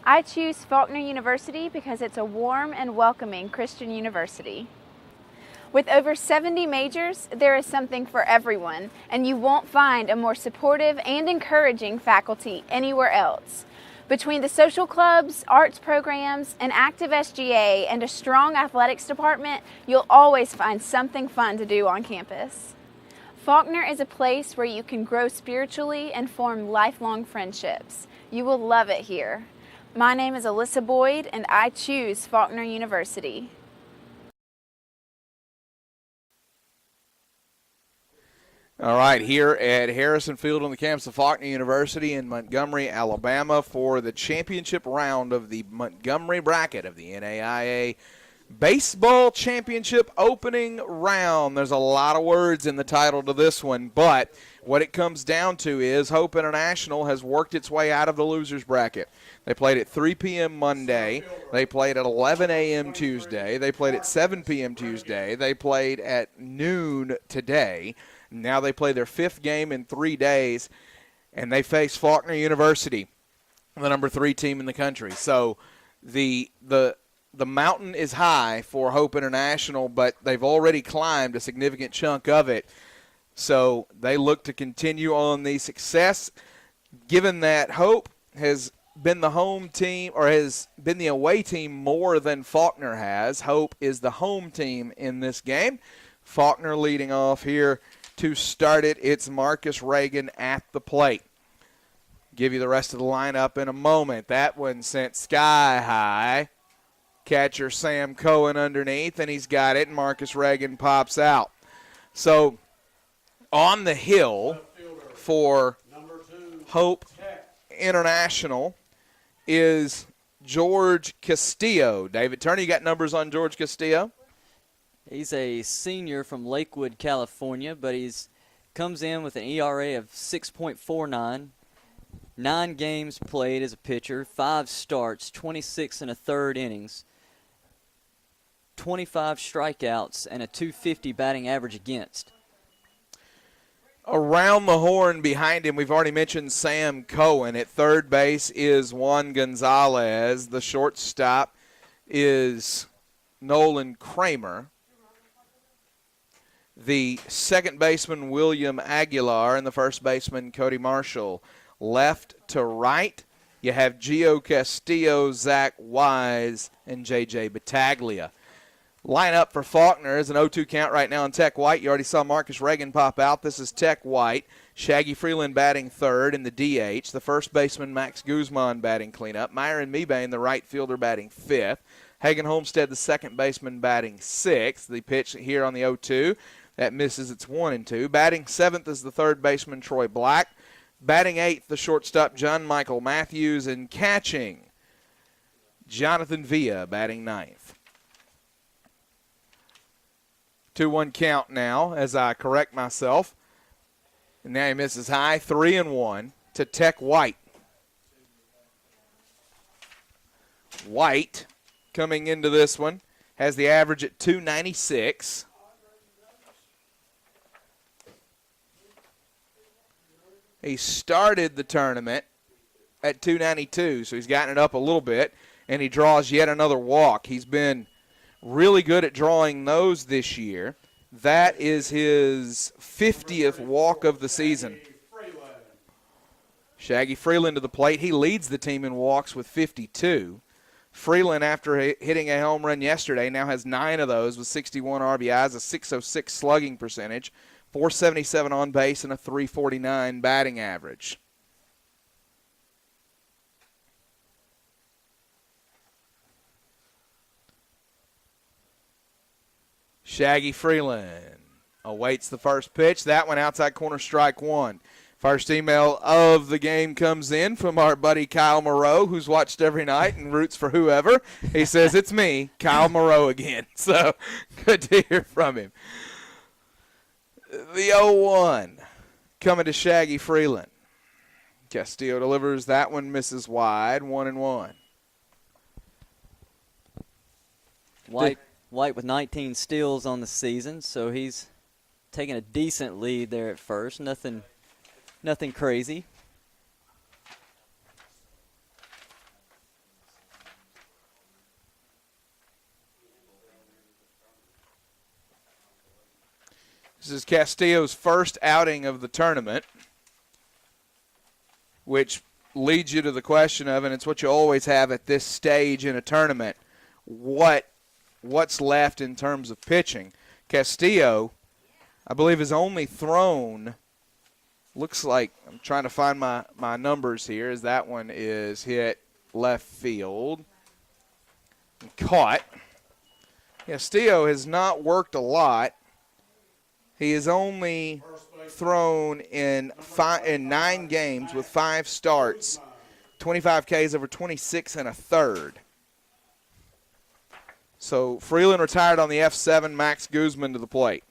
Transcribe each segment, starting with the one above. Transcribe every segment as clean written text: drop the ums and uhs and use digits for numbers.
I choose Faulkner University because it's a warm and welcoming Christian university. With over 70 majors, there is something for everyone, and you won't find a more supportive and encouraging faculty anywhere else. Between the social clubs, arts programs, an active SGA, and a strong athletics department, you'll always find something fun to do on campus. Faulkner is a place where you can grow spiritually and form lifelong friendships. You will love it here. My name is Alyssa Boyd, and I choose Faulkner University. All right, here at Harrison Field on the campus of Faulkner University in Montgomery, Alabama for the championship round of the Montgomery bracket of the NAIA Baseball Championship opening round. There's a lot of words in the title to this one, but what it comes down to is Hope International has worked its way out of the losers bracket. They played at 3 p.m. Monday. They played at 11 a.m. Tuesday. They played at 7 p.m. Tuesday. They played at noon today. Now they play their fifth game in 3 days, and they face Faulkner University, the number 3 team in the country. So the mountain is high for Hope International, but they've already climbed a significant chunk of it. So they look to continue on the success, given that Hope has been the home team or has been the away team more than Faulkner has. Hope is the home team in this game. Faulkner leading off here to start it. It's Marcus Reagan at the plate. Give you the rest of the lineup in a moment. That one sent sky high. Catcher Sam Cohen underneath, and he's got it, and Marcus Reagan pops out. So on the hill for Hope International is George Castillo. David Turner, you got numbers on George Castillo? He's a senior from Lakewood, California, but he's comes in with an ERA of 6.49, 9 games played as a pitcher, 5 starts, 26 and a third innings, 25 strikeouts, and a .250 batting average against. Around the horn behind him, we've already mentioned Sam Cohen. At third base is Juan Gonzalez. The shortstop is Nolan Kramer. The second baseman, William Aguilar, and the first baseman, Cody Marshall. Left to right, you have Gio Castillo, Zach Wise, and J.J. Battaglia. Lineup for Faulkner is an 0-2 count right now on Tech White. You already saw Marcus Reagan pop out. This is Tech White. Shaggy Freeland batting third in the DH. The first baseman, Max Guzman, batting cleanup. Myron Mebane, the right fielder, batting fifth. Hagan Homestead, the second baseman, batting sixth. The pitch here on the 0-2. That misses. It's 1-2. Batting seventh is the third baseman, Troy Black. Batting eighth, the shortstop, John Michael Matthews. And catching, Jonathan Villa, batting ninth. 2-1 count now as I correct myself. And now he misses high, 3-1 to Tech White. White coming into this one has the average at 296. He started the tournament at 292, so he's gotten it up a little bit, and he draws yet another walk. He's been really good at drawing those this year. That is his 50th walk of the season. Shaggy Freeland to the plate. He leads the team in walks with 52. Freeland, after hitting a home run yesterday, now has 9 of those with 61 RBIs, a .606 slugging percentage, .477 on base, and a .349 batting average. Shaggy Freeland awaits the first pitch. That one outside corner, strike one. First email of the game comes in from our buddy Kyle Moreau, who's watched every night and roots for whoever. He says, it's me, Kyle Moreau again. So good to hear from him. The 0-1 coming to Shaggy Freeland. Castillo delivers that one, misses wide, 1-1. White with 19 steals on the season, so he's taking a decent lead there at first. Nothing crazy. This is Castillo's first outing of the tournament, which leads you to the question of, and it's what you always have at this stage in a tournament, what's left in terms of pitching. Castillo, I believe, has only thrown, looks like, I'm trying to find my numbers here, as that one is hit left field and caught. Castillo has not worked a lot. He has only thrown in 9 games with 5 starts, 25 Ks over 26 and a third. So Freeland retired on the F7, Max Guzman to the plate.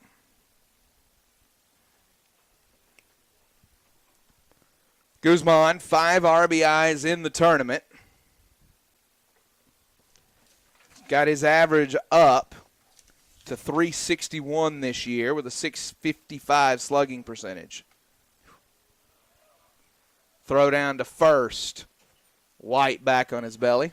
Guzman, 5 RBIs in the tournament. Got his average up to 361 this year with a 655 slugging percentage. Throw down to first. White back on his belly.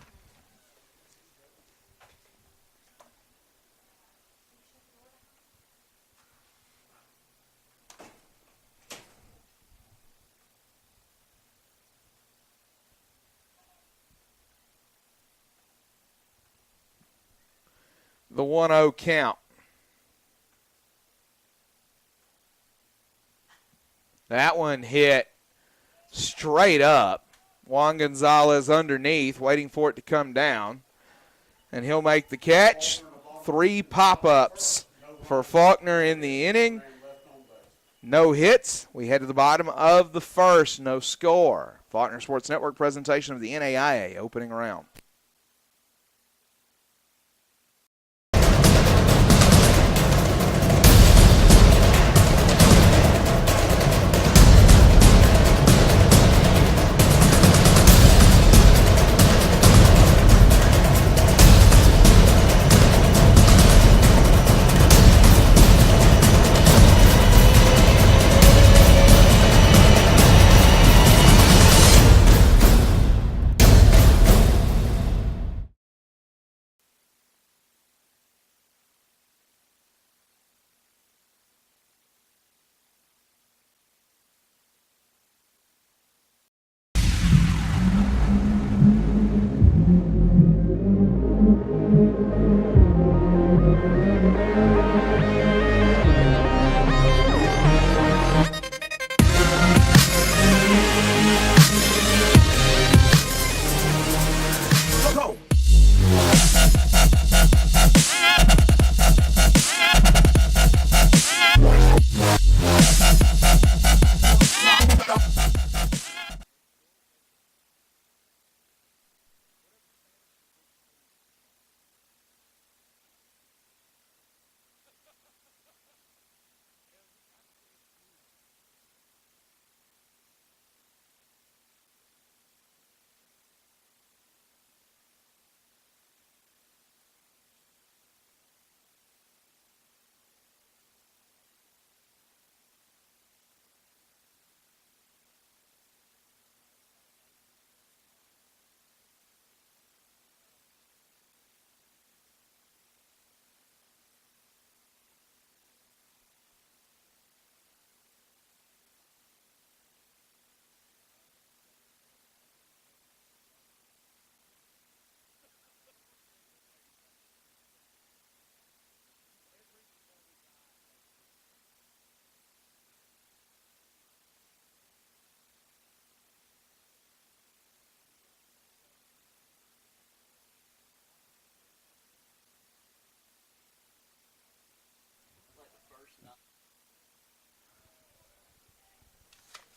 The 1-0 count. That one hit straight up. Juan Gonzalez underneath, waiting for it to come down. And he'll make the catch. 3 pop-ups for Faulkner in the inning. No hits. We head to the bottom of the first. No score. Faulkner Sports Network presentation of the NAIA opening round.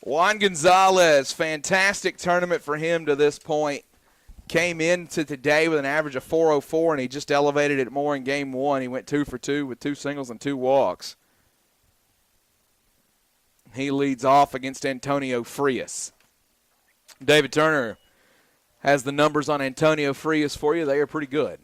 Juan Gonzalez, fantastic tournament for him to this point. Came into today with an average of 404, and he just elevated it more in game 1. He went 2 for 2 with 2 singles and 2 walks. He leads off against Antonio Frias. David Turner has the numbers on Antonio Frias for you. They are pretty good.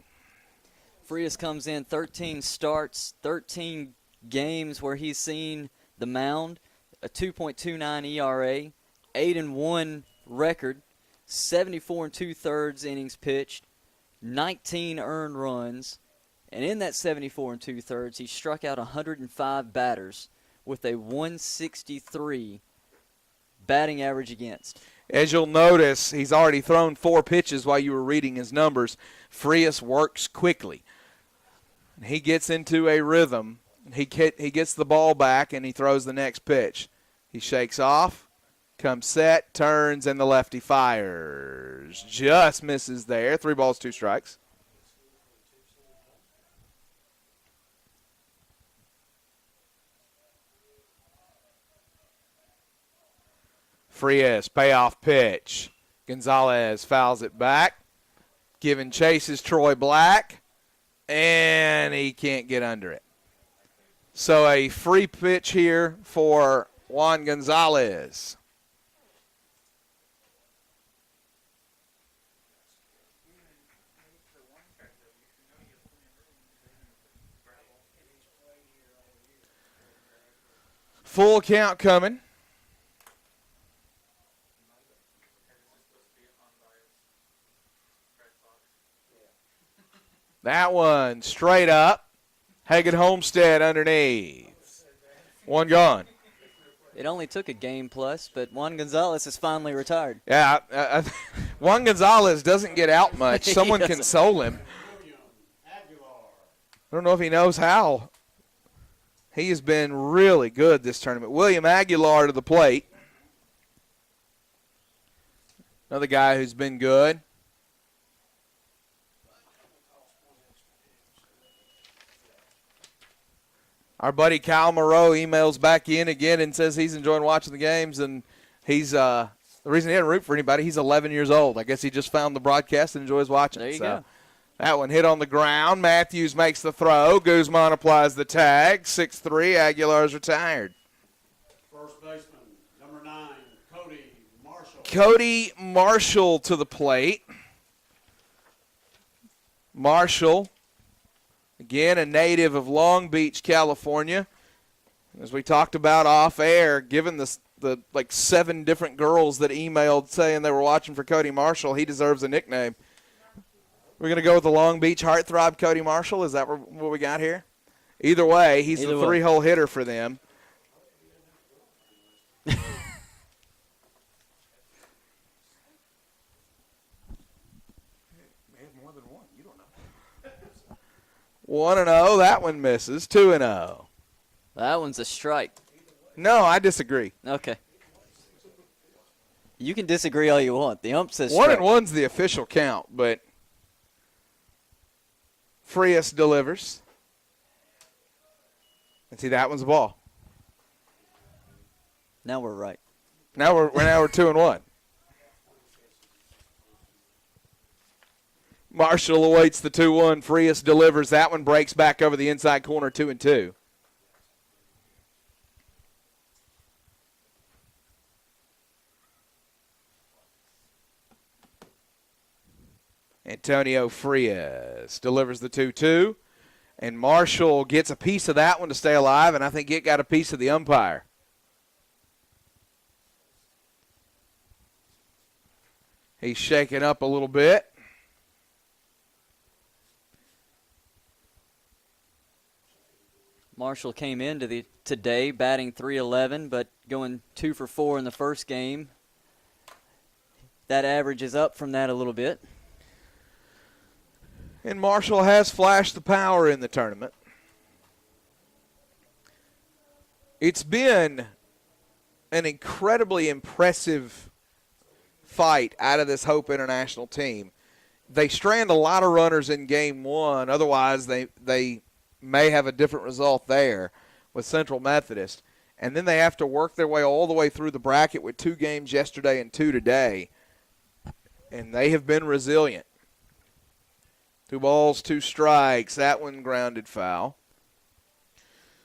Frias comes in 13 starts, 13 games where he's seen the mound, a 2.29 ERA, 8-1 record, 74 2/3 innings pitched, 19 earned runs, and in that 74 2/3, he struck out 105 batters with a 163 batting average against. As you'll notice, he's already thrown 4 pitches while you were reading his numbers. Frias works quickly. He gets into a rhythm. He gets the ball back, and he throws the next pitch. He shakes off, comes set, turns, and the lefty fires. Just misses there. 3 balls, 2 strikes. Frias, payoff pitch. Gonzalez fouls it back. Giving chase is Troy Black, and he can't get under it. So a free pitch here for Juan Gonzalez. Full count coming. That one straight up. Hagen Homestead underneath. 1 gone. It only took a game plus, but Juan Gonzalez is finally retired. Yeah, Juan Gonzalez doesn't get out much. Someone console him. I don't know if he knows how. He has been really good this tournament. William Aguilar to the plate. Another guy who's been good. Our buddy Kyle Moreau emails back in again and says he's enjoying watching the games, and he's the reason he didn't root for anybody, he's 11 years old. I guess he just found the broadcast and enjoys watching. There you go. That one hit on the ground. Matthews makes the throw. Guzman applies the tag. 6-3, Aguilar's retired. First baseman, number 9, Cody Marshall. Cody Marshall to the plate. Marshall, again, a native of Long Beach, California. As we talked about off air, given the 7 different girls that emailed saying they were watching for Cody Marshall, he deserves a nickname. We're going to go with the Long Beach Heartthrob Cody Marshall. Is that what we got here? Either way, he's the 3-hole hitter for them. May have more than one. You don't know. 1-0. That one misses. 2-0. That one's a strike. No, I disagree. Okay. You can disagree all you want. The ump says strike. 1-1's the official count, but Frias delivers. And see, that one's a ball. Now we're right. Now we're 2-1. Marshall awaits the 2-1. Frias delivers. That one breaks back over the inside corner, 2-2. Antonio Frias delivers the 2-2. And Marshall gets a piece of that one to stay alive, and I think it got a piece of the umpire. He's shaking up a little bit. Marshall came into today batting .311, but going 2 for 4 in the first game. That average is up from that a little bit. And Marshall has flashed the power in the tournament. It's been an incredibly impressive fight out of this Hope International team. They strand a lot of runners in game 1. Otherwise, they may have a different result there with Central Methodist. And then they have to work their way all the way through the bracket with 2 games yesterday and 2 today. And they have been resilient. 2 balls, 2 strikes. That one grounded foul.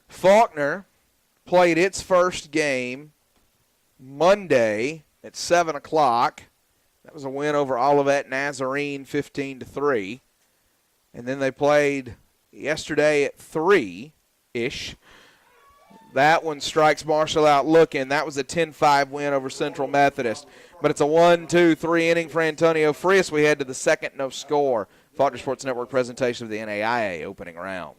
Faulkner played its first game Monday at 7 o'clock. That was a win over Olivet Nazarene, 15-3. And then they played yesterday at 3-ish. That one strikes Marshall out looking. That was a 10-5 win over Central Methodist. But it's a 1-2-3 inning for Antonio Frias. We head to the second, no score. Faulkner Sports Network presentation of the NAIA opening round.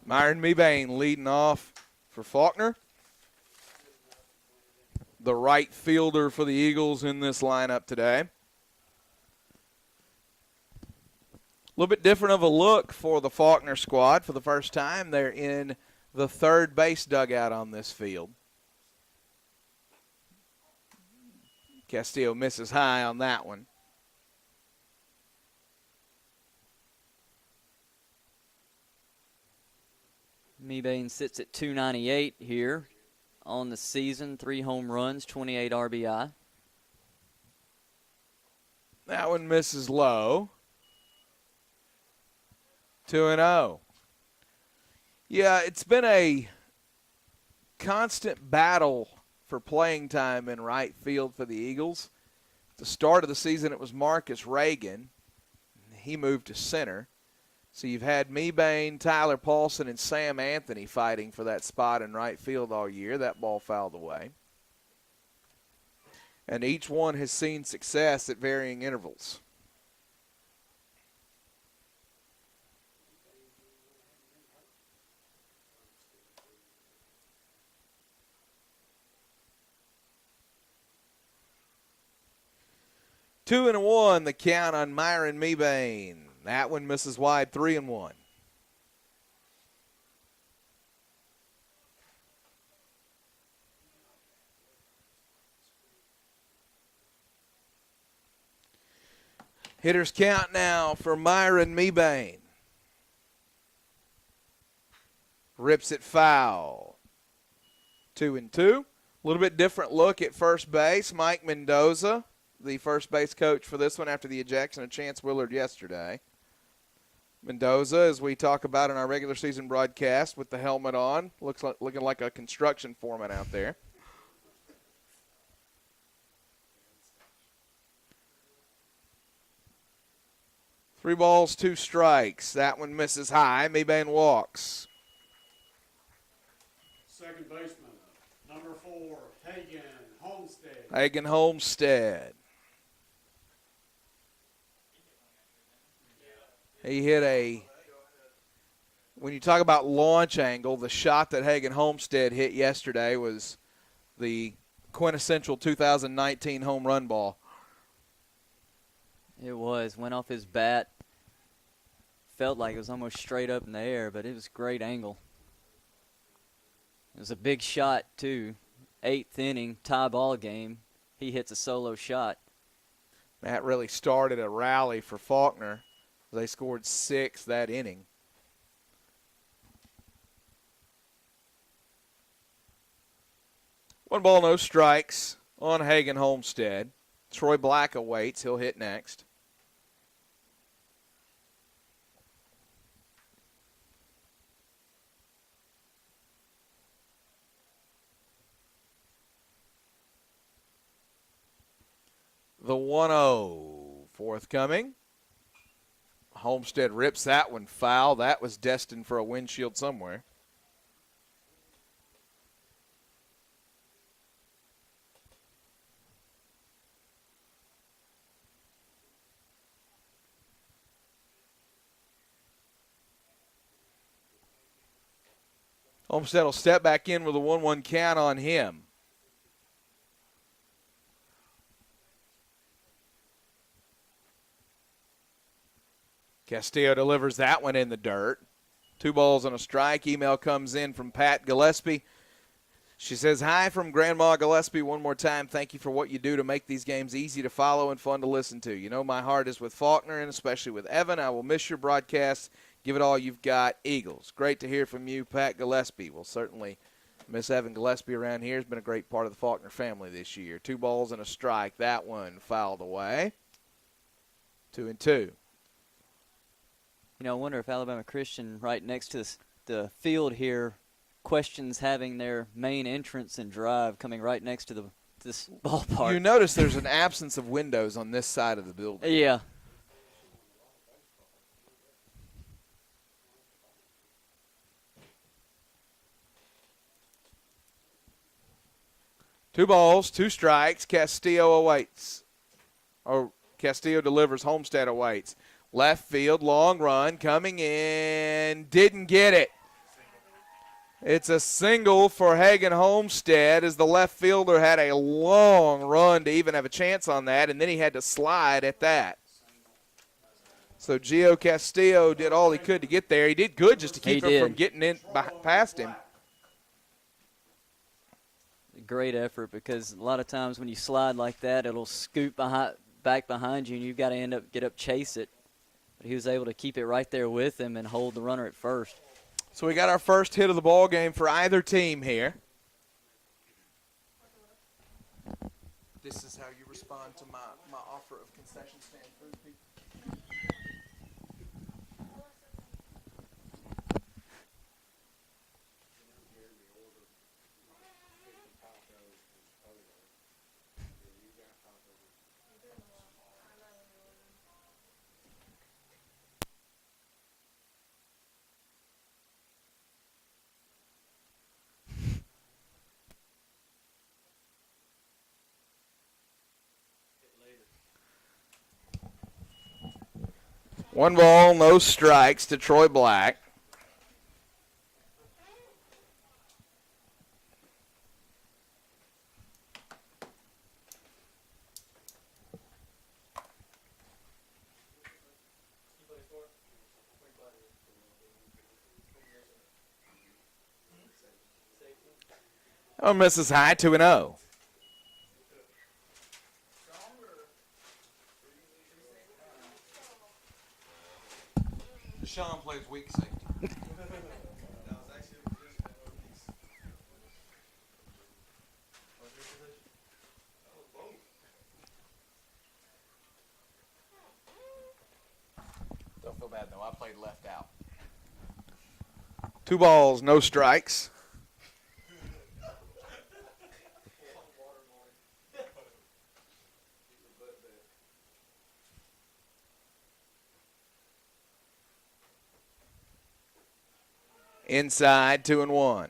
Myron Mebane leading off for Faulkner. The right fielder for the Eagles in this lineup today. A little bit different of a look for the Faulkner squad. For the first time, they're in the third base dugout on this field. Castillo misses high on that one. Mebane sits at 298 here on the season. 3 home runs, 28 RBI. That one misses low. 2-0. Yeah, it's been a constant battle for playing time in right field for the Eagles. At the start of the season, it was Marcus Reagan. He moved to center. So you've had Mebane, Tyler Paulson, and Sam Anthony fighting for that spot in right field all year. That ball fouled away. And each one has seen success at varying intervals. Two and 1, the count on Myron Mebane. That one misses wide, 3-1. Hitters count now for Myron Mebane. Rips it foul. 2-2. A little bit different look at first base. Mike Mendoza, the first base coach for this one after the ejection of Chance Willard yesterday. Mendoza, as we talk about in our regular season broadcast, with the helmet on, looking like a construction foreman out there. Three balls, 2 strikes. That one misses high. Mebane walks. Second baseman, number 4, Hagen Homestead. Hagen Homestead. He hit when you talk about launch angle, the shot that Hagen Homestead hit yesterday was the quintessential 2019 home run ball. It went off his bat. Felt like it was almost straight up in the air, but it was a great angle. It was a big shot, too. 8th inning, tie ball game. He hits a solo shot. That really started a rally for Faulkner. They scored 6 that inning. One ball, no strikes on Hagen Homestead. Troy Black awaits. He'll hit next. The 1-0 forthcoming. Homestead rips that one foul. That was destined for a windshield somewhere. Homestead will step back in with a 1-1 count on him. Castillo delivers that one in the dirt. 2 balls and a strike. Email comes in from Pat Gillespie. She says, hi from Grandma Gillespie one more time. Thank you for what you do to make these games easy to follow and fun to listen to. You know my heart is with Faulkner and especially with Evan. I will miss your broadcast. Give it all you've got, Eagles. Great to hear from you, Pat Gillespie. We'll certainly miss Evan Gillespie around here. He's been a great part of the Faulkner family this year. 2 balls and a strike. That one fouled away. 2-2. I wonder if Alabama Christian, right next to the field here, questions having their main entrance and drive coming right next to this ballpark. You notice there's an absence of windows on this side of the building. Yeah. Two balls, 2 strikes. Castillo awaits. Castillo delivers. Homestead awaits. Left field, long run, coming in. Didn't get it. It's a single for Hagan Homestead as the left fielder had a long run to even have a chance on that, and then he had to slide at that. So Gio Castillo did all he could to get there. He did good just to keep him from getting in past him. Great effort, because a lot of times when you slide like that, it'll scoop back behind you, and you've got to get up, chase it. But he was able to keep it right there with him and hold the runner at first. So we got our first hit of the ball game for either team here. This is how you respond to my offer of concession stand food, people. One ball, no strikes to Troy Black. Oh, misses high, 2-0. Sean plays weak safety. Don't feel bad, though. I played left out. 2 balls, no strikes. Inside, 2-1.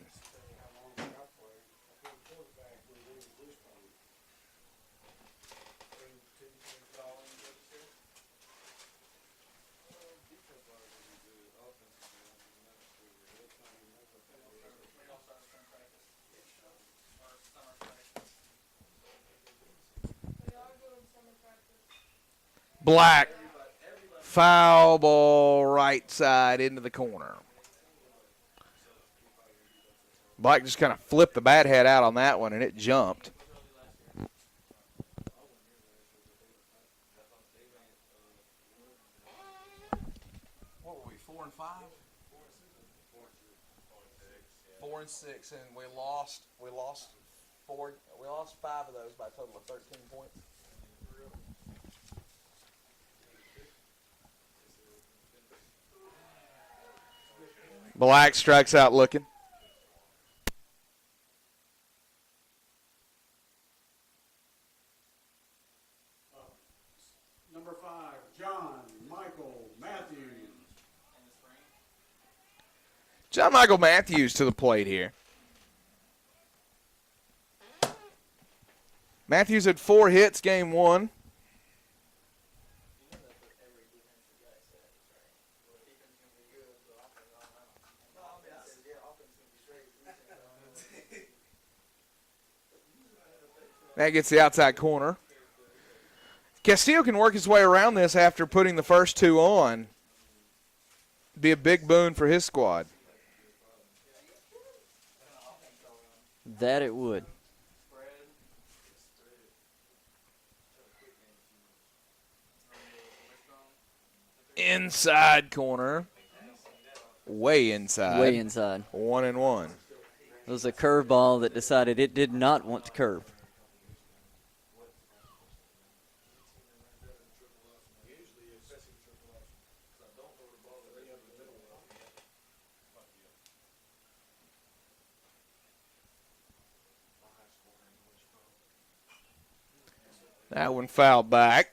Black, foul ball right side into the corner. Black just kind of flipped the bat head out on that one, and it jumped. What were we, 4 and 5? 4 and 6, and we lost 5 of those by a total of 13 points. Black strikes out looking. Number 5, John Michael Matthews. John Michael Matthews to the plate here. Matthews had 4 hits game 1. That gets the outside corner. Castillo can work his way around this after putting the first 2 on. Be a big boon for his squad. That it would. Inside corner. Way inside. Way inside. 1-1. It was a curveball that decided it did not want to curve. That one fouled back.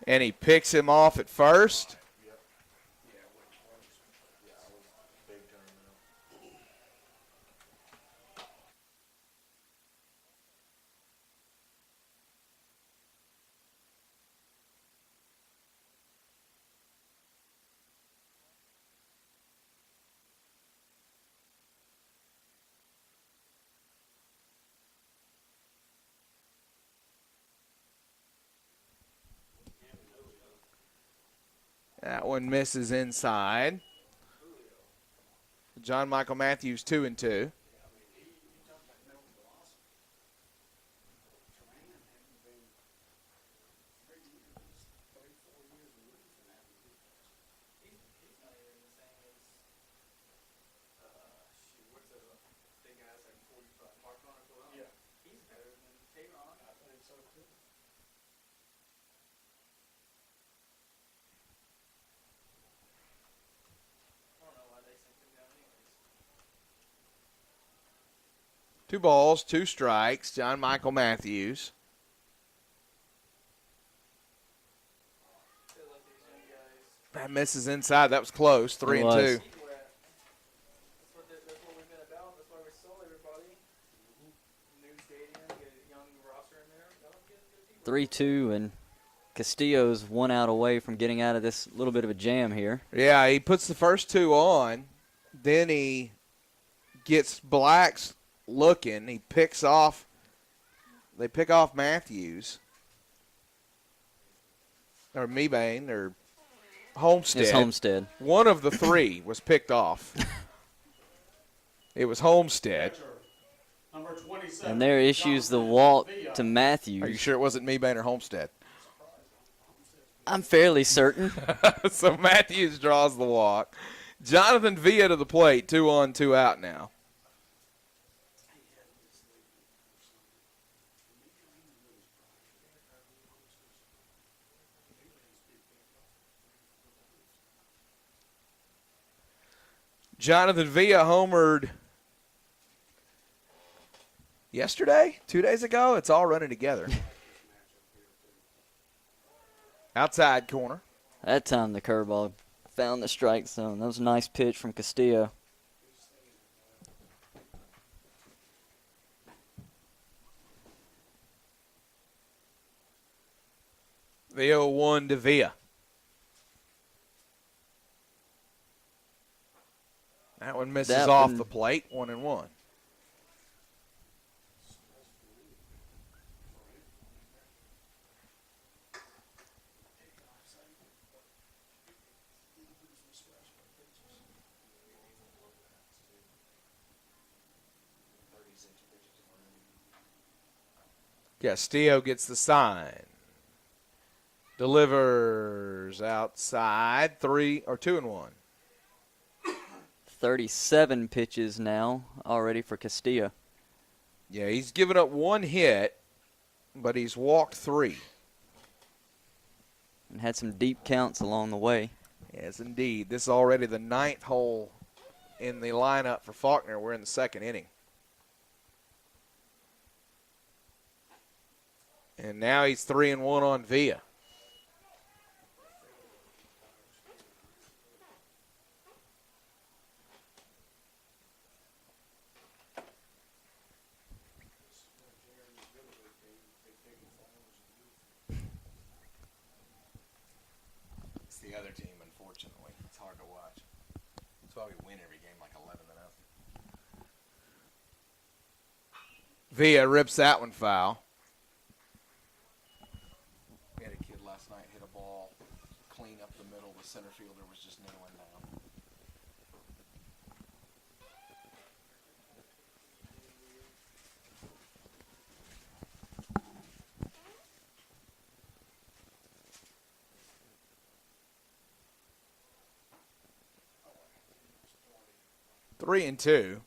And he picks him off at first. That one misses inside. John Michael Matthews 2-2. Two balls, two strikes. John Michael Matthews. That misses inside. That was close. 3-2. 3-2, and Castillo's 1 out away from getting out of this little bit of a jam here. Yeah, he puts the first two on. Then he gets Blacks looking. He picks off. They pick off Matthews. Or Mebane, or Homestead. It's Homestead. One of the three was picked off. It was Homestead. Number 27. And there issues the walk to Matthews. Are you sure it wasn't Mebane or Homestead? I'm fairly certain. So Matthews draws the walk. Jonathan Villa to the plate. 2 on, 2 out now. Jonathan Villa homered yesterday, 2 days ago. It's all running together. Outside corner. That time the curveball found the strike zone. That was a nice pitch from Castillo. The 0-1 to Villa. That one misses off the plate, 1-1. Castillo gets the sign. Delivers outside, 2-1. 37 pitches now already for Castillo. Yeah, he's given up 1 hit, but he's walked 3. And had some deep counts along the way. Yes, indeed. This is already the 9th hole in the lineup for Faulkner. We're in the 2nd inning. And now he's 3-1 on Villa. It's the other team, unfortunately. It's hard to watch. That's why we win every game like 11-0. Villa rips that one foul. We had a kid last night hit a ball clean up the middle. The center fielder was just nailing down. Three and two.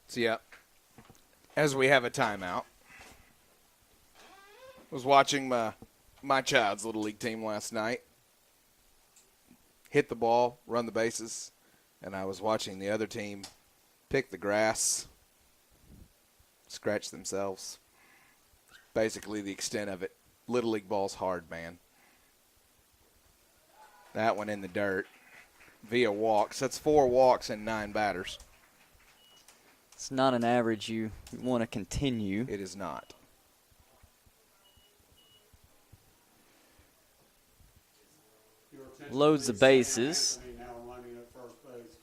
So, yeah, as we have a timeout. Was watching my child's Little League team last night. Hit the ball, run the bases, and I was watching the other team pick the grass, scratch themselves. basically the extent of it. Little League ball's hard, man. That one in the dirt via walks. That's 4 walks and 9 batters. It's not an average you want to continue. It is not. Loads the bases. Now lining up first base.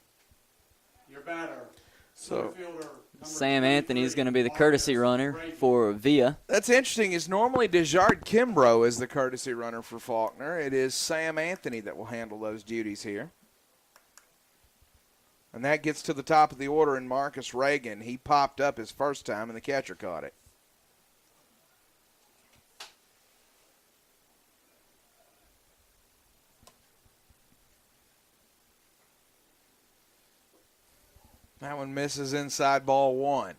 Your batter, So fielder, Sam Anthony is going to be the courtesy runner for Villa. that's interesting. Is normally Desjard Kimbrough is the courtesy runner for Faulkner. It is Sam Anthony that will handle those duties here. And that gets to the top of the order in Marcus Reagan. He popped up his first time, and the catcher caught it. That one misses inside ball 1.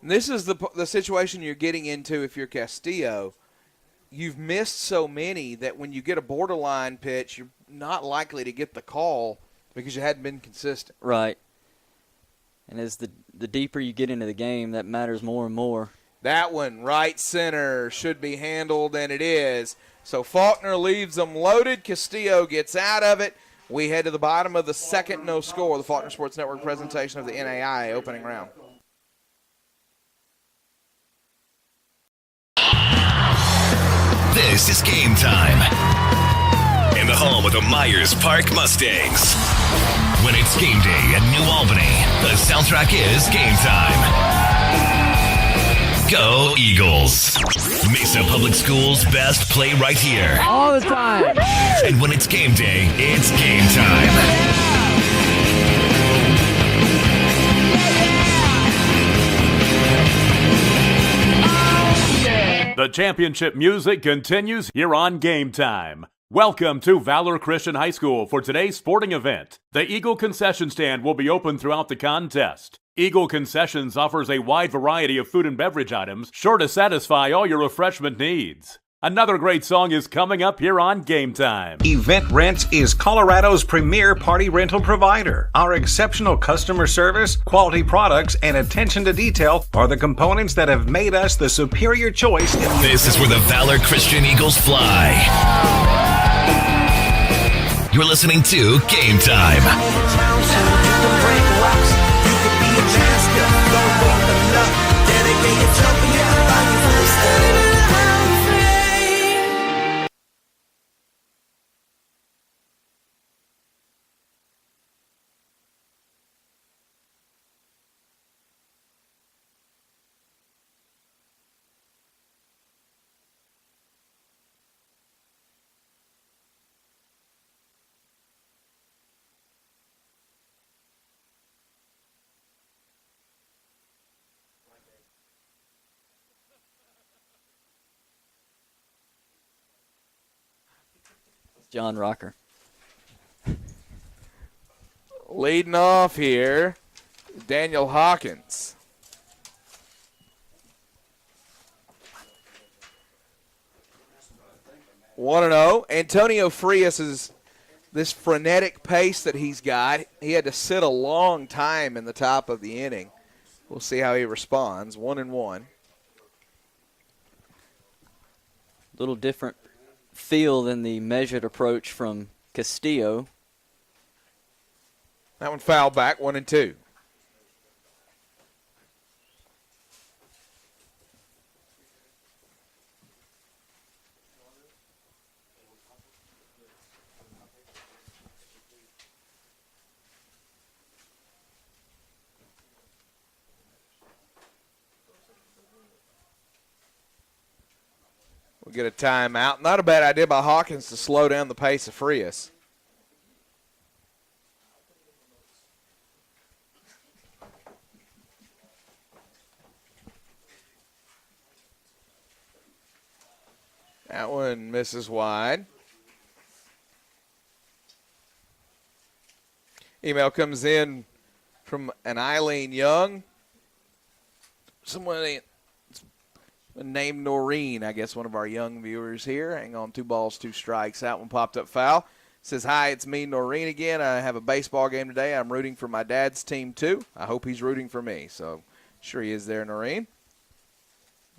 And this is the situation you're getting into if you're Castillo. You've missed so many that when you get a borderline pitch, you're not likely to get the call because you hadn't been consistent. Right. And as the deeper you get into the game, that matters more and more. That one, right center, should be handled, and it is. So Faulkner leaves them loaded. Castillo gets out of it. We head to the bottom of the second, no score. The Faulkner Sports Network presentation of the NAIA opening round. This is Game Time. In the home of the Myers Park Mustangs. When it's game day at New Albany, the soundtrack is Game Time. Go Eagles. Mesa Public Schools best play right here. All the time. And when it's game day, it's game time. The championship music continues here on Game Time. Welcome to Valor Christian High School for today's sporting event. The Eagle Concession Stand will be open throughout the contest. Eagle Concessions offers a wide variety of food and beverage items, sure to satisfy all your refreshment needs. Another great song is coming up here on Game Time. Event Rents is Colorado's premier party rental provider. Our exceptional customer service, quality products, and attention to detail are the components that have made us the superior choice. This is where the Valor Christian Eagles fly. You're listening to Game Time. John Rocker. Leading off here, Daniel Hawkins. One and 0. Antonio Frias is this frenetic pace that he's got. He had to sit a long time in the top of the inning. We'll see how he responds. 1 and 1. Little different feel than the measured approach from Castillo. That one fouled back. 1 and 2. We'll get a timeout. Not a bad idea by Hawkins to slow down the pace of Frias. That one misses wide. Email comes in from an Eileen Young. Someone named Noreen, I guess one of our young viewers here. Hang on, 2 balls, 2 strikes. That one popped up foul. Says, hi, it's me, Noreen, again. I have a baseball game today. I'm rooting for my dad's team, too. I hope he's rooting for me. So, sure he is there, Noreen.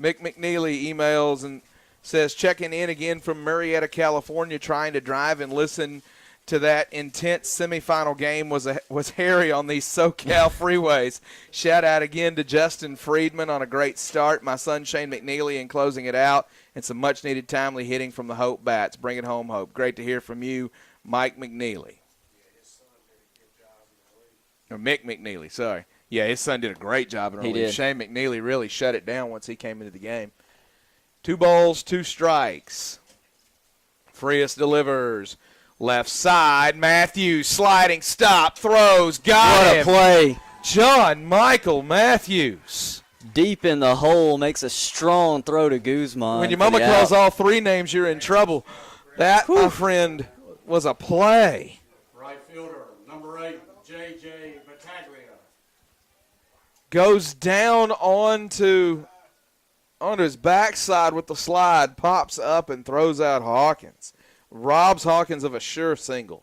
Mick McNeely emails and says, checking in again from Marietta, California, trying to drive and listen to that intense semifinal game was hairy on these SoCal freeways. Shout out again to Justin Friedman on a great start. My son Shane McNeely in closing it out, and some much-needed timely hitting from the Hope Bats. Bring it home, Hope. Great to hear from you, Mike McNeely. Or Mick McNeely, sorry. Yeah, his son did a great job in relief. He did. Shane McNeely really shut it down once he came into the game. 2 balls, 2 strikes. Frias delivers. Left side, Matthews sliding, stop, throws, got What him. a play. John Michael Matthews. Deep in the hole, makes a strong throw to Guzman. When your mama calls all 3 names, you're in trouble. That, my friend, was a play. Right fielder, number 8, J.J. Battaglia. Goes down onto his backside with the slide, pops up and throws out Hawkins. Robs Hawkins of a sure single.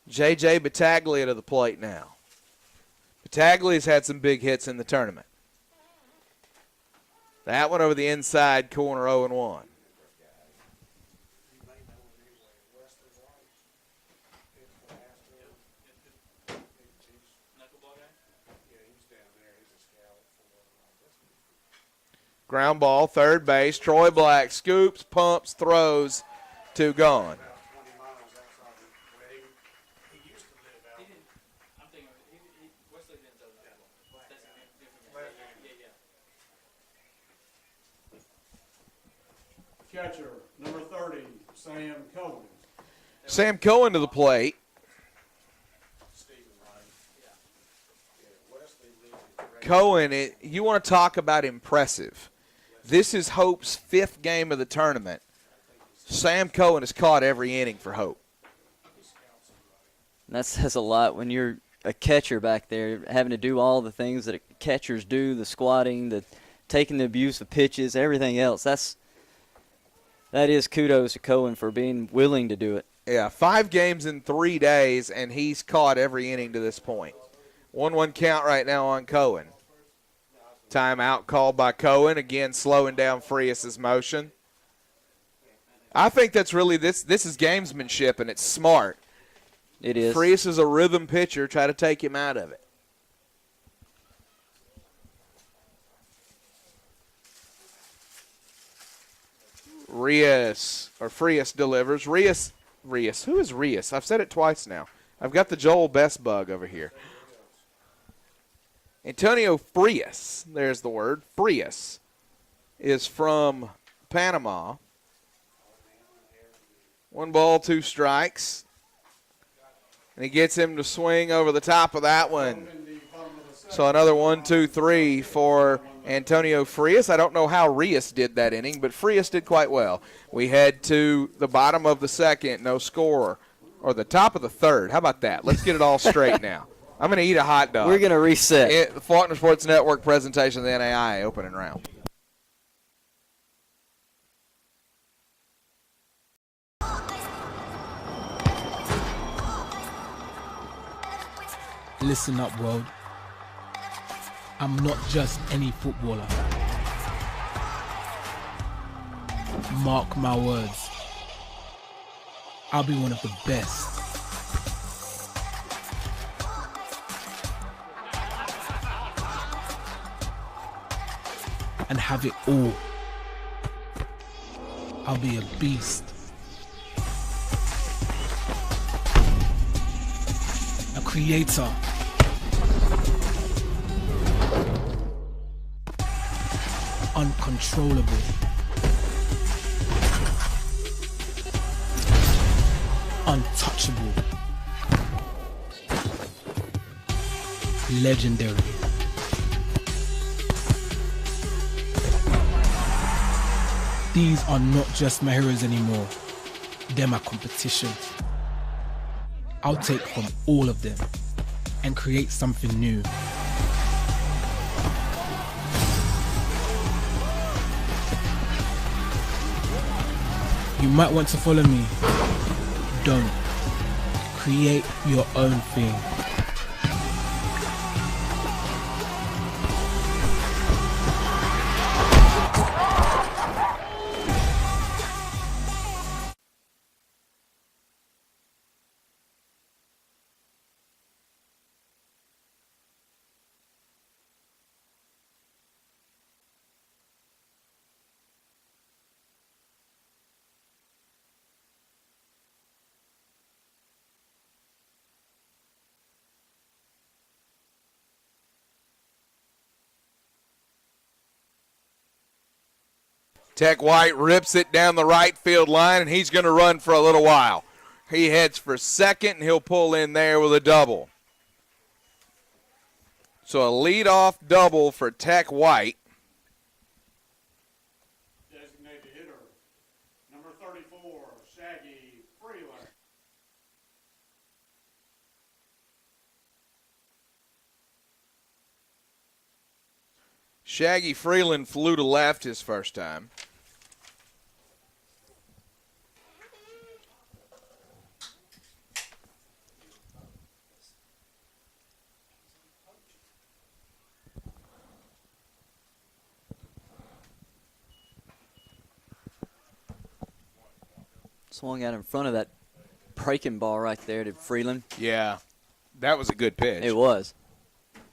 J.J. Battaglia to the plate now. Battaglia's had some big hits in the tournament. That one over the inside corner, 0-1. Ground ball, third base. Troy Black scoops, pumps, throws, 2 gone. Catcher, number 30, Sam Cohen. Sam Cohen to the plate. Cohen, you want to talk about impressive. This is Hope's 5th game of the tournament. Sam Cohen has caught every inning for Hope. That says a lot when you're a catcher back there, having to do all the things that catchers do, the squatting, the taking the abuse of pitches, everything else. That is kudos to Cohen for being willing to do it. Yeah, 5 games in 3 days, and he's caught every inning to this point. 1-1 count right now on Cohen. Timeout called by Cohen, again slowing down Frias' motion. I think that's really, this is gamesmanship, and it's smart. It is. Frias is a rhythm pitcher. Try to take him out of it. Frias delivers. Rios. Who is Rios? I've said it twice now. I've got the Joel Best bug over here. Antonio Frias, there's the word. Frias is from Panama. 1 ball, 2 strikes. And he gets him to swing over the top of that one. So another 1, 2, 3 for Antonio Frias. I don't know how Rios did that inning, but Frias did quite well. We head to the bottom of the 2nd, no score. Or the top of the 3rd. How about that? Let's get it all straight now. I'm going to eat a hot dog. We're going to reset. The Faulkner Sports Network presentation of the NAIA opening round. Listen up, world. I'm not just any footballer. Mark my words. I'll be one of the best. And have it all. I'll be a beast. A creator. Uncontrollable. Untouchable. Legendary. These are not just my heroes anymore. They're my competition. I'll take from all of them and create something new. You might want to follow me. Don't. Create your own thing. Tech White rips it down the right field line, and he's going to run for a little while. He heads for second, and he'll pull in there with a double. So a leadoff double for Tech White. Designated hitter, number 34, Shaggy Freeland. Shaggy Freeland flew to left his first time. Swung out in front of that breaking ball right there to Freeland. Yeah, that was a good pitch. It was. I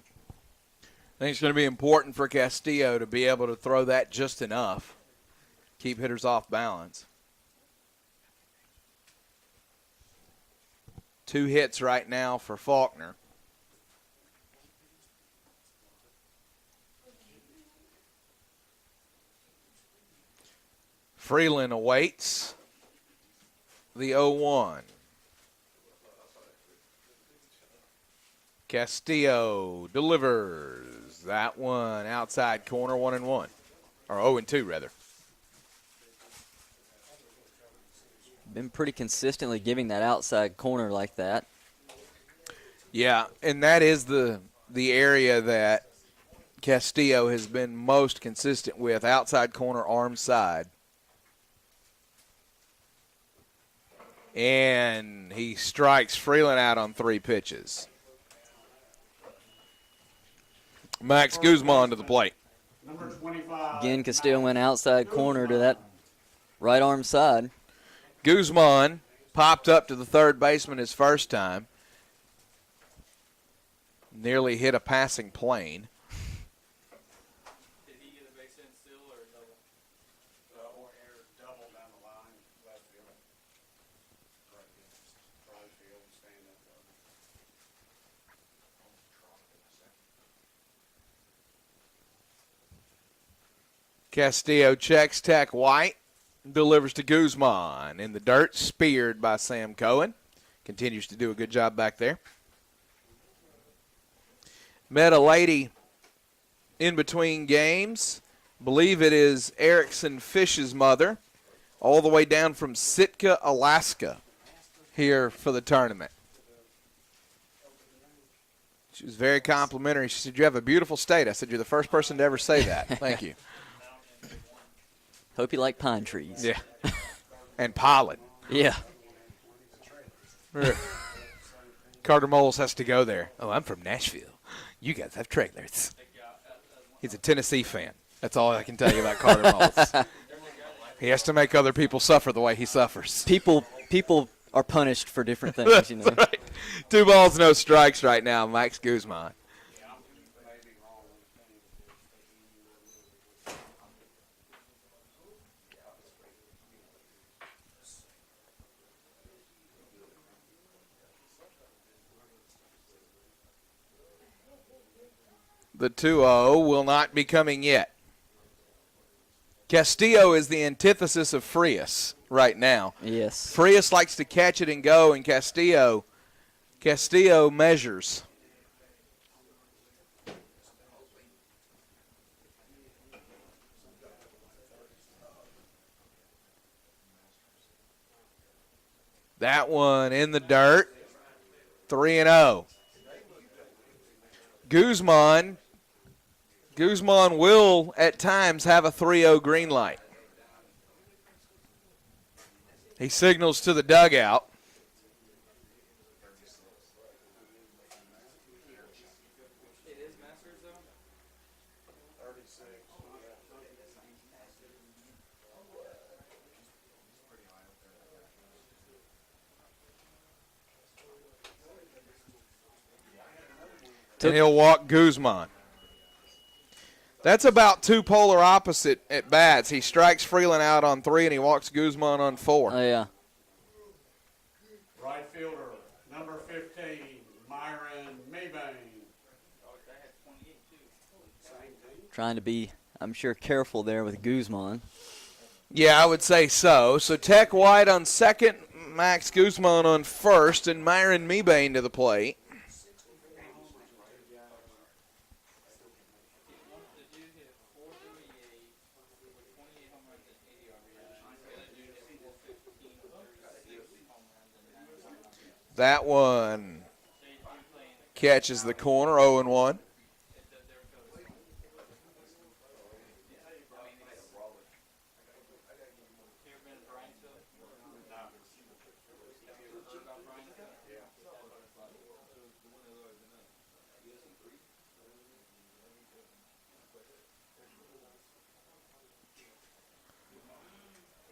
think it's going to be important for Castillo to be able to throw that just enough, keep hitters off balance. 2 hits right now for Faulkner. Freeland awaits the 0-1. Castillo delivers that one outside corner, 1-1. Or 0-2, rather. Been pretty consistently giving that outside corner like that. Yeah, and that is the area that Castillo has been most consistent with, outside corner, arm side. And he strikes Freeland out on 3 pitches. Max Guzman to the plate. Number 25. Again, Castillo went outside corner to that right arm side. Guzman popped up to the third baseman his first time. Nearly hit a passing plane. Did he get a base hit still or double? Or air double down the line, left field. Right field, stand up. Castillo checks Tech White. Delivers to Guzman. In the dirt, speared by Sam Cohen. Continues to do a good job back there. Met a lady in between games. Believe it is Erickson Fish's mother. All the way down from Sitka, Alaska. Here for the tournament. She was very complimentary. She said, "You have a beautiful state." I said, "You're the first person to ever say that." Thank you. Hope you like pine trees. Yeah. And pollen. Yeah. Carter Moles has to go there. "Oh, I'm from Nashville. You guys have trailers." He's a Tennessee fan. That's all I can tell you about Carter Moles. He has to make other people suffer the way he suffers. People are punished for different things, you know. That's right. 2 balls, no strikes right now, Max Guzman. The 2-0 will not be coming yet. Castillo is the antithesis of Frias right now. Yes. Frias likes to catch it and go, and Castillo measures. That one in the dirt. 3-0. Guzman will, at times, have a 3-0 green light. He signals to the dugout. And he'll walk Guzman. That's about 2 polar opposite at bats. He strikes Freeland out on 3, and he walks Guzman on 4. Oh, yeah. Right fielder, number 15, Myron Maybank. Trying to be, I'm sure, careful there with Guzman. Yeah, I would say so. So Tech White on second, Max Guzman on first, and Myron Mebane to the plate. That one catches the corner, 0-1.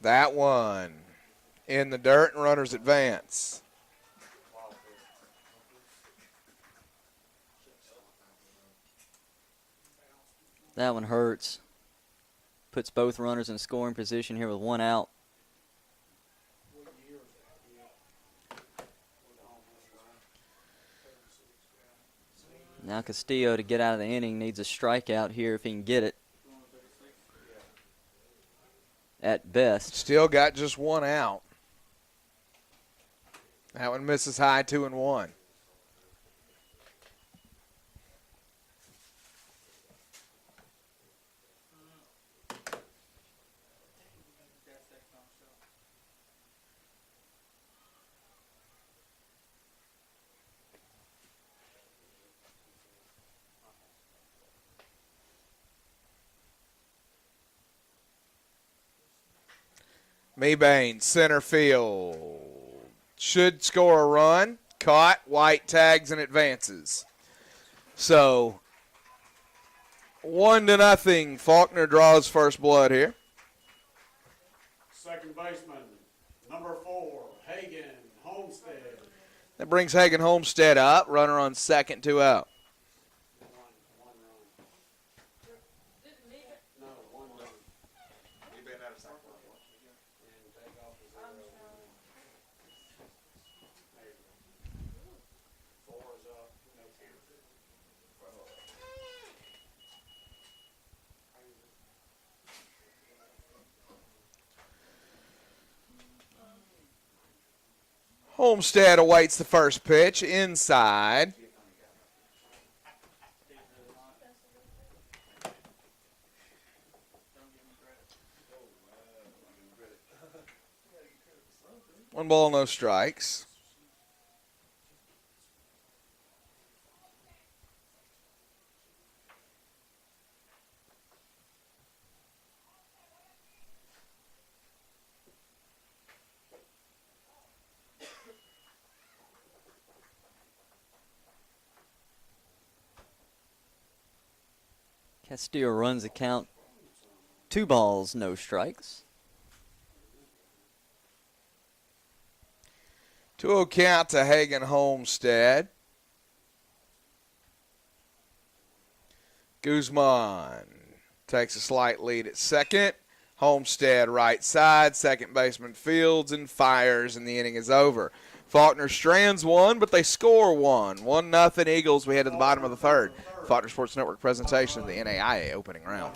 That one in the dirt, and runners advance. That one hurts. Puts both runners in scoring position here with one out. Now Castillo, to get out of the inning, needs a strikeout here if he can get it. At best. Still got just one out. That one misses high, 2-1. Mebane, center field. Should score a run. Caught. White tags and advances. So, 1-0. Faulkner draws first blood here. Second baseman, number 4, Hagen Homestead. That brings Hagen Homestead up. Runner on second, 2 out. Homestead awaits the first pitch inside. One ball, no strikes. Castillo runs the count. 2 balls, no strikes. 2-0 count to Hagen Homestead. Guzman takes a slight lead at second. Homestead right side. Second baseman fields and fires, and the inning is over. Faulkner strands one, but they score one. 1-0 Eagles. We head to the bottom of the third. Faulkner Sports Network presentation of the NAIA opening round.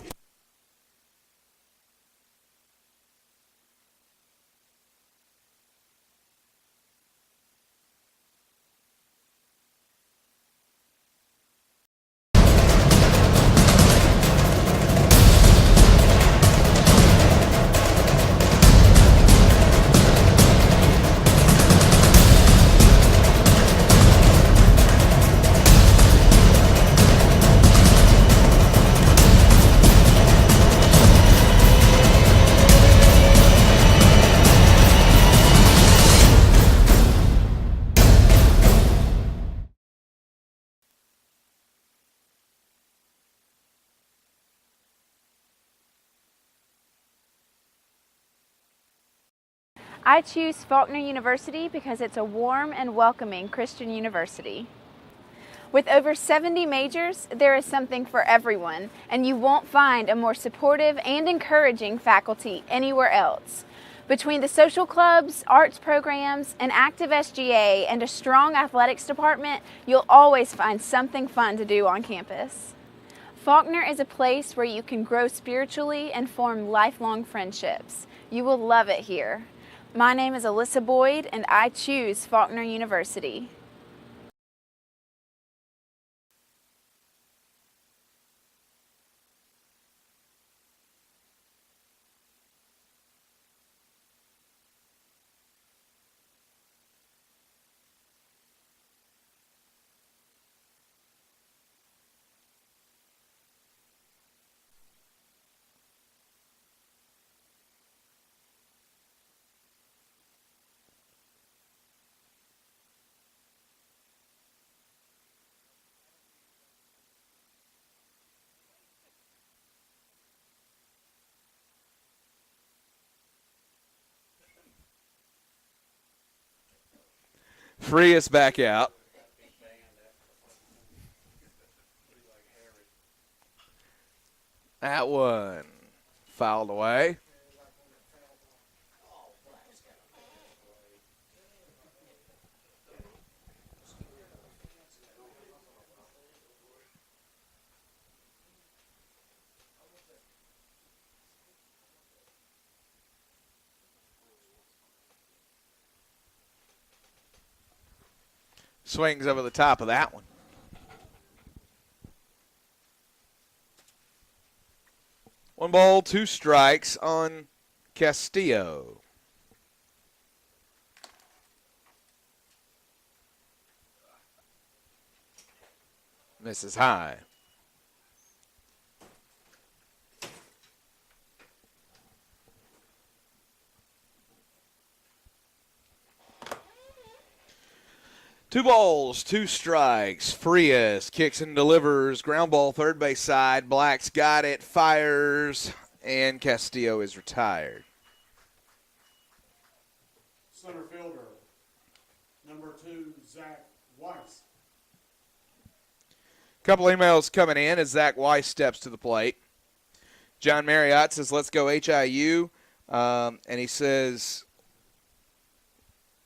I choose Faulkner University because it's a warm and welcoming Christian university. With over 70 majors, there is something for everyone, and you won't find a more supportive and encouraging faculty anywhere else. Between the social clubs, arts programs, an active SGA, and a strong athletics department, you'll always find something fun to do on campus. Faulkner is a place where you can grow spiritually and form lifelong friendships. You will love it here. My name is Alyssa Boyd, and I choose Faulkner University. Frias back out. That one fouled away. Swings over the top of that one. One ball, two strikes on Castillo. Misses high. Two balls, two strikes. Frias kicks and delivers. Ground ball, third base side. Black's got it, fires, and Castillo is retired. Center fielder, number 2, Zach Weiss. Couple emails coming in as Zach Weiss steps to the plate. John Marriott says, let's go HIU. And he says,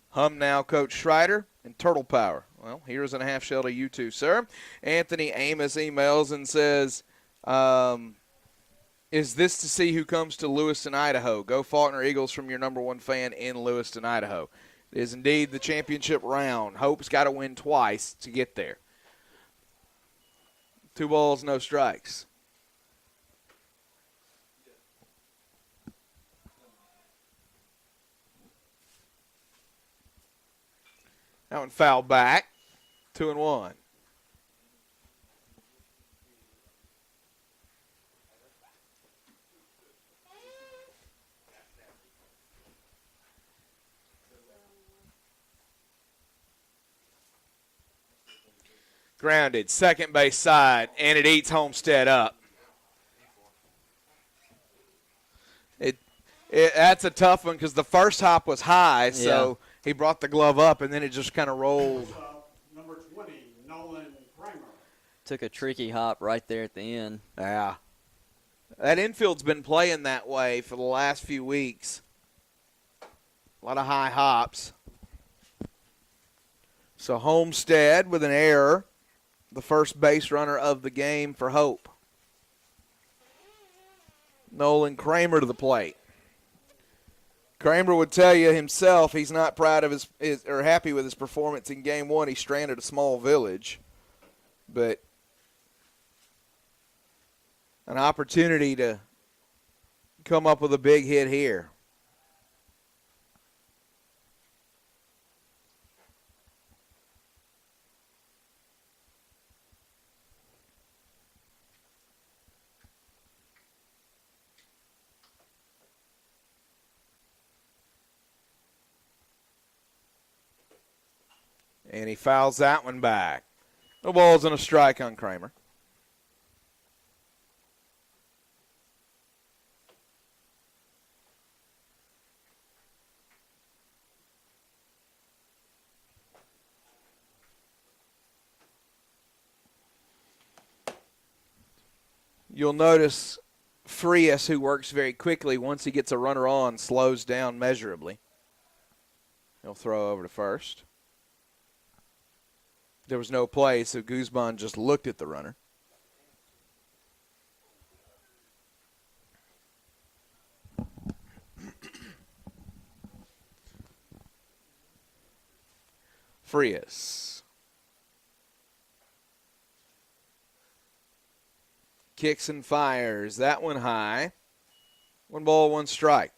hum now, Coach Schreider. And Turtle Power. Well, here's and a half shell to you two, sir. Anthony Amos emails and says, is this to see who comes to Lewiston, Idaho? Go Faulkner Eagles from your number one fan in Lewiston, Idaho. It is indeed the championship round. Hope's got to win twice to get there. 2 balls, no strikes. That one fouled back. 2-1. Grounded, second base side, and it eats Homestead up. That's a tough one because the first hop was high, so he brought the glove up, and then it just kind of rolled. Number 20, Nolan Kramer. Took a tricky hop right there at the end. Yeah. That infield's been playing that way for the last few weeks. A lot of high hops. So Homestead with an error, the first base runner of the game for Hope. Nolan Kramer to the plate. Kramer would tell you himself he's not proud of his or happy with his performance in Game 1. He stranded a small village. But an opportunity to come up with a big hit here. And he fouls that one back. No balls and a strike on Kramer. You'll notice Frias, who works very quickly, once he gets a runner on, slows down measurably. He'll throw over to first. There was no play, so Guzman just looked at the runner. Frias. Kicks and fires. That one high. 1 ball, 1 strike.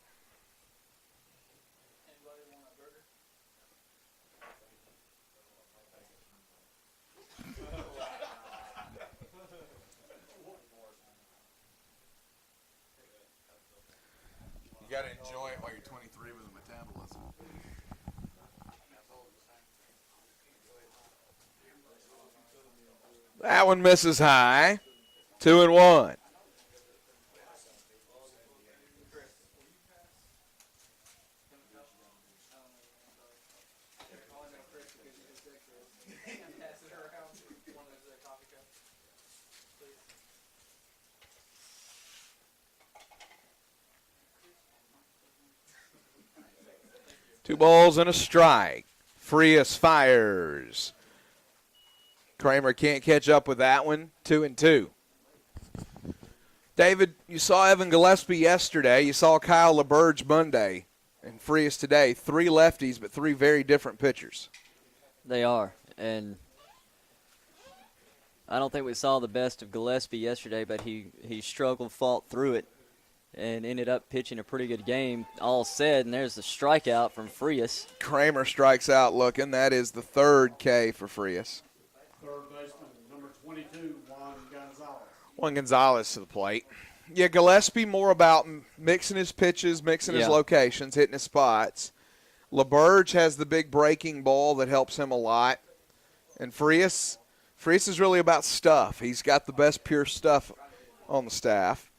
You got to enjoy it while you're 23 with a metabolism. That one misses high. 2-1. Two balls and a strike. Frias fires. Kramer can't catch up with that one. 2-2. David, you saw Evan Gillespie yesterday. You saw Kyle LeBurge Monday. And Frias today. 3 lefties, but 3 very different pitchers. They are. And I don't think we saw the best of Gillespie yesterday, but he struggled, fought through it, and ended up pitching a pretty good game, all said. And there's the strikeout from Frias. Kramer strikes out looking. That is the 3rd K for Frias. Third baseman, number 22, Juan Gonzalez. Juan Gonzalez to the plate. Yeah, Gillespie more about mixing his pitches, mixing his locations, hitting his spots. LeBurge has the big breaking ball that helps him a lot. And Frias is really about stuff. He's got the best pure stuff on the staff.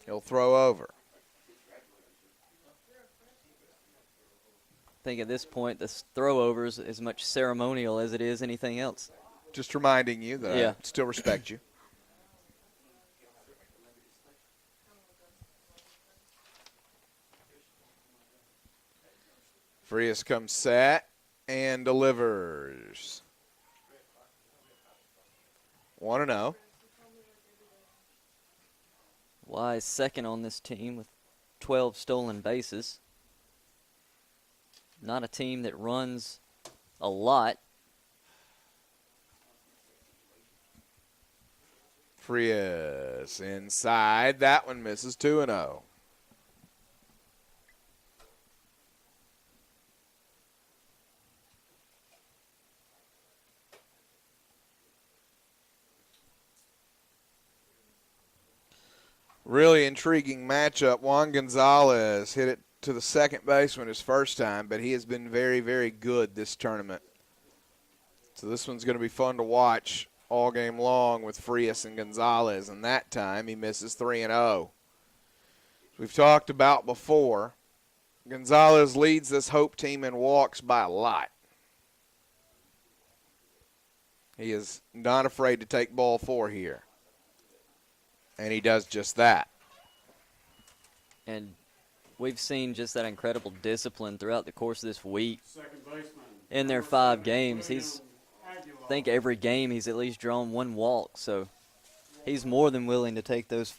He'll throw over. I think at this point, the throw-over is as much ceremonial as it is anything else. Just reminding you that I still respect you. Frias comes set and delivers. 1-0. Wise second on this team with 12 stolen bases. Not a team that runs a lot. Frias inside. That one misses. 2-0. Really intriguing matchup. Juan Gonzalez hit it to the second baseman his first time, but he has been very, very good this tournament. So this one's going to be fun to watch all game long with Frias and Gonzalez, and that time he misses. 3-0. We've talked about before, Gonzalez leads this Hope team in walks by a lot. He is not afraid to take ball 4 here. And he does just that. And we've seen just that incredible discipline throughout the course of this week. In their 5 games, I think every game he's at least drawn 1 walk. So he's more than willing to take those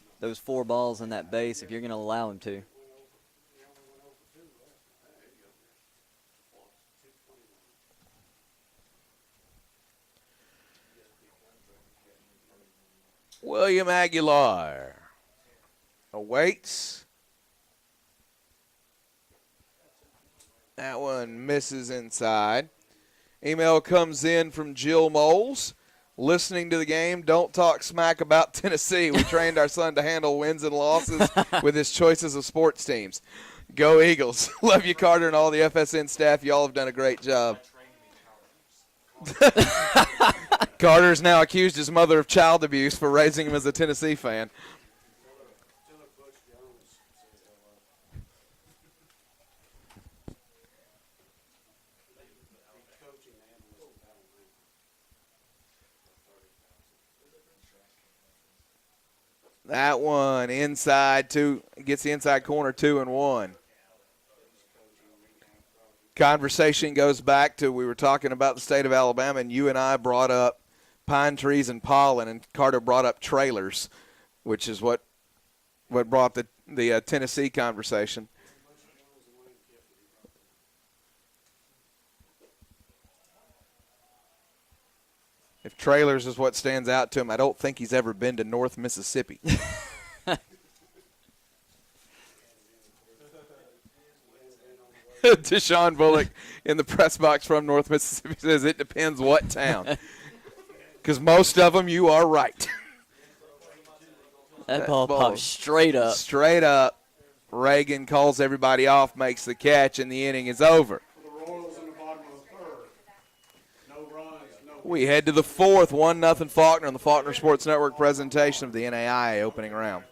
4 balls in that base if you're going to allow him to. William Aguilar awaits. That one misses inside. Email comes in from Jill Moles. Listening to the game, don't talk smack about Tennessee. We trained our son to handle wins and losses with his choices of sports teams. Go Eagles. Love you, Carter, and all the FSN staff. Y'all have done a great job. Carter's now accused his mother of child abuse for raising him as a Tennessee fan. That one inside gets the inside corner. 2-1. Conversation goes back to, we were talking about the state of Alabama, and you and I brought up pine trees and pollen, and Carter brought up trailers, which is what brought the Tennessee conversation. If trailers is what stands out to him, I don't think he's ever been to North Mississippi. Deshaun Bullock in the press box from North Mississippi says it depends what town. Because most of them, you are right. That ball popped straight up. Straight up. Reagan calls everybody off, makes the catch, and the inning is over. The Royals in the bottom of the third. No runs, no. We head to the fourth, 1-0 Faulkner on the Faulkner Sports Network presentation of the NAIA opening round.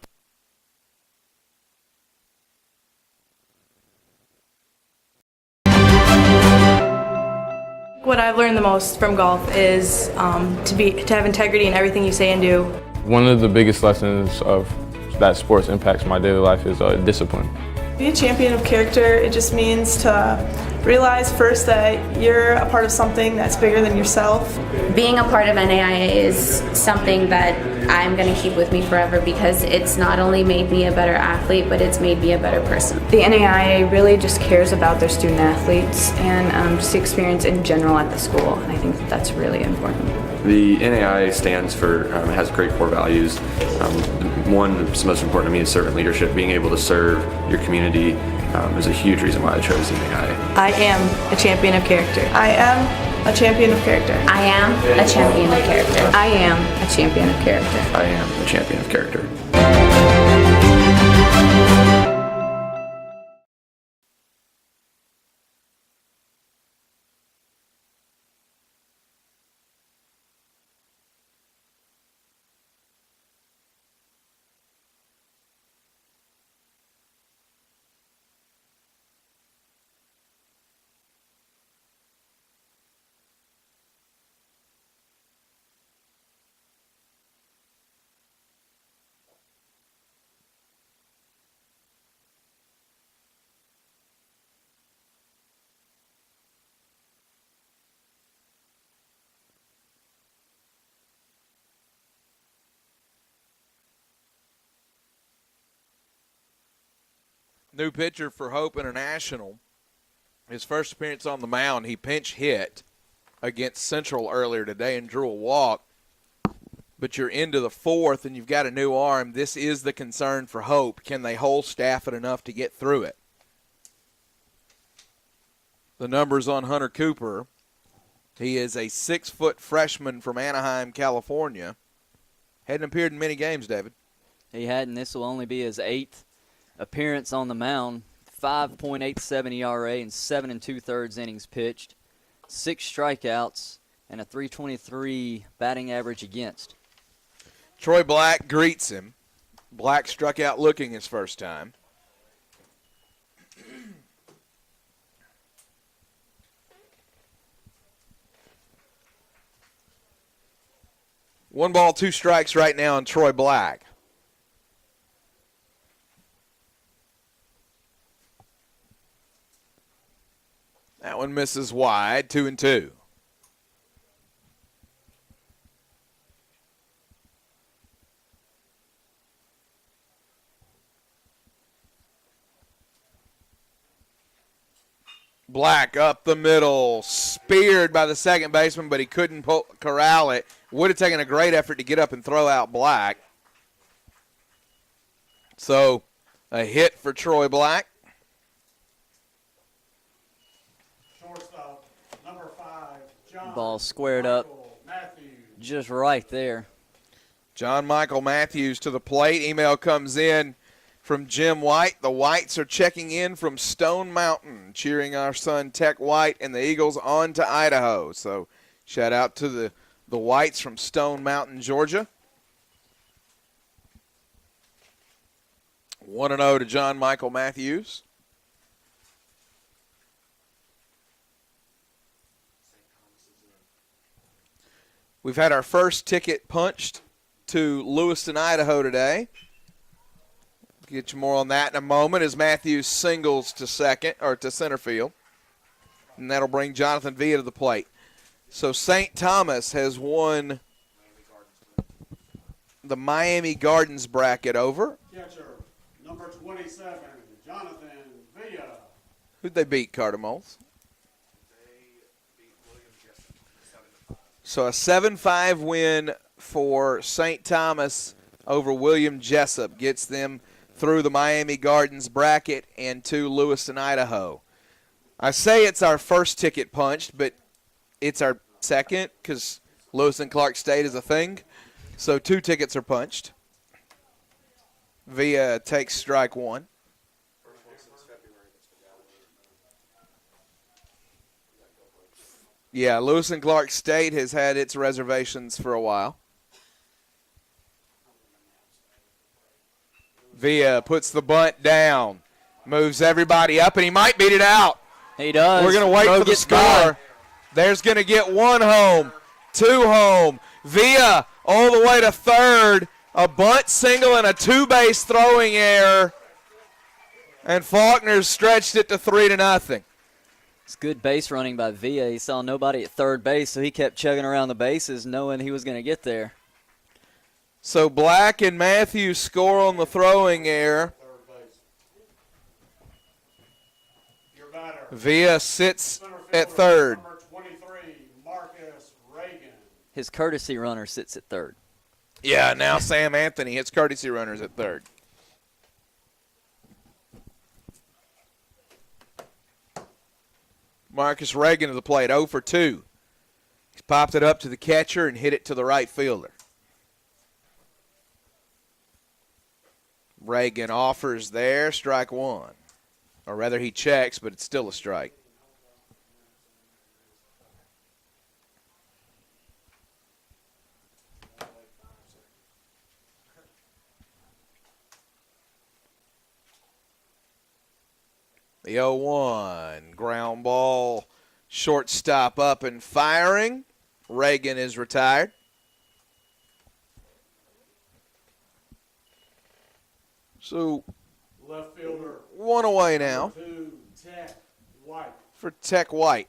What I've learned the most from golf is to have integrity in everything you say and do. One of the biggest lessons of that sports impacts my daily life is discipline. Be a champion of character, it just means to realize first that you're a part of something that's bigger than yourself. Being a part of NAIA is something that I'm going to keep with me forever because it's not only made me a better athlete, but it's made me a better person. The NAIA really just cares about their student athletes and just the experience in general at the school, and I think that's really important. The NAIA stands for, has great core values. One that's most important to me is servant leadership. Being able to serve your community is a huge reason why I chose the NAIA. I am a champion of character. I am a champion of character. I am a champion of character. I am a champion of character. I am a champion of character. New pitcher for Hope International. His first appearance on the mound, he pinch hit against Central earlier today and drew a walk. But you're into the fourth and you've got a new arm. This is the concern for Hope. Can they hold staff it enough to get through it? The numbers on Hunter Cooper. He is a 6-foot freshman from Anaheim, California. Hadn't appeared in many games, David. He hadn't. This will only be his 8th appearance on the mound. 5.87 ERA and 7 2/3 innings pitched, 6 strikeouts, and a .323 batting average against. Troy Black greets him. Black struck out looking his first time. One ball, 2 strikes right now on Troy Black. That one misses wide, 2-2. Black up the middle, speared by the second baseman, but he couldn't corral it. Would have taken a great effort to get up and throw out Black. So a hit for Troy Black. Shortstop, number 5, John. Ball squared up just right there. John Michael Matthews to the plate. Email comes in from Jim White. The Whites are checking in from Stone Mountain, cheering our son Tech White and the Eagles on to Idaho. So shout out to the Whites from Stone Mountain, Georgia. 1-0 to John Michael Matthews. We've had our first ticket punched to Lewiston, Idaho today. Get you more on that in a moment as Matthews singles to center field. And that'll bring Jonathan Villa to the plate. So St. Thomas has won the Miami Gardens bracket over. Catcher, number 27, Jonathan Villa. Who'd they beat, Cardamoles? So a 7-5 win for St. Thomas over William Jessup gets them through the Miami Gardens bracket and to Lewiston, Idaho. I say it's our first ticket punched, but it's our second because Lewiston Clark State is a thing. So 2 tickets are punched. Villa takes strike 1. Yeah, Lewiston Clark State has had its reservations for a while. Villa puts the bunt down, moves everybody up, and he might beat it out. He does. We're going to wait for the score. By. There's going to get 1 home, 2 home. Villa all the way to third. A bunt single and a 2-base throwing error. And Faulkner's stretched it to 3-0. It's good base running by Villa. He saw nobody at third base, so he kept chugging around the bases knowing he was going to get there. So Black and Matthews score on the throwing error. Villa sits at third. Number 23, Marcus Reagan. His courtesy runner sits at third. Yeah, now Sam Anthony hits courtesy runners at third. Marcus Reagan to the plate, 0 for 2. He's popped it up to the catcher and hit it to the right fielder. Reagan offers there, strike 1. Or rather, he checks, but it's still a strike. The 0-1, ground ball, shortstop up and firing. Reagan is retired. So, left fielder, 1 away now. 2, Tech White. For Tech White.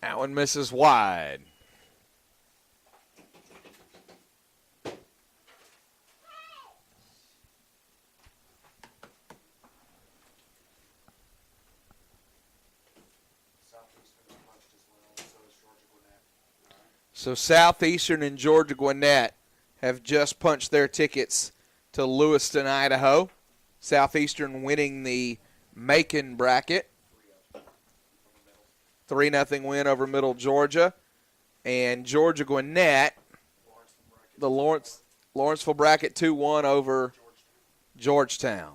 That one misses wide. So Southeastern and Georgia Gwinnett have just punched their tickets to Lewiston, Idaho. Southeastern winning the Macon bracket. 3-0 win over Middle Georgia. And Georgia Gwinnett, the Lawrenceville bracket, 2-1 over Georgetown.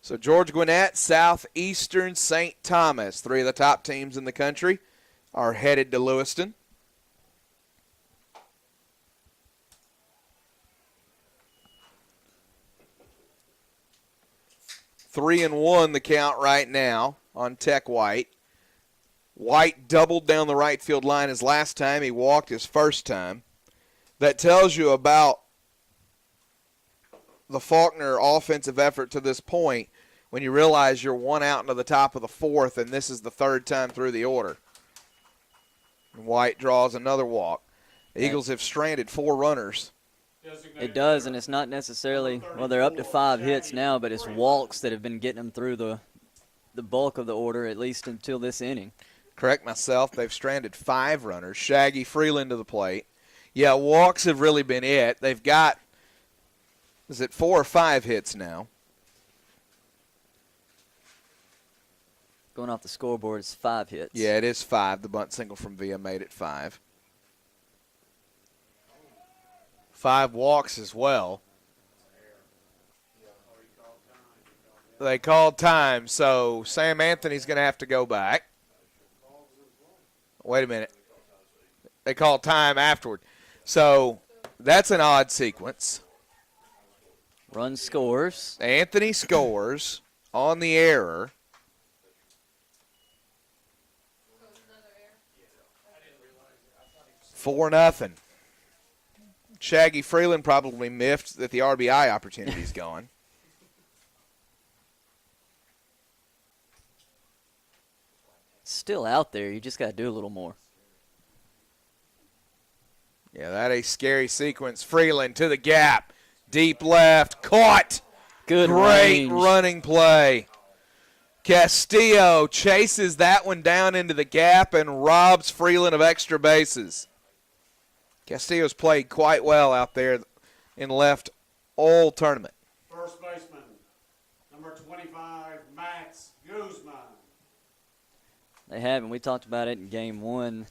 So Georgia Gwinnett, Southeastern, St. Thomas, 3 of the top teams in the country, are headed to Lewiston. Three and 1 the count right now on Tech White. White doubled down the right field line his last time. He walked his first time. That tells you about the Faulkner offensive effort to this point when you realize you're 1 out into the top of the 4th, and this is the 3rd time through the order. White draws another walk. The Eagles have stranded 4 runners. It does, and it's not necessarily, well, they're up to 5 hits now, but it's walks that have been getting them through the bulk of the order, at least until this inning. Correct myself. They've stranded 5 runners. Shaggy Freeland to the plate. Yeah, walks have really been it. They've got, is it 4 or 5 hits now? Going off the scoreboard, it's 5 hits. Yeah, it is 5. The bunt single from Villa made it 5. 5 walks as well. They called time, so Sam Anthony's going to have to go back. Wait a minute. They called time afterward. So that's an odd sequence. Run scores. Anthony scores on the error. Four nothing. Shaggy Freeland probably miffed that the RBI opportunity's gone. Still out there. You just got to do a little more. Yeah, that a scary sequence. Freeland to the gap. Deep left. Caught. Good Great range. running play. Castillo chases that one down into the gap and robs Freeland of extra bases. Castillo's played quite well out there in left all tournament. First baseman, number 25, Max Guzman. They have, and we talked about it in game one.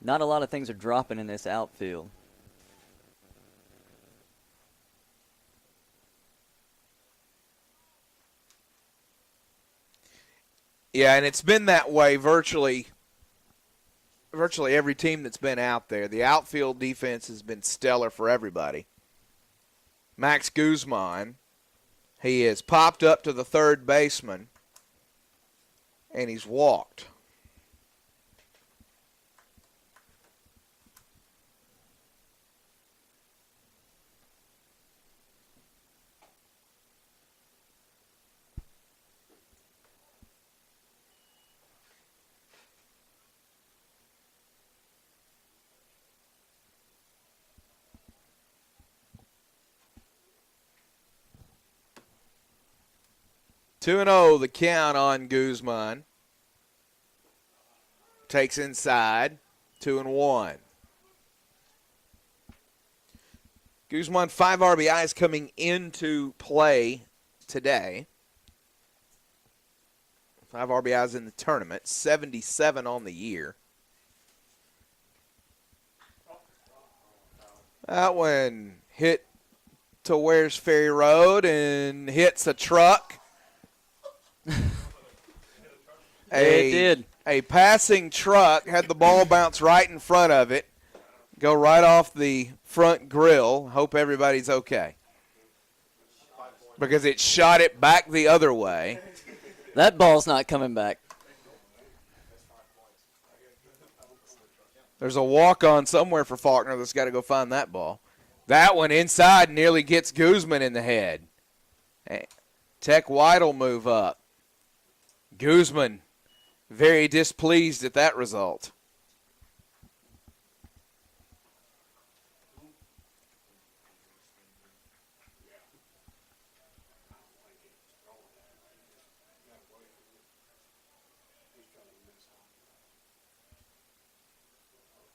Not a lot of things are dropping in this outfield. Yeah, and it's been that way virtually every team that's been out there. The outfield defense has been stellar for everybody. Max Guzman, he has popped up to the third baseman, and he's walked. Two and 0 the count on Guzman. Takes inside. 2-1. Guzman 5 RBIs coming into play today. 5 RBIs in the tournament. 77 on the year. That one hit to Wares Ferry Road and hits a truck. It did. A passing truck had the ball bounce right in front of it, go right off the front grill. Hope everybody's okay, because it shot it back the other way. That ball's not coming back. There's a walk-on somewhere for Faulkner that's got to go find that ball. That one inside nearly gets Guzman in the head. Tech White will move up. Guzman very displeased at that result.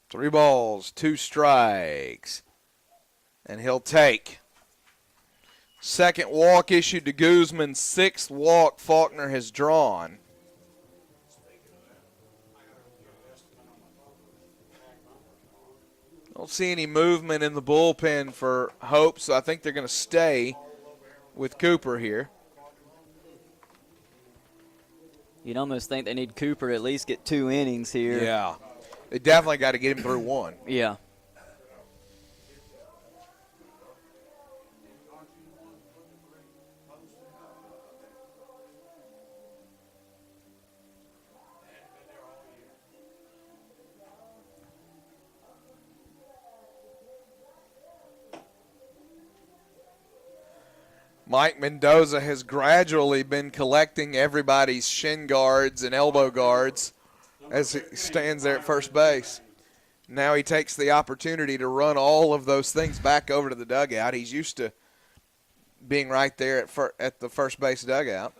Three balls, 2 strikes, and he'll take. Second walk issued to Guzman, 6th walk Faulkner has drawn. Don't see any movement in the bullpen for Hope, so I think they're going to stay with Cooper here. You'd almost think they need Cooper to at least get 2 innings here. Yeah. They definitely got to get him through 1. Yeah. Mike Mendoza has gradually been collecting everybody's shin guards and elbow guards as he stands there at first base. Now he takes the opportunity to run all of those things back over to the dugout. He's used to being right there at the first base dugout.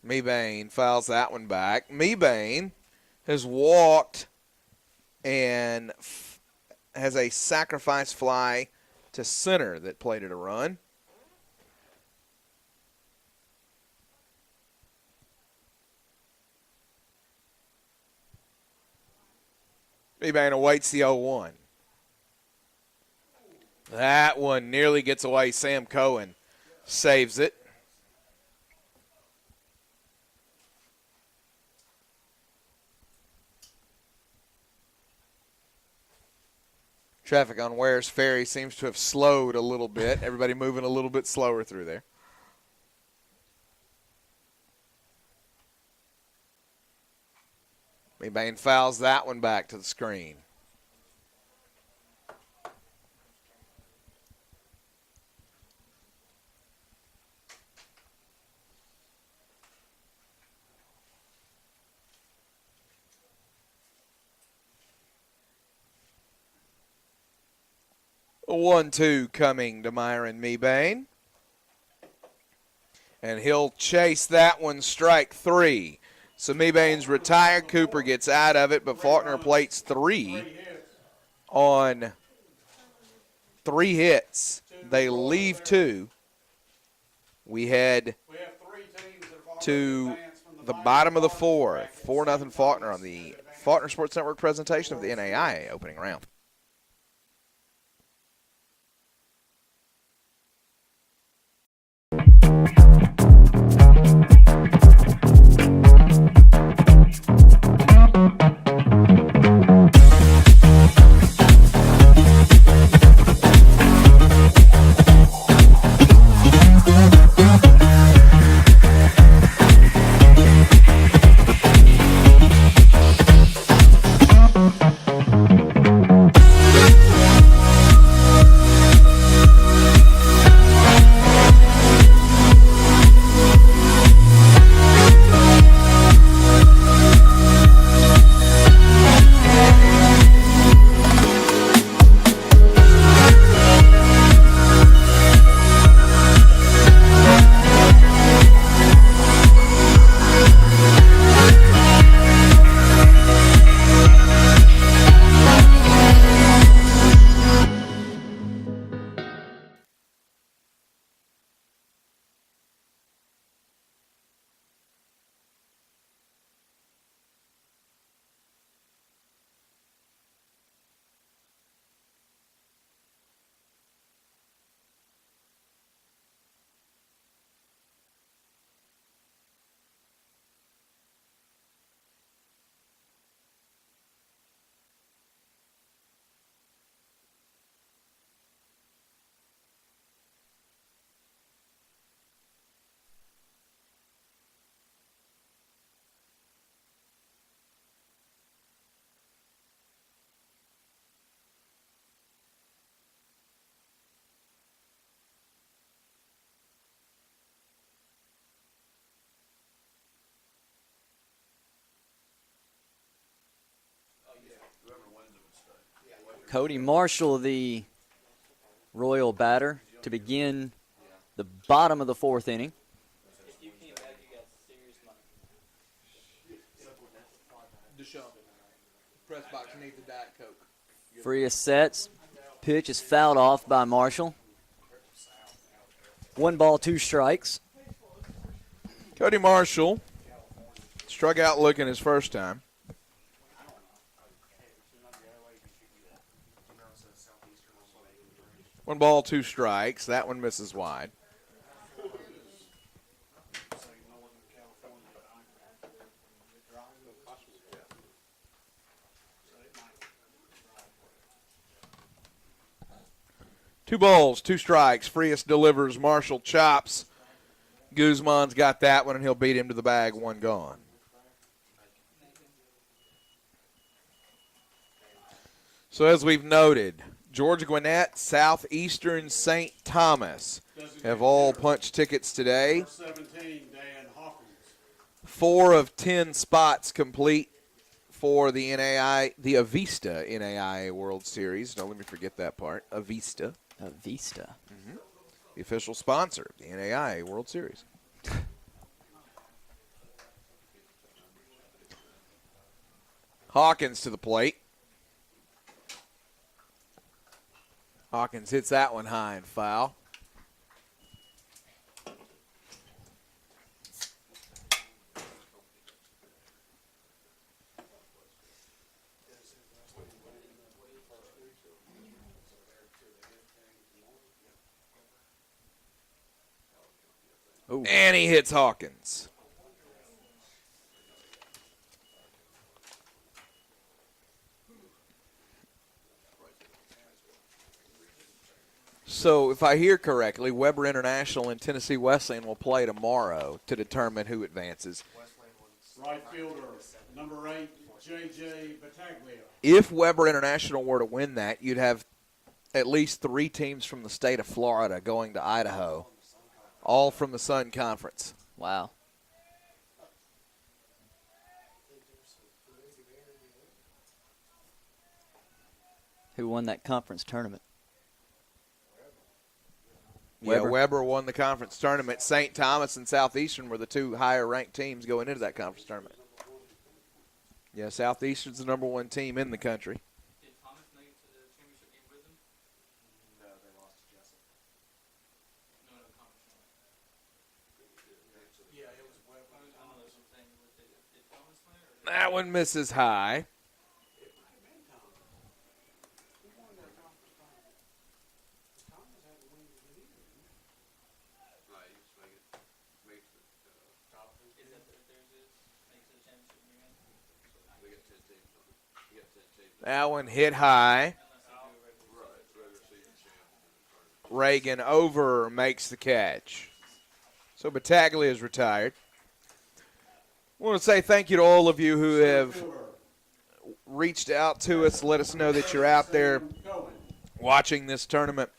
Mebane fouls that one back. Mebane has walked and has a sacrifice fly to center that plated a run. Mebane awaits the 0-1. That one nearly gets away. Sam Cohen saves it. Traffic on Wares Ferry seems to have slowed a little bit. Everybody moving a little bit slower through there. Mebane fouls that one back to the screen. A 1-2 coming to Myron Mebane. And he'll chase that one, strike 3. So Mebane's retired. Cooper gets out of it, but Faulkner plates 3 on 3 hits. They leave 2. We head to the bottom of the 4th. 4-0 Faulkner on the Faulkner Sports Network presentation of the NAIA opening round. Cody Marshall, the Royal batter, to begin the bottom of the 4th inning. Press box needs a Diet Coke. Frias sets. Pitch is fouled off by Marshall. 1 ball, 2 strikes. Cody Marshall struck out looking his first time. One ball, 2 strikes. That one misses wide. Two balls, 2 strikes. Frias delivers. Marshall chops. Guzman's got that one, and he'll beat him to the bag. 1 gone. So as we've noted, George Gwinnett, Southeastern St. Thomas have all punched tickets today. 4 of 10 spots complete for the Avista NAIA World Series. Don't let me forget that part. Avista. Mm-hmm. The official sponsor of the NAIA World Series. Hawkins to the plate. Hawkins hits that one high and foul. Ooh. And he hits Hawkins. So if I hear correctly, Weber International and Tennessee Wesleyan will play tomorrow to determine who advances. Right fielder, number 8, J.J. Battaglia. If Weber International were to win that, you'd have at least 3 teams from the state of Florida going to Idaho, all from the Sun Conference. Wow. Who won that conference tournament? Weber won the conference tournament. St. Thomas and Southeastern were the two higher-ranked teams going into that conference tournament. Yeah, Southeastern's the number one team in the country. Did Thomas make it to the championship game with them? No, they lost to Jessup. No, conference tournament. Yeah, it was Weber. I don't know something. Did Thomas win it? That one misses high. That one hit high. Reagan over makes the catch. So Battaglia is retired. I want to say thank you to all of you who have reached out to us, let us know that you're out there watching this tournament.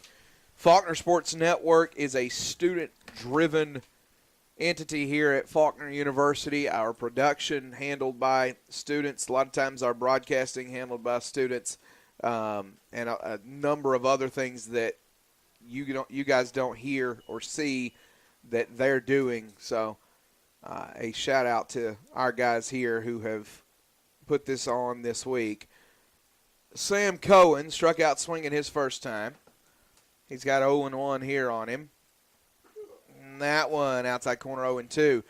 Faulkner Sports Network is a student-driven entity here at Faulkner University. Our production handled by students. A lot of times our broadcasting handled by students, and a number of other things that you guys don't hear or see that they're doing. So a shout out to our guys here who have put this on this week. Sam Cohen struck out swinging his first time. He's got 0-1 here on him. And that one outside corner 0-2.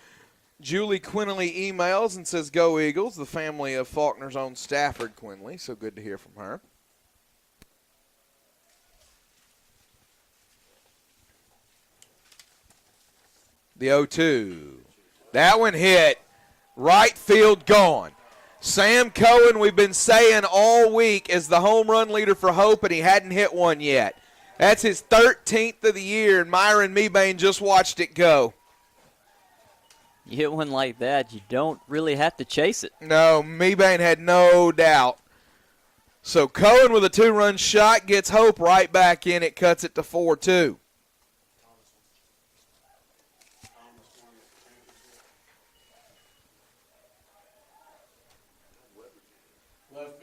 Julie Quinley emails and says, "Go Eagles," the family of Faulkner's own Stafford Quinley. So good to hear from her. The 0-2. That one hit. Right field gone. Sam Cohen, we've been saying all week, is the home run leader for Hope, and he hadn't hit one yet. That's his 13th of the year, and Myron Mebane just watched it go. You hit one like that, you don't really have to chase it. No, Mebane had no doubt. So Cohen with a 2-run shot gets Hope right back in. It cuts it to 4-2.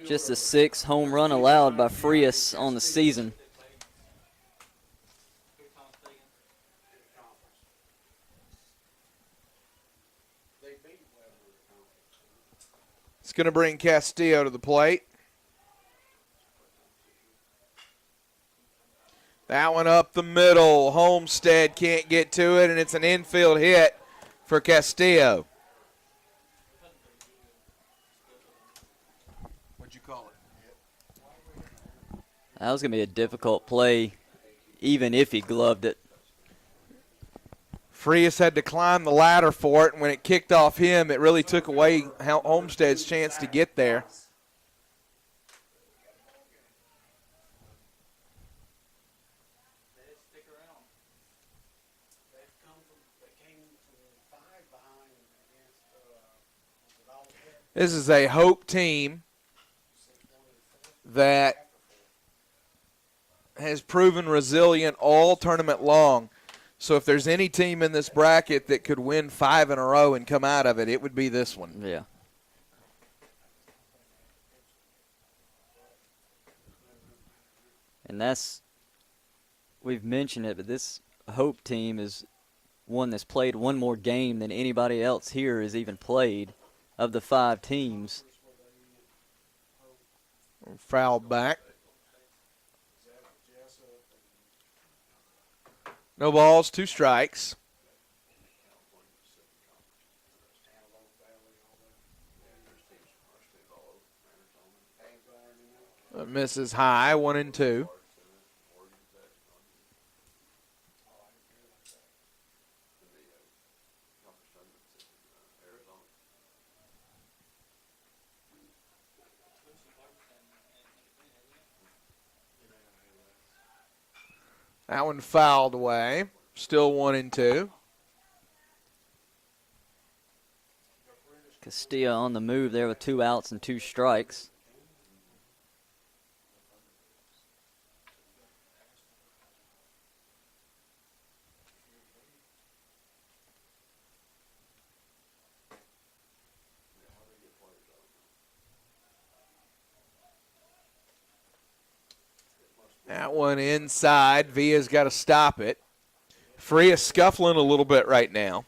Just the 6th home run allowed by Frias on the season. It's going to bring Castillo to the plate. That one up the middle. Homestead can't get to it, and it's an infield hit for Castillo. What'd you call it? That was going to be a difficult play, even if he gloved it. Frias had to climb the ladder for it, and when it kicked off him, it really took away Homestead's chance to get there. This is a Hope team that has proven resilient all tournament long. So if there's any team in this bracket that could win 5 in a row and come out of it, it would be this one. Yeah. And we've mentioned it, but this Hope team is one that's played one more game than anybody else here has even played of the 5 teams. Fouled back. No balls, 2 strikes. Misses high, 1-2. That one fouled away. Still 1-2. Castillo on the move there with 2 outs and 2 strikes. That one inside. Villa's got to stop it. Freya scuffling a little bit right now.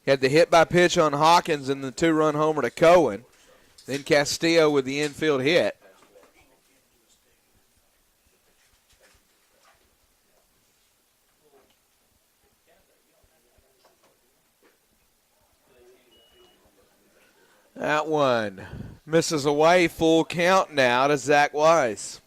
Had the hit by pitch on Hawkins and the 2-run homer to Cohen. Then Castillo with the infield hit. That one misses away, full count now to Zach Wise.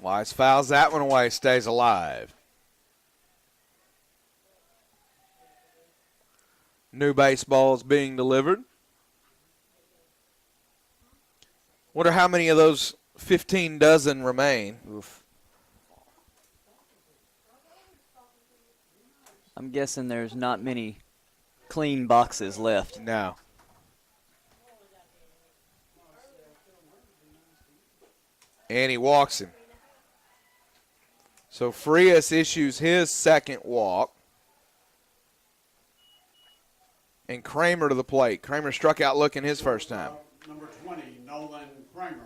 Wise fouls that one away, stays alive. New baseballs being delivered. Wonder how many of those 15 dozen remain. Oof. I'm guessing there's not many clean boxes left. No. And he walks him. So Frias issues his second walk. And Kramer to the plate. Kramer struck out looking his first time. Number 20, Nolan Kramer.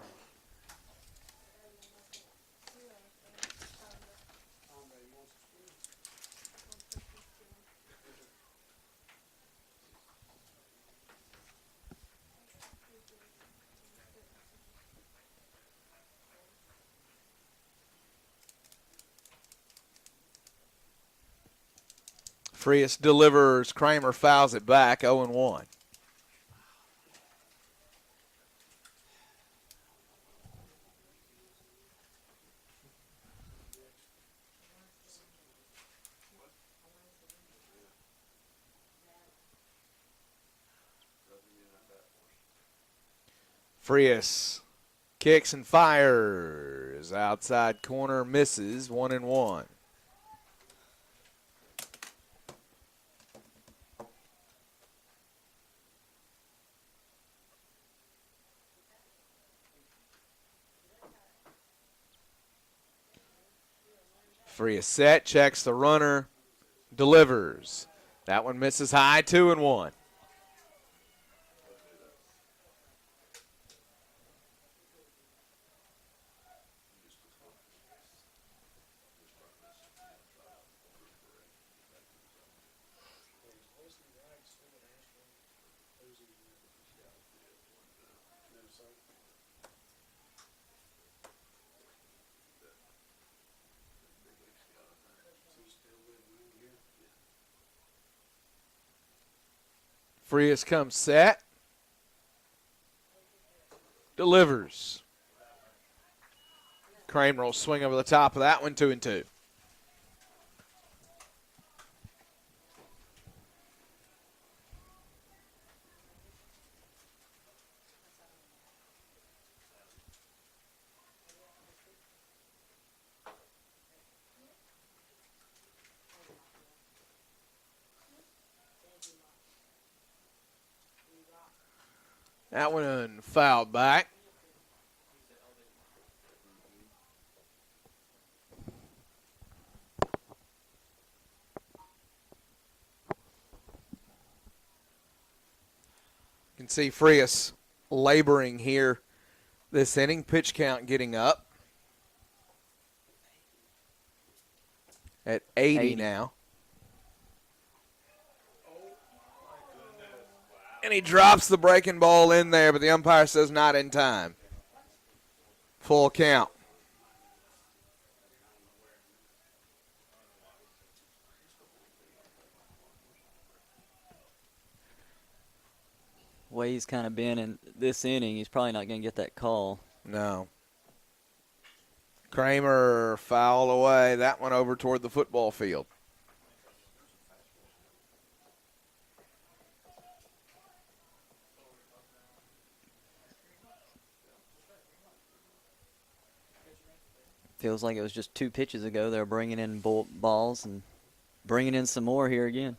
Frias delivers. Kramer fouls it back, 0-1. Frias kicks and fires. Outside corner misses, 1-1. Frias set, checks the runner, delivers. That one misses high, 2-1. Frias comes set. Delivers. Kramer will swing over the top of that one, 2-2. That one fouled back. You can see Frias laboring here this inning. Pitch count getting up at 80 now. And he drops the breaking ball in there, but the umpire says not in time. Full count. The way he's kind of been in this inning, he's probably not going to get that call. No. Kramer fouled away. That one over toward the football field. Feels like it was just 2 pitches ago. They're bringing in balls and bringing in some more here again.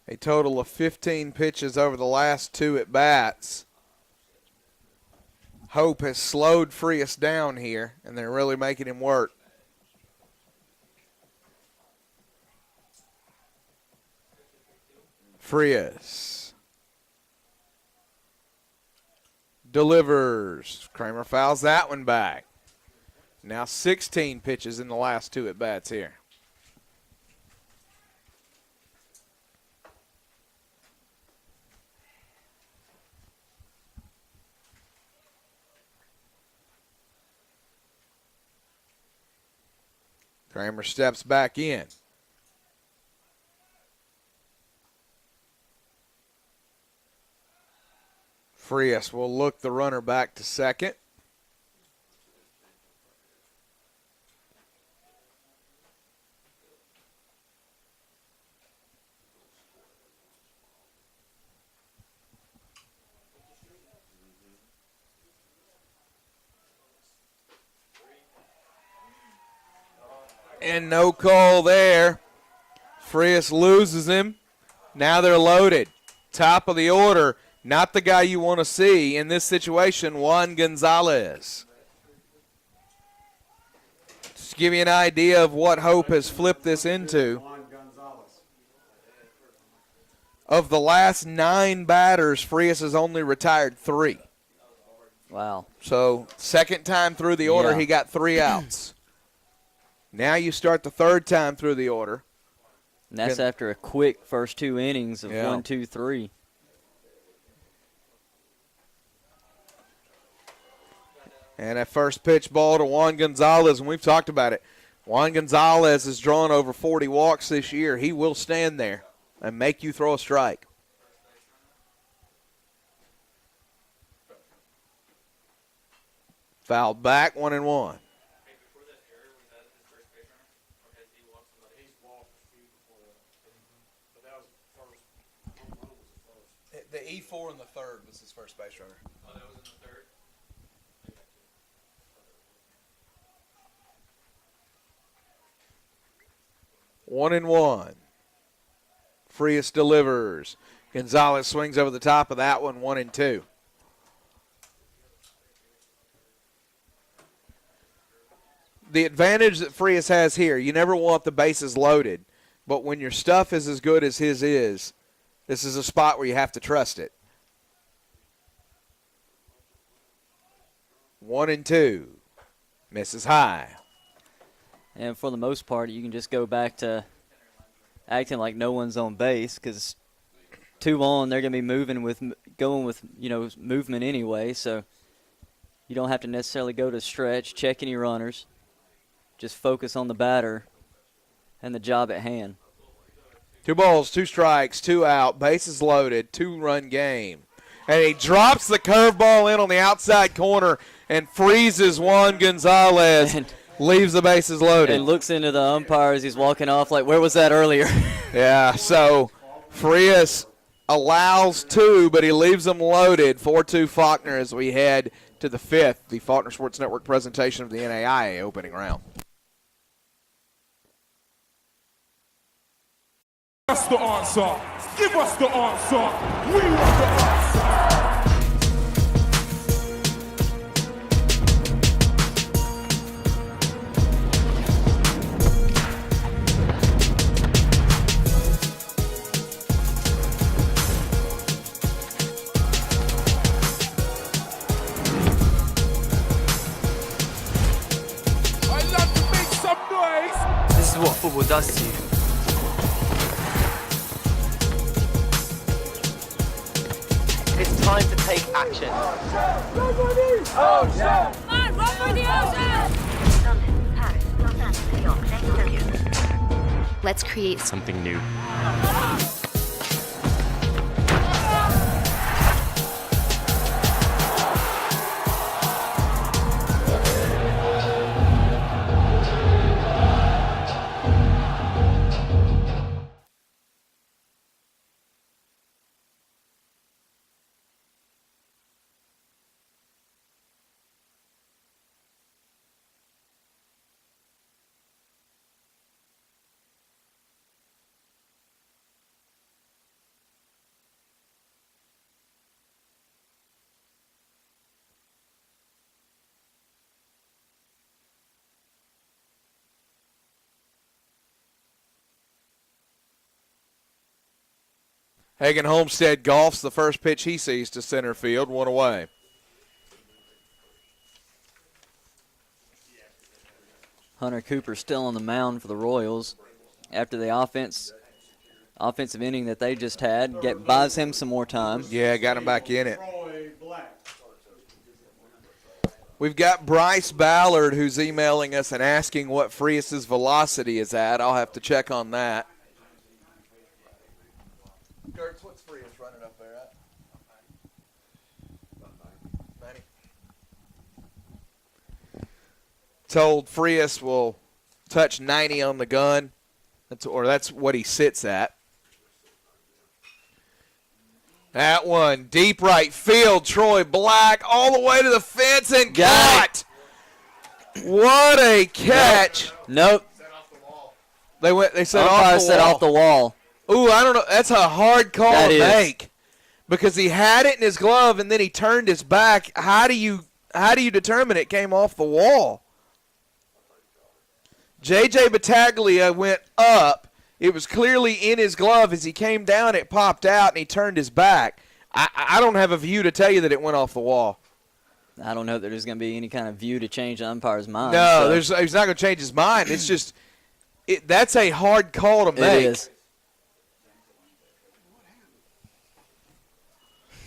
A total of 15 pitches over the last 2 at-bats. Hope has slowed Frias down here, and they're really making him work. Frias delivers. Kramer fouls that one back. Now 16 pitches in the last 2 at-bats here. Kramer steps back in. Frias will look the runner back to second. And no call there. Frias loses him. Now they're loaded. Top of the order. Not the guy you want to see in this situation, Juan Gonzalez. Just to give you an idea of what Hope has flipped this into. Of the last 9 batters, Frias has only retired 3. Wow. So second time through the order, he got 3 outs. Now you start the third time through the order. And that's after a quick first 2 innings of 1, 2, 3. And a first pitch ball to Juan Gonzalez, and we've talked about it. Juan Gonzalez has drawn over 40 walks this year. He will stand there and make you throw a strike. Fouled back, 1-1. The E4 in the third was his first base runner. Oh, that was in the third? 1-1. Frias delivers. Gonzalez swings over the top of that one, 1-2. The advantage that Frias has here, you never want the bases loaded, but when your stuff is as good as his is, this is a spot where you have to trust it. 1-2. Misses high. And for the most part, you can just go back to acting like no one's on base because 2 on, they're going to be going with movement anyway. So you don't have to necessarily go to stretch, check any runners. Just focus on the batter and the job at hand. 2 balls, 2 strikes, 2 out, bases loaded, 2-run game. And he drops the curveball in on the outside corner and freezes Juan Gonzalez, and leaves the bases loaded. And looks into the umpire as he's walking off like, where was that earlier? Yeah, so Frias allows 2, but he leaves them loaded. 4-2 Faulkner as we head to the 5th, the Faulkner Sports Network presentation of the NAIA opening round. Give us the answer. Give us the answer. We want the answer. I love to make some noise. This is what football does to you. It's time to take action. Ocean! Man, run for the ocean! Let's create something new. Hagan Homestead golfs the first pitch he sees to center field, 1 away. Hunter Cooper still on the mound for the Royals after the offensive inning that they just had. Buys him some more time. Yeah, got him back in it. We've got Bryce Ballard who's emailing us and asking what Frias's velocity is at. I'll have to check on that. Gertz, what's Frias running up there at? 90. Told Frias will touch 90 on the gun. That's what he sits at. That one, deep right field. Troy Black all the way to the fence and caught. What a catch. Nope. They said off the wall. Ooh, I don't know. That's a hard call to make because he had it in his glove and then he turned his back. How do you determine it came off the wall? J.J. Battaglia went up. It was clearly in his glove. As he came down, it popped out, and he turned his back. I don't have a view to tell you that it went off the wall. I don't know that there's going to be any kind of view to change the umpire's mind. No, he's not going to change his mind. It's just that's a hard call to make. It is.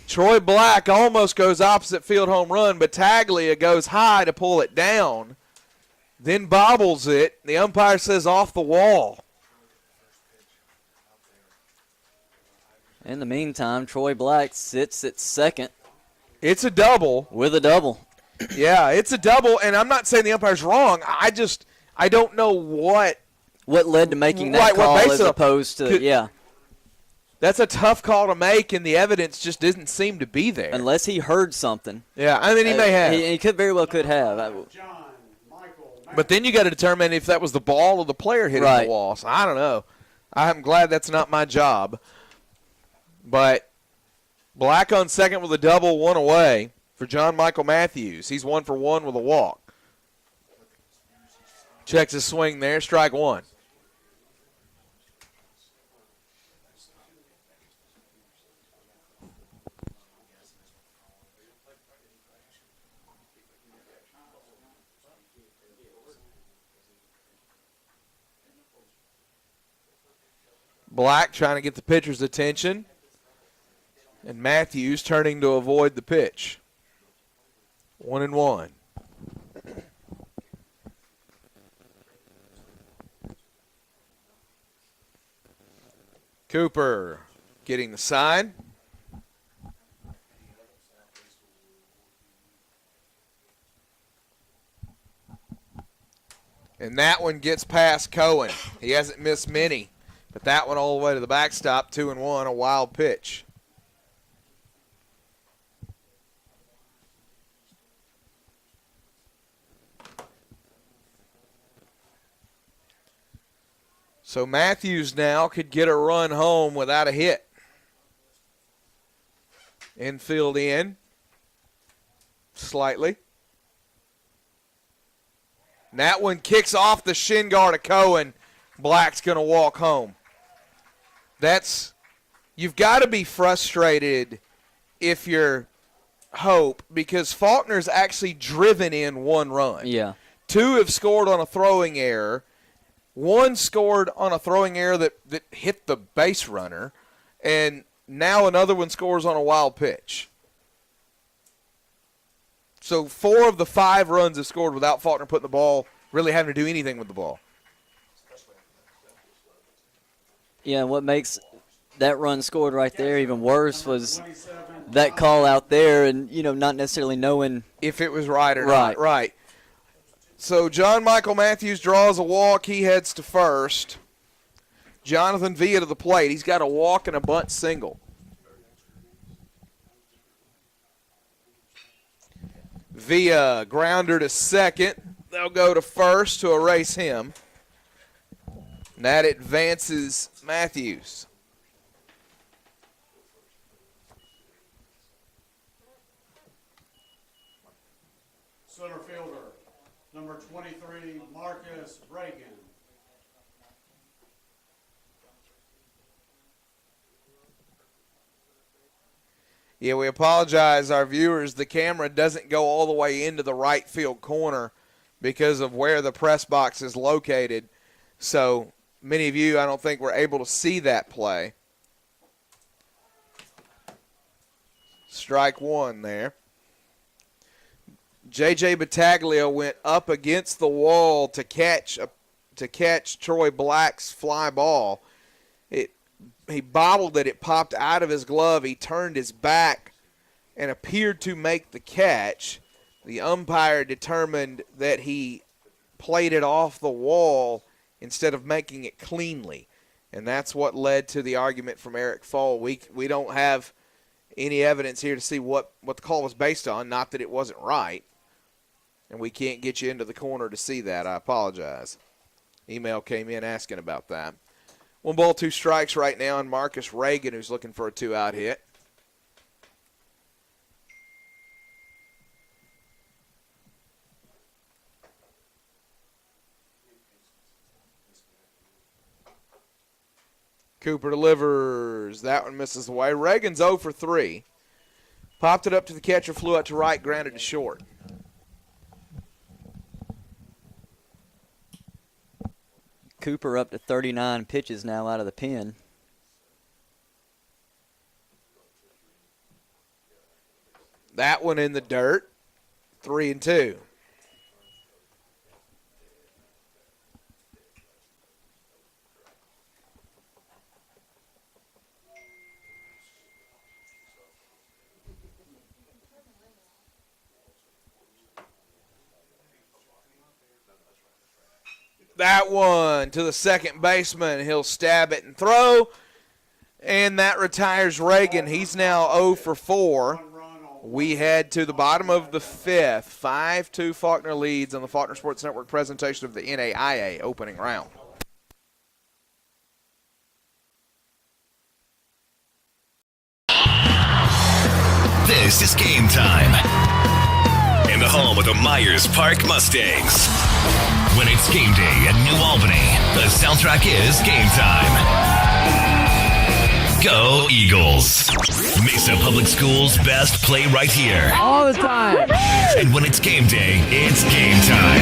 Troy Black almost goes opposite field home run, but Battaglia goes high to pull it down, then bobbles it. The umpire says off the wall. In the meantime, Troy Black sits at second. It's a double. With a double. Yeah, it's a double, and I'm not saying the umpire's wrong. I don't know what led to making that call as opposed to, That's a tough call to make, and the evidence just didn't seem to be there. Unless he heard something. Yeah, I mean, he may have. He very well could have. But then you got to determine if that was the ball or the player hitting the wall. So I don't know. I'm glad that's not my job. But Black on second with a double, 1 away for John Michael Matthews. He's 1 for 1 with a walk. Checks his swing there, strike 1. Black trying to get the pitcher's attention. And Matthews turning to avoid the pitch. 1-1. Cooper getting the sign. And that one gets past Cohen. He hasn't missed many. But that one all the way to the backstop, 2-1, a wild pitch. So Matthews now could get a run home without a hit. Infield in. Slightly. And that one kicks off the shin guard of Cohen. Black's going to walk home. You've got to be frustrated if you're Hope because Faulkner's actually driven in 1 run. Yeah. 2 have scored on a throwing error. 1 scored on a throwing error that hit the base runner. And now another one scores on a wild pitch. So 4 of the 5 runs have scored without Faulkner putting the ball, really having to do anything with the ball. Yeah, what makes that run scored right there even worse was that call out there and, not necessarily knowing if it was right or not. Right. So John Michael Matthews draws a walk. He heads to first. Jonathan Villa to the plate. He's got a walk and a bunt single. Villa grounder to second. They'll go to first to erase him. And that advances Matthews. Center fielder, number 23, Marcus Reagan. Yeah, we apologize, our viewers. The camera doesn't go all the way into the right field corner because of where the press box is located. So many of you, I don't think, were able to see that play. Strike one there. J.J. Battaglia went up against the wall to catch Troy Black's fly ball. He bobbled it. It popped out of his glove. He turned his back and appeared to make the catch. The umpire determined that he played it off the wall instead of making it cleanly. And that's what led to the argument from Eric Foll. We don't have any evidence here to see what the call was based on, not that it wasn't right. And we can't get you into the corner to see that. I apologize. Email came in asking about that. 1 ball, 2 strikes right now on Marcus Reagan, who's looking for a 2-out hit. Cooper delivers. That one misses away. Reagan's 0 for 3. Popped it up to the catcher, flew out to right, grounded to short. Cooper up to 39 pitches now out of the pen. That one in the dirt. 3-2. That one to the second baseman. He'll stab it and throw. And that retires Reagan. He's now 0 for 4. We head to the bottom of the 5th. 5-2 Faulkner leads on the Faulkner Sports Network presentation of the NAIA opening round. This is Game Time. In the home of the Myers Park Mustangs. When it's game day at New Albany, the soundtrack is Game Time. Go Eagles. Mesa Public Schools best play right here. All the time. And when it's game day, it's game time.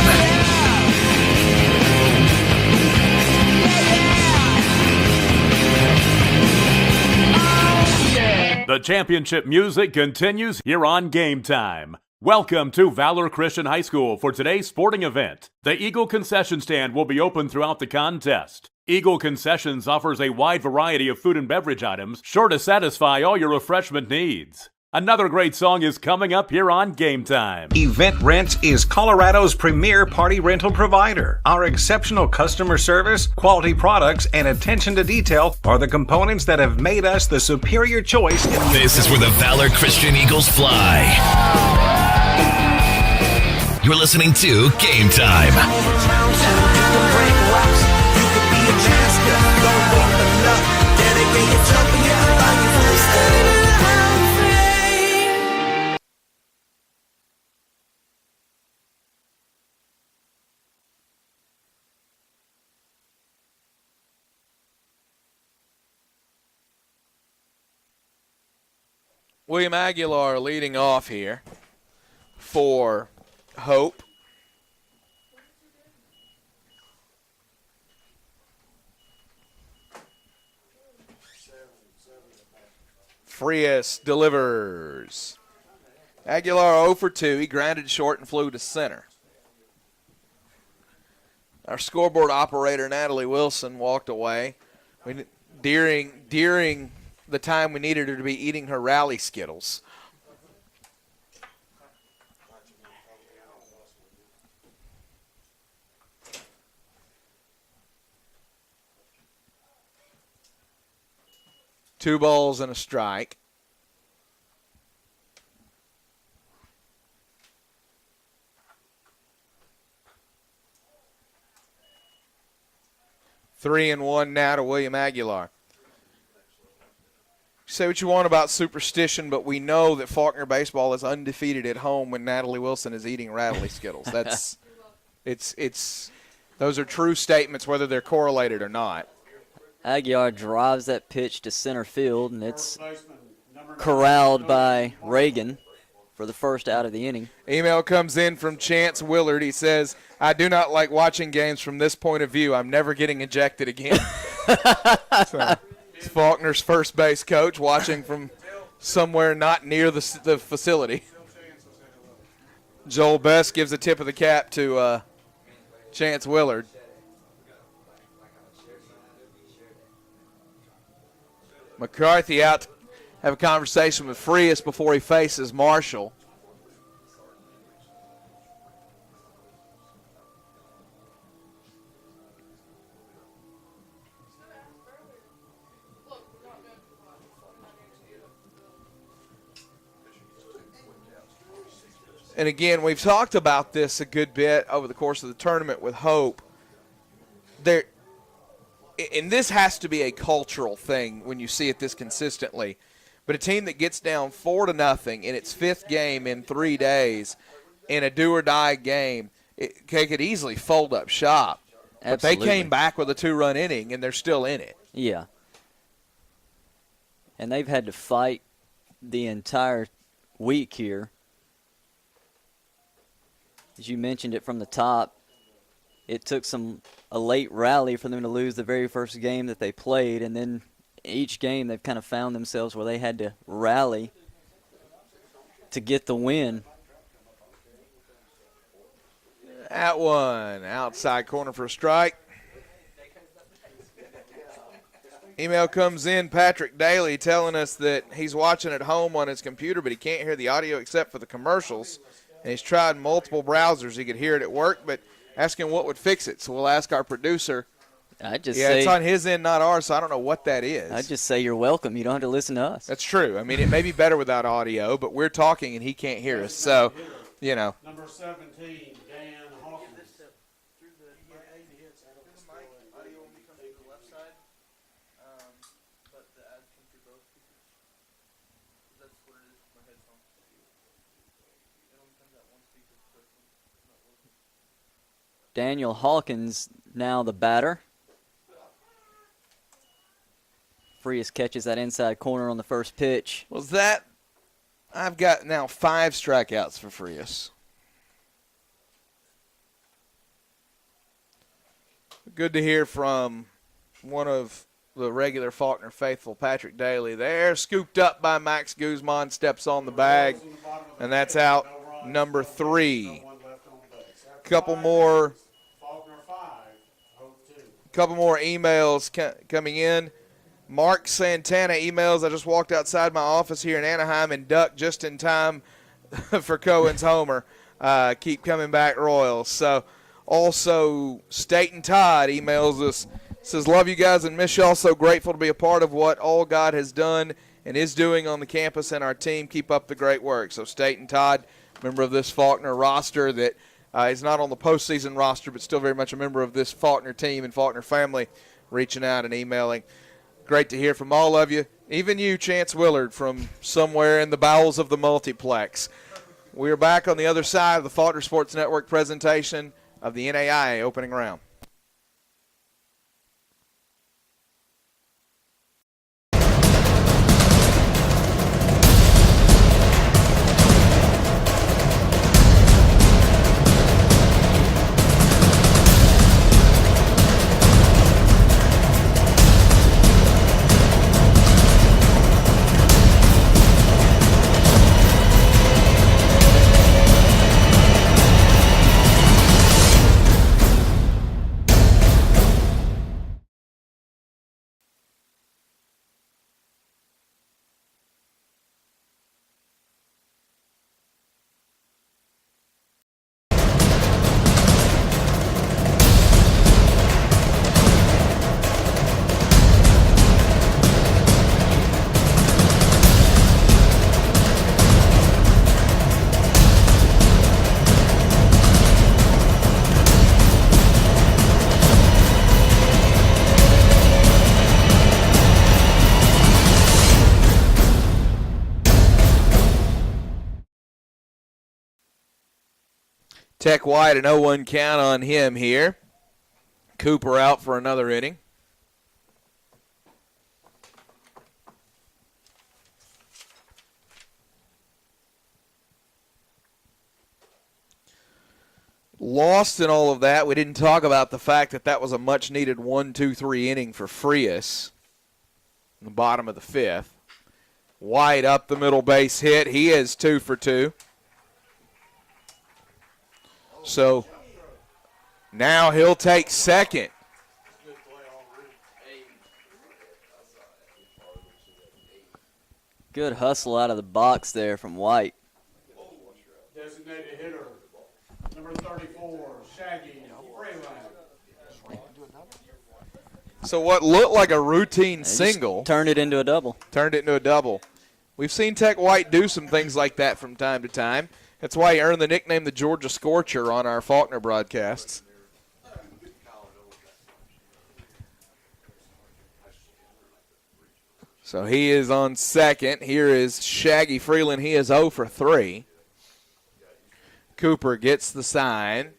The championship music continues here on Game Time. Welcome to Valor Christian High School for today's sporting event. The Eagle Concession Stand will be open throughout the contest. Eagle Concessions offers a wide variety of food and beverage items, sure to satisfy all your refreshment needs. Another great song is coming up here on Game Time. Event Rents is Colorado's premier party rental provider. Our exceptional customer service, quality products, and attention to detail are the components that have made us the superior choice. This is where the Valor Christian Eagles fly. You're listening to Game Time. William Aguilar leading off here for Hope. Frias delivers. Aguilar 0 for 2. He grounded short and flew to center. Our scoreboard operator, Natalie Wilson, walked away. During the time we needed her to be eating her rally Skittles. Two balls and a strike. Three and one now to William Aguilar. Say what you want about superstition, but we know that Faulkner baseball is undefeated at home when Natalie Wilson is eating Radley Skittles. That's it's those are true statements, whether they're correlated or not. Aguilar drives that pitch to center field, and it's corralled by Reagan for the first out of the inning. Email comes in from Chance Willard. He says, I do not like watching games from this point of view. I'm never getting ejected again. So, it's Faulkner's first base coach watching from somewhere not near the facility. Joel Best gives a tip of the cap to Chance Willard. McCarthy out to have a conversation with Frias before he faces Marshall. And again, we've talked about this a good bit over the course of the tournament with Hope. And this has to be a cultural thing when you see it this consistently. But a team that gets down 4-0 in its fifth game in 3 days in a do-or-die game, they could easily fold up shop. Absolutely. But they came back with a 2-run inning, and they're still in it. Yeah. And they've had to fight the entire week here. As you mentioned it from the top, it took a late rally for them to lose the very first game that they played, and then each game they've kind of found themselves where they had to rally to get the win. At one, outside corner for a strike. Email comes in, Patrick Daly telling us that he's watching at home on his computer, but he can't hear the audio except for the commercials. And he's tried multiple browsers. He could hear it at work, but asking what would fix it. So we'll ask our producer. It's on his end, not ours, so I don't know what that is. I just say you're welcome. You don't have to listen to us. That's true. I mean, it may be better without audio, but we're talking and he can't hear us. So, you know. Number 17, Dan Hawkins. Daniel Hawkins now the batter. Frias catches that inside corner on the first pitch. Was that? I've got now 5 strikeouts for Frias. Good to hear from one of the regular Faulkner faithful, Patrick Daly. There, scooped up by Max Guzman, steps on the bag, and that's out number 3. Couple more emails coming in. Mark Santana emails, I just walked outside my office here in Anaheim and ducked just in time for Cohen's homer. Keep coming back, Royals. So also Staten Todd emails us, says, love you guys and miss y'all. So grateful to be a part of what all God has done and is doing on the campus and our team. Keep up the great work. So Staten Todd, member of this Faulkner roster that is not on the postseason roster, but still very much a member of this Faulkner team and Faulkner family, reaching out and emailing. Great to hear from all of you, even you, Chance Willard, from somewhere in the bowels of the multiplex. We are back on the other side of the Faulkner Sports Network presentation of the NAIA opening round. Tech White, an 0-1 count on him here. Cooper out for another inning. Lost in all of that, we didn't talk about the fact that that was a much-needed 1-2-3 inning for Frias in the bottom of the fifth. White up the middle base hit. He is 2 for 2. So now he'll take second. Good hustle out of the box there from White. Designated hitter, number 34, Shaggy Freeland. So what looked like a routine single. Turned it into a double. Turned it into a double. We've seen Tech White do some things like that from time to time. That's why he earned the nickname the Georgia Scorcher on our Faulkner broadcasts. So he is on second. Here is Shaggy Freeland. He is 0 for 3. Cooper gets the sign,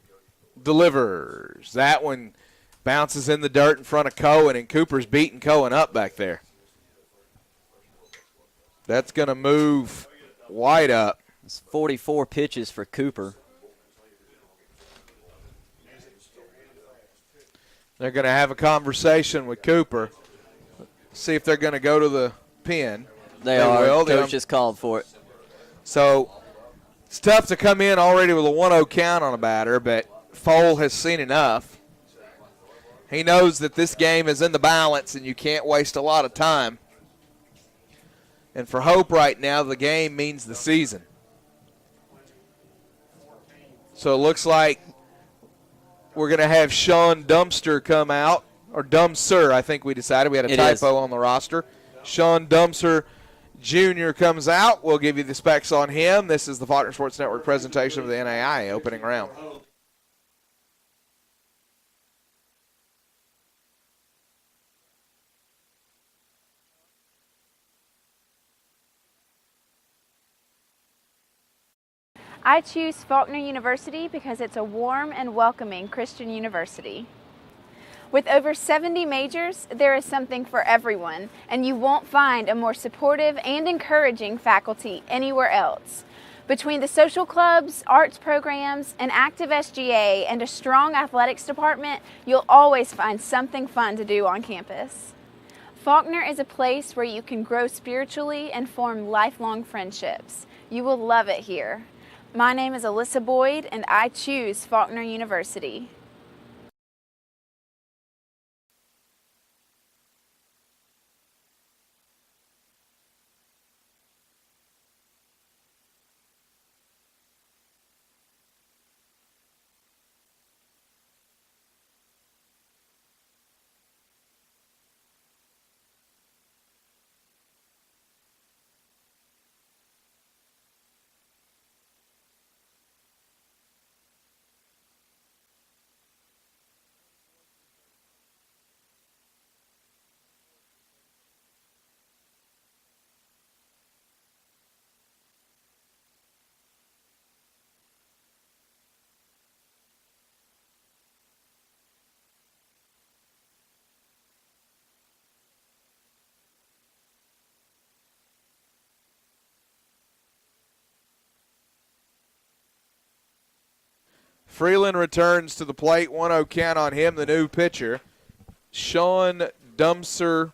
delivers. That one bounces in the dirt in front of Cohen, and Cooper's beating Cohen up back there. That's going to move White up. It's 44 pitches for Cooper. They're going to have a conversation with Cooper, see if they're going to go to the pen. They are. Coach just called for it. So it's tough to come in already with a 1-0 count on a batter, but Foal has seen enough. He knows that this game is in the balance and you can't waste a lot of time. And for Hope right now, the game means the season. So it looks like we're going to have Sean Dumpster come out, or Dumpster, I think we decided. We had a typo on the roster. Sean Dumpster Jr. comes out. We'll give you the specs on him. This is the Faulkner Sports Network presentation of the NAIA opening round. I choose Faulkner University because it's a warm and welcoming Christian university. With over 70 majors, there is something for everyone, and you won't find a more supportive and encouraging faculty anywhere else. Between the social clubs, arts programs, an active SGA, and a strong athletics department, you'll always find something fun to do on campus. Faulkner is a place where you can grow spiritually and form lifelong friendships. You will love it here. My name is Alyssa Boyd, and I choose Faulkner University. Freeland returns to the plate, 1-0 count on him, the new pitcher. Sean Dumpster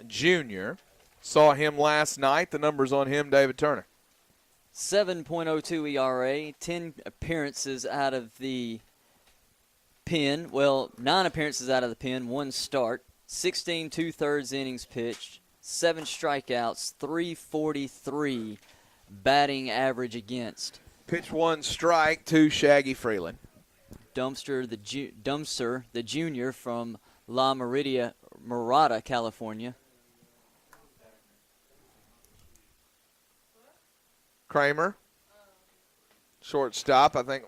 Jr. Saw him last night. The numbers on him, David Turner. 7.02 ERA, 10 appearances out of the pen. Well, 9 appearances out of the pen, 1 start. 16 2/3 innings pitched, 7 strikeouts, 343 batting average against. Pitch 1 strike to Shaggy Freeland. Dumpster, the junior from La Mirada, California. Kramer, shortstop. I think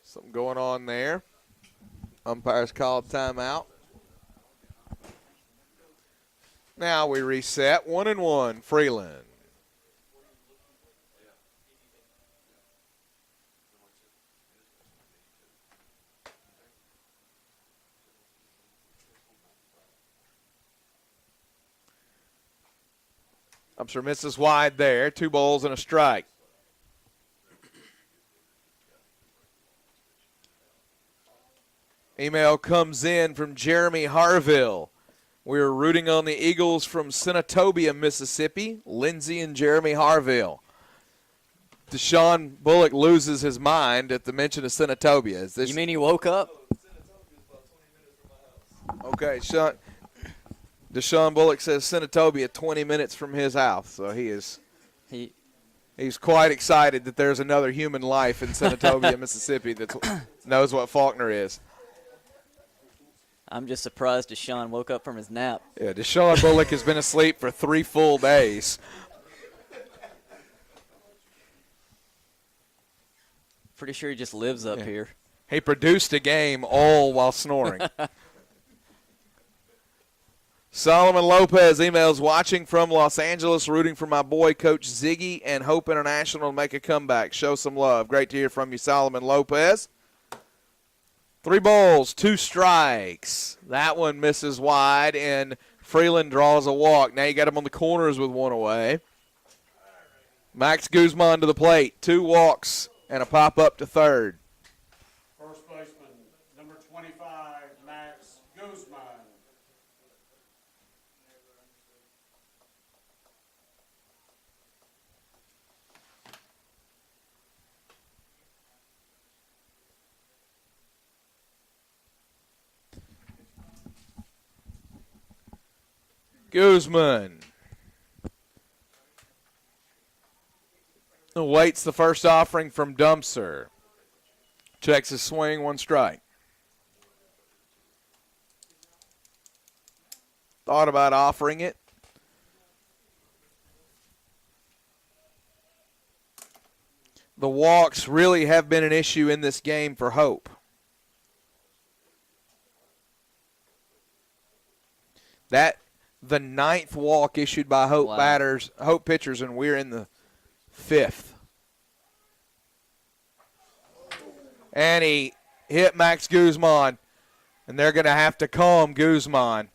something going on there. Umpires called timeout. Now we reset. 1-1, Freeland. Dumpster misses wide there. 2 balls and a strike. Email comes in from Jeremy Harville. We're rooting on the Eagles from Senatobia, Mississippi. Lindsay and Jeremy Harville. Deshaun Bullock loses his mind at the mention of Senatobia. Is this? You mean he woke up? Okay, Deshaun Bullock says Senatobia 20 minutes from his house, so he's quite excited that there's another human life in Senatobia, Mississippi that knows what Faulkner is. I'm just surprised Deshaun woke up from his nap. Yeah, Deshaun Bullock has been asleep for 3 full days. Pretty sure he just lives up here. He produced a game all while snoring. Solomon Lopez emails, watching from Los Angeles, rooting for my boy, Coach Ziggy, and Hope International to make a comeback. Show some love. Great to hear from you, Solomon Lopez. 3 balls, 2 strikes. That one misses wide, and Freeland draws a walk. Now you got him on the corners with 1 away. Max Guzman to the plate. 2 walks and a pop up to third. First baseman, number 25, Max Guzman. Guzman awaits the first offering from Dumpster. Checks his swing, 1 strike. Thought about offering it. The walks really have been an issue in this game for Hope. The 9th walk issued by Hope Hope pitchers, and we're in the 5th. And he hit Max Guzman, and they're going to have to calm Guzman.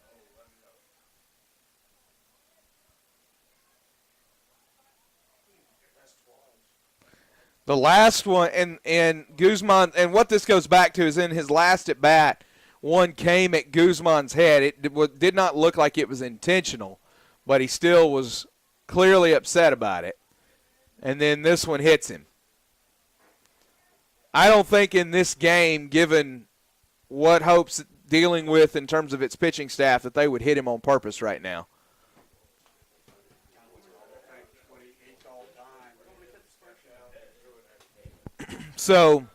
The last one, and Guzman, and what this goes back to is in his last at bat, one came at Guzman's head. It did not look like it was intentional, but he still was clearly upset about it. And then this one hits him. I don't think in this game, given what Hope's dealing with in terms of its pitching staff, that they would hit him on purpose right now. So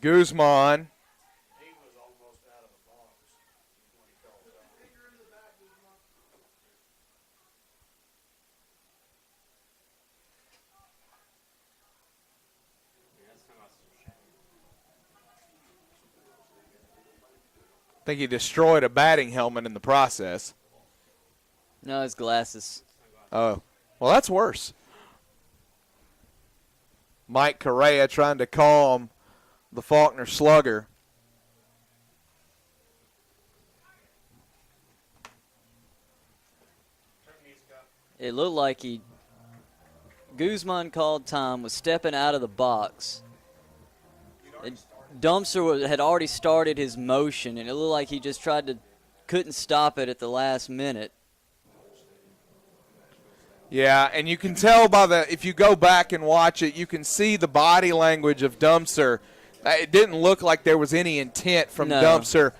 Guzman I think he destroyed a batting helmet in the process. No, his glasses. Oh, well, that's worse. Mike Correa trying to calm the Faulkner slugger. It looked like Guzman called time, was stepping out of the box. Dumpster had already started his motion, and it looked like he just couldn't stop it at the last minute. Yeah, and you can tell if you go back and watch it, you can see the body language of Dumpster. It didn't look like there was any intent from Dumpster.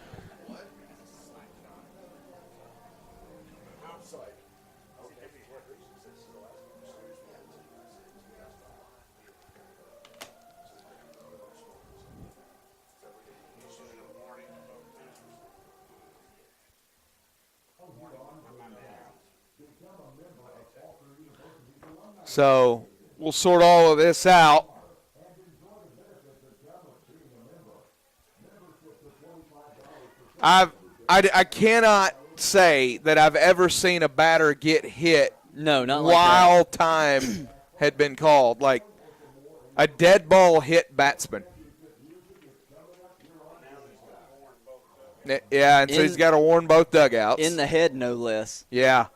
So we'll sort all of this out. I cannot say that I've ever seen a batter get hit while time had been called. Like a dead ball hit batsman. Yeah, and so he's got to warn both dugouts. In the head, no less. Yeah.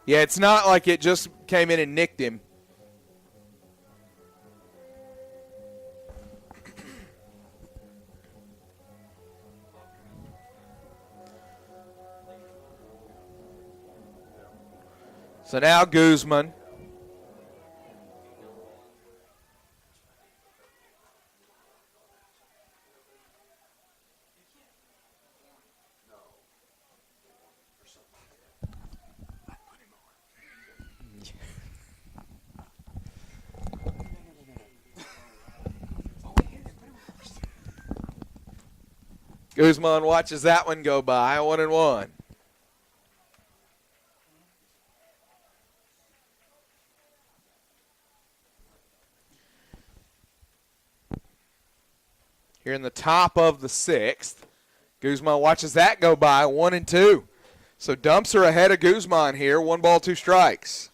Yeah, it's not like it just came in and nicked him. So now Guzman. Guzman watches that one go by, 1-1. Here in the top of the 6th, Guzman watches that go by, 1-2. So Dumps are ahead of Guzman here, 1 ball, 2 strikes.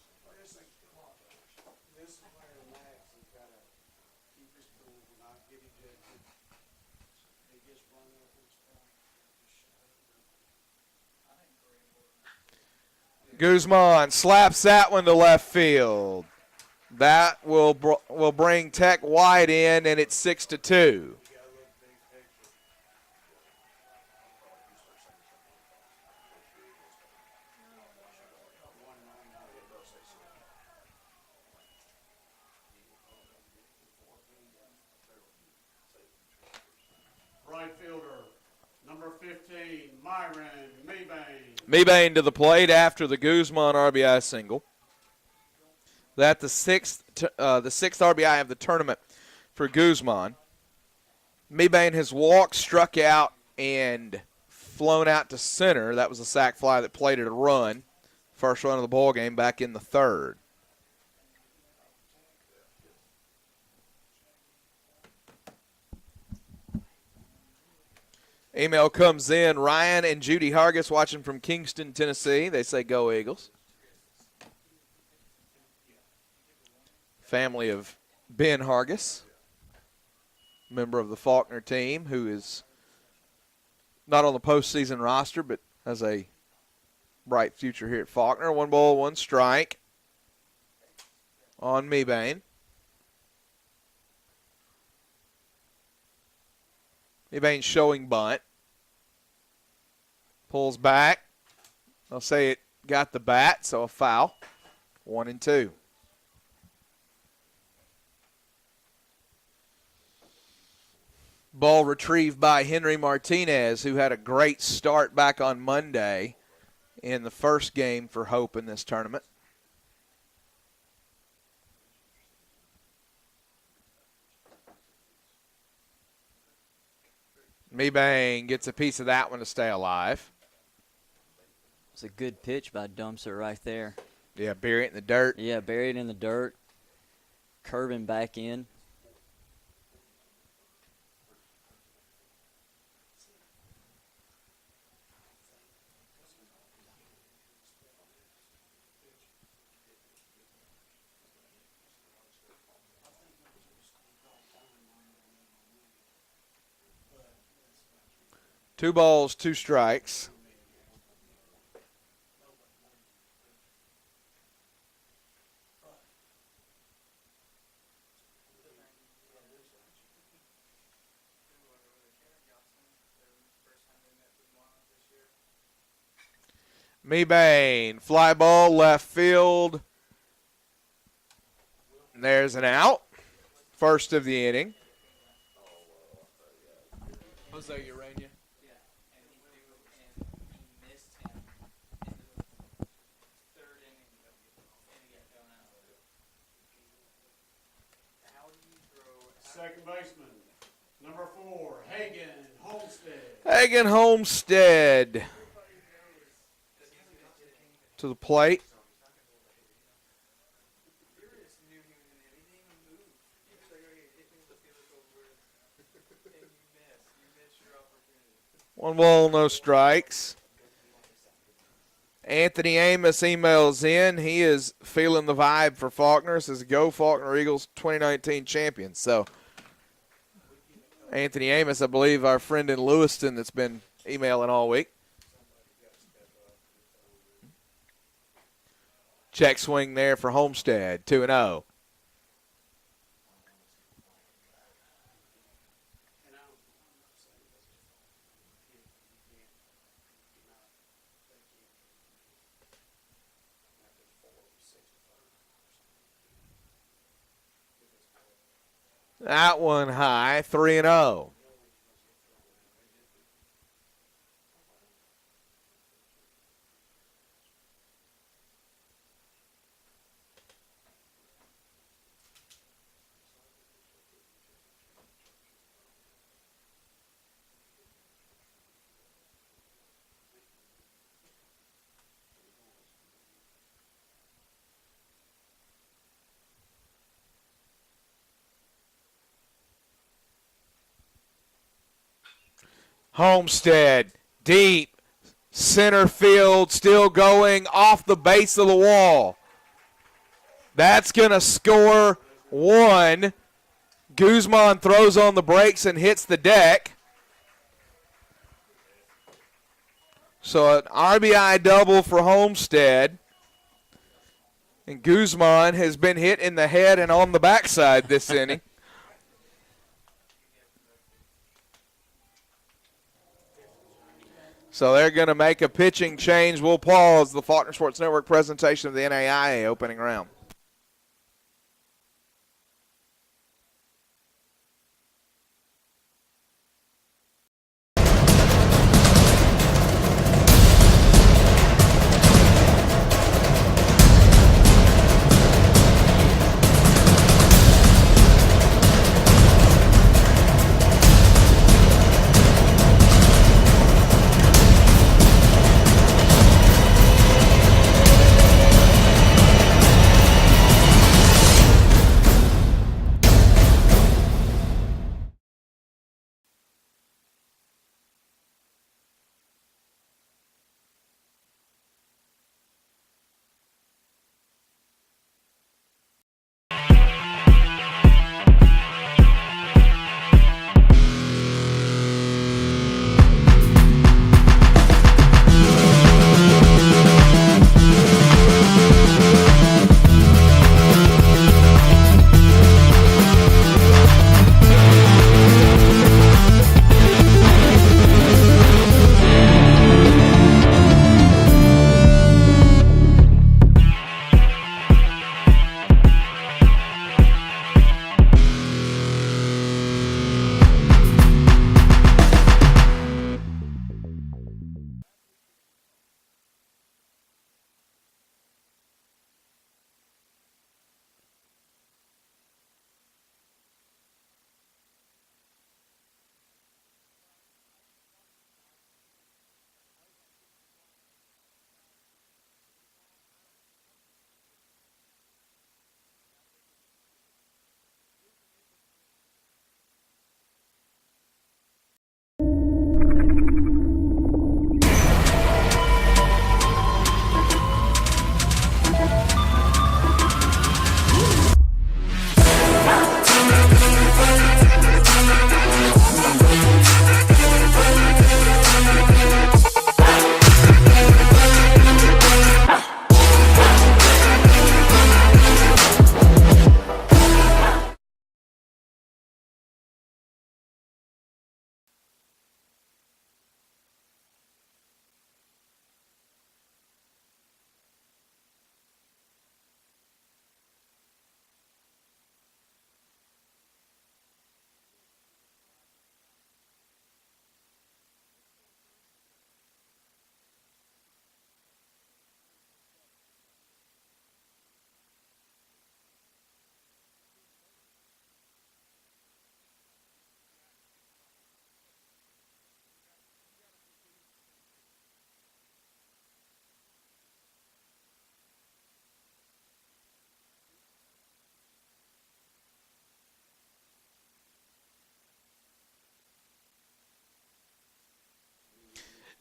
Guzman slaps that one to left field. That will bring Tech White in, and it's 6-2. Right fielder, number 15, Myron Mebane. Mebane to the plate after the Guzman RBI single. That's the sixth RBI of the tournament for Guzman. Mebane has walked, struck out, and flown out to center. That was a sac fly that plated a run. First run of the ball game back in the 3rd. Email comes in. Ryan and Judy Hargis watching from Kingston, Tennessee. They say go Eagles. Family of Ben Hargis, member of the Faulkner team, who is not on the postseason roster but has a bright future here at Faulkner. 1 ball, 1 strike on Mebane. Mebane showing bunt. Pulls back. I'll say it got the bat, so a foul. 1-2. Ball retrieved by Henry Martinez, who had a great start back on Monday in the first game for Hope in this tournament. Mebane gets a piece of that one to stay alive. It's a good pitch by Dumpster right there. Yeah, bury it in the dirt. Yeah, buried in the dirt. Curving back in. Two balls, 2 strikes. Mebane, fly ball, left field. And there's an out. First of the inning. Jose Urania. Second baseman, number 4, Hagen Homestead. Hagen Homestead to the plate. One ball, no strikes. Anthony Amos emails in. He is feeling the vibe for Faulkner. Says, go Faulkner Eagles 2019 champions. So Anthony Amos, I believe, our friend in Lewiston that's been emailing all week. Check swing there for Homestead, 2-0. That one high, 3-0. Homestead, deep, center field, still going off the base of the wall. That's going to score one. Guzman throws on the brakes and hits the deck. So an RBI double for Homestead. And Guzman has been hit in the head and on the backside this inning. So they're going to make a pitching change. We'll pause the Faulkner Sports Network presentation of the NAIA opening round.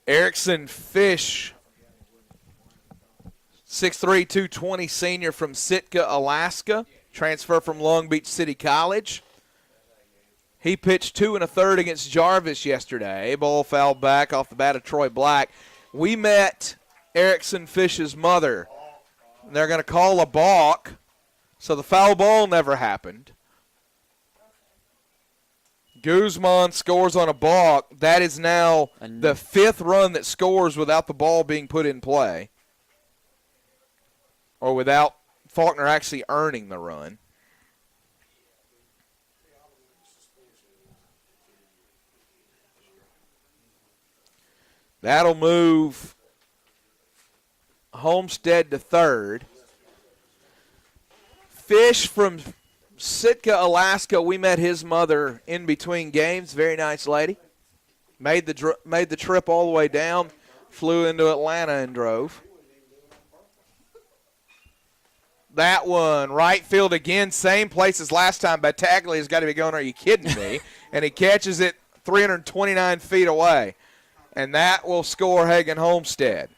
Erickson Fish, 6'3", 220 senior from Sitka, Alaska, transfer from Long Beach City College. He pitched 2 1/3 against Jarvis yesterday. Ball fouled back off the bat of Troy Black. We met Erickson Fish's mother. They're going to call a balk, so the foul ball never happened. Guzman scores on a balk. That is now the 5th run that scores without the ball being put in play, or without Faulkner actually earning the run. That'll move Homestead to third. Fish from Sitka, Alaska. We met his mother in between games. Very nice lady. Made the trip all the way down. Flew into Atlanta and drove. That one, right field again, same place as last time. Battaglia's got to be going, are you kidding me? And he catches it 329 feet away. And that will score Hagan Homestead.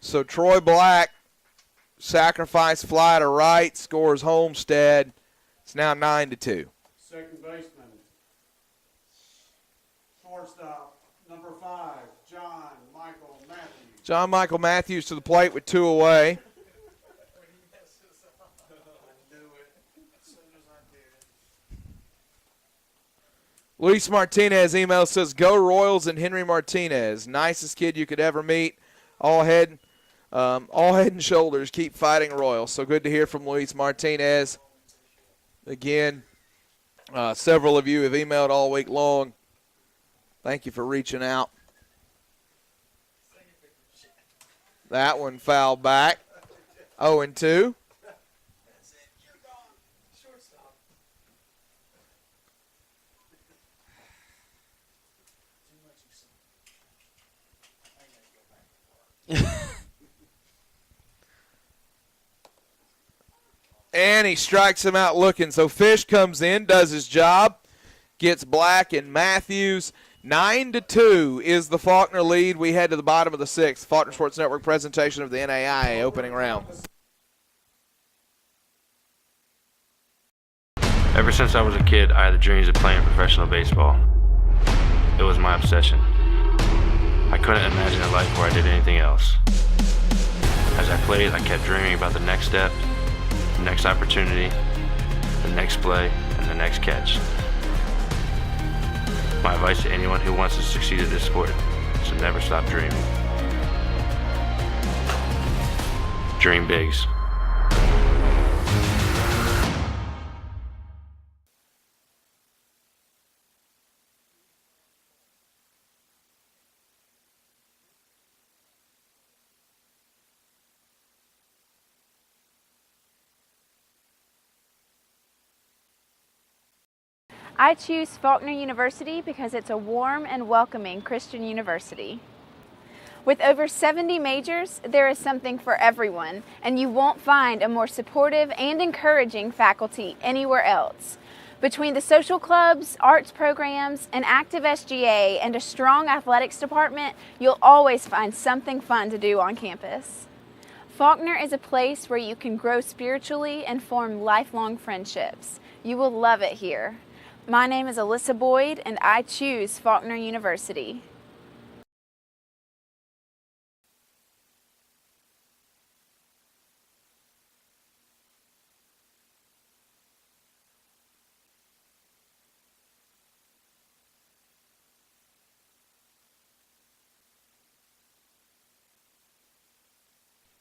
So Troy Black, sacrifice fly to right, scores Homestead. It's now 9-2. Second baseman, shortstop, number 5, John Michael Matthews. John Michael Matthews to the plate with 2 away. Luis Martinez email says, go Royals and Henry Martinez. Nicest kid you could ever meet. All head and shoulders. Keep fighting Royals. So good to hear from Luis Martinez. Again, several of you have emailed all week long. Thank you for reaching out. That one fouled back. 0-2. And he strikes him out looking. So Fish comes in, does his job, gets Black and Matthews. 9-2 is the Faulkner lead. We head to the bottom of the 6th. Faulkner Sports Network presentation of the NAIA opening round. Ever since I was a kid, I had the dreams of playing professional baseball. It was my obsession. I couldn't imagine a life where I did anything else. As I played, I kept dreaming about the next step, the next opportunity, the next play, and the next catch. My advice to anyone who wants to succeed at this sport is to never stop dreaming. Dream bigs. I choose Faulkner University because it's a warm and welcoming Christian university. With over 70 majors, there is something for everyone, and you won't find a more supportive and encouraging faculty anywhere else. Between the social clubs, arts programs, an active SGA, and a strong athletics department, you'll always find something fun to do on campus. Faulkner is a place where you can grow spiritually and form lifelong friendships. You will love it here. My name is Alyssa Boyd, and I choose Faulkner University.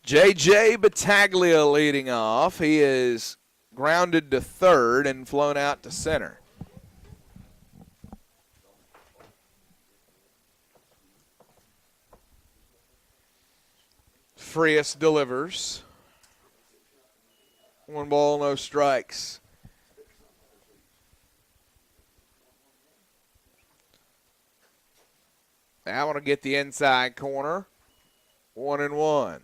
J.J. Battaglia leading off. He is grounded to third and flown out to center. Frias delivers. 1 ball, no strikes. That one will get the inside corner. 1-1.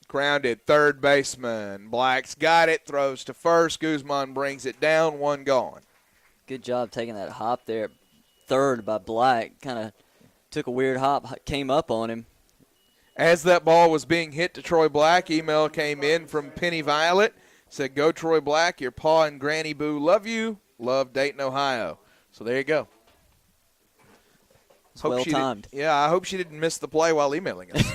Grounded, third baseman. Black's got it, throws to first. Guzman brings it down, 1 gone. Good job taking that hop there at third by Black. Kind of took a weird hop, came up on him. As that ball was being hit to Troy Black, email came in from Penny Violet. Said, go Troy Black, your pa and Granny Boo love you. Love Dayton, Ohio. So there you go. It's well timed. Yeah, I hope she didn't miss the play while emailing us.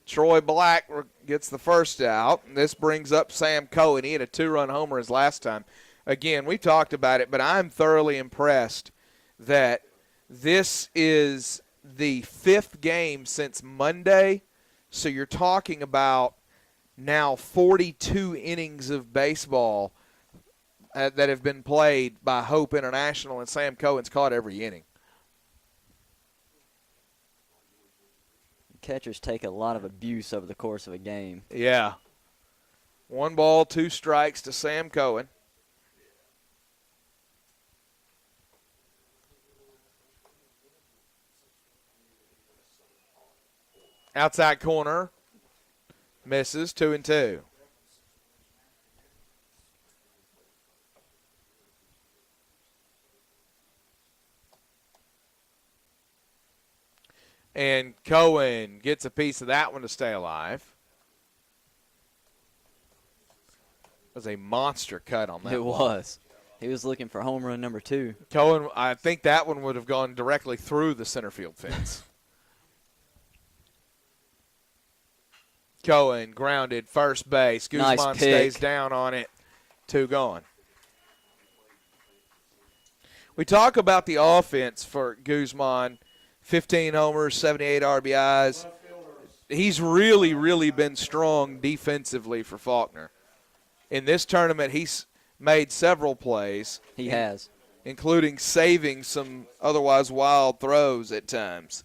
Troy Black gets the first out. And this brings up Sam Cohen. He had a 2-run homer his last time. Again, we talked about it, but I'm thoroughly impressed that this is the 5th game since Monday, so you're talking about now 42 innings of baseball that have been played by Hope International, and Sam Cohen's caught every inning. Catchers take a lot of abuse over the course of a game. Yeah. 1 ball, 2 strikes to Sam Cohen. Outside corner, misses, 2-2. And Cohen gets a piece of that one to stay alive. It was a monster cut on that. It was. He was looking for home run number 2. Cohen, I think that one would have gone directly through the center field fence. Cohen grounded first base. Guzman Nice stays pick. down on it. 2 gone. We talk about the offense for Guzman. 15 homers, 78 RBIs. He's really, really been strong defensively for Faulkner. In this tournament, he's made several plays. He has. Including saving some otherwise wild throws at times.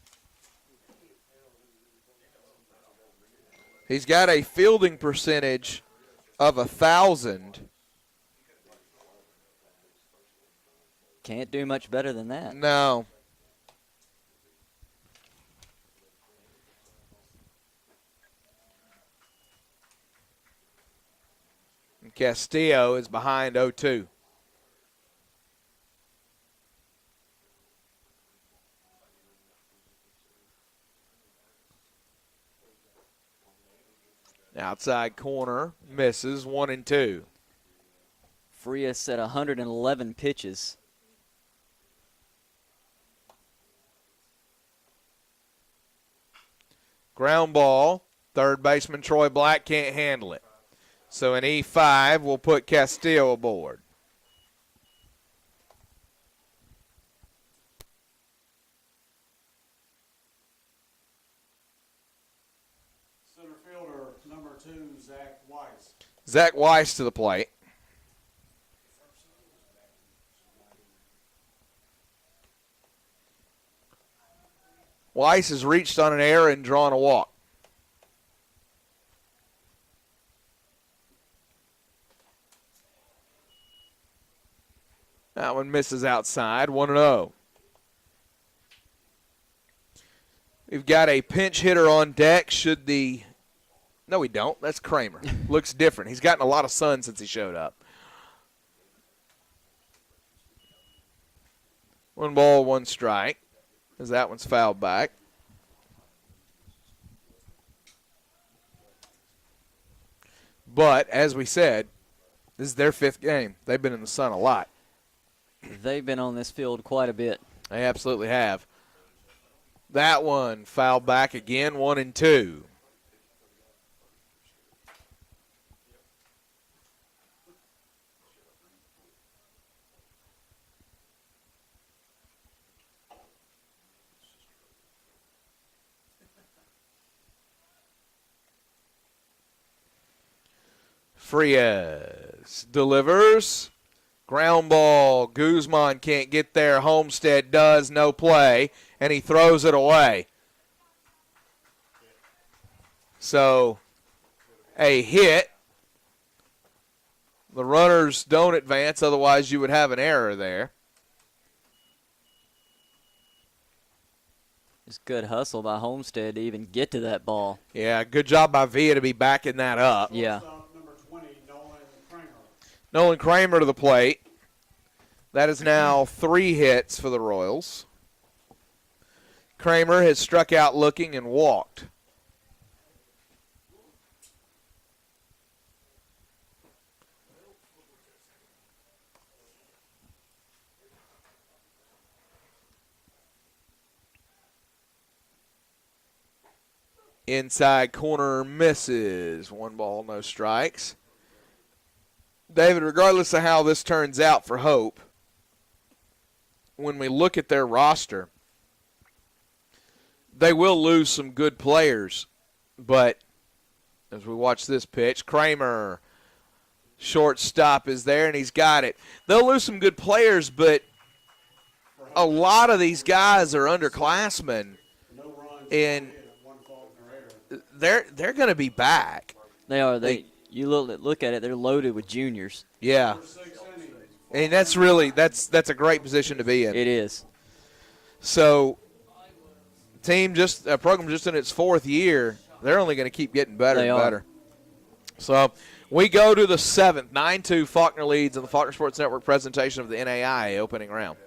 He's got a fielding percentage of 1,000. Can't do much better than that. No. And Castillo is behind 0-2. Outside corner, misses, 1-2. Frias at 111 pitches. Ground ball, third baseman Troy Black can't handle it. So an E5 will put Castillo aboard. Center fielder, number 2, Zach Weiss. Zach Weiss to the plate. Weiss has reached on an error and drawn a walk. That one misses outside, 1-0. We've got a pinch hitter on deck. No, we don't. That's Kramer. Looks different. He's gotten a lot of sun since he showed up. 1 ball, 1 strike, as that one's fouled back. But, as we said, this is their 5th game. They've been in the sun a lot. They've been on this field quite a bit. They absolutely have. That one fouled back again, 1-2. Frias delivers. Ground ball. Guzman can't get there. Homestead does. No play. And he throws it away. So, a hit. The runners don't advance. Otherwise, you would have an error there. It's good hustle by Homestead to even get to that ball. Yeah, good job by Villa to be backing that up. Yeah. Nolan Kramer to the plate. That is now 3 hits for the Royals. Kramer has struck out looking and walked. Inside corner misses. 1 ball, no strikes. David, regardless of how this turns out for Hope, when we look at their roster, they will lose some good players, but as we watch this pitch, Kramer, shortstop, is there, and he's got it. They'll lose some good players, but a lot of these guys are underclassmen, and they're going to be back. They are. You look at it, they're loaded with juniors. Yeah. And that's a great position to be in. It is. So, program just in its 4th year, they're only going to keep getting better and better. So, we go to the 7th. 9-2 Faulkner leads in the Faulkner Sports Network presentation of the NAIA opening round.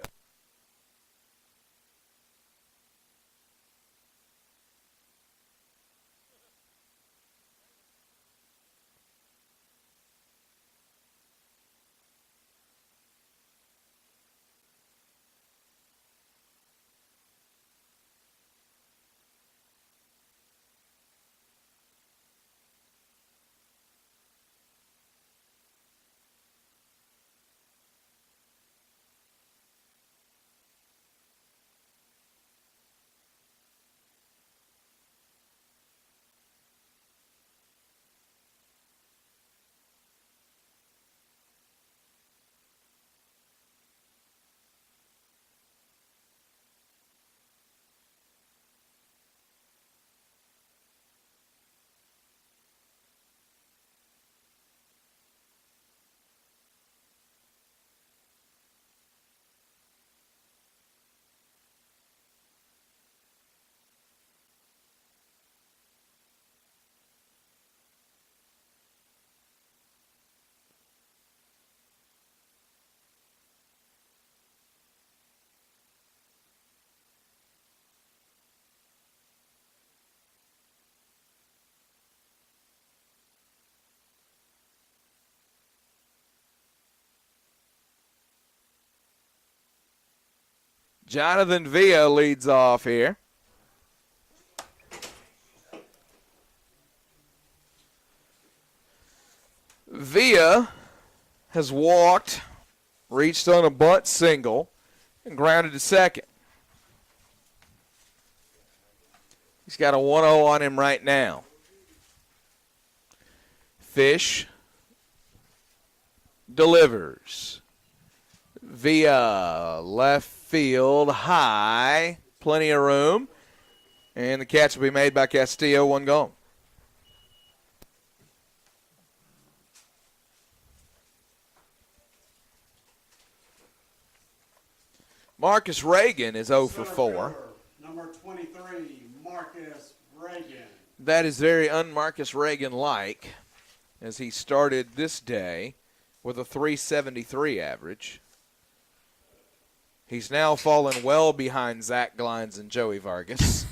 Jonathan Villa leads off here. Villa has walked, reached on a bunt single, and grounded to second. He's got a 1-0 on him right now. Fish delivers. Via left field high, plenty of room, and the catch will be made by Castillo, 1 gone. Marcus Reagan is 0 for 4. Number 23, Marcus Reagan. That is very un-Marcus Reagan-like, as he started this day with a 373 average. He's now fallen well behind Zach Glines and Joey Vargas,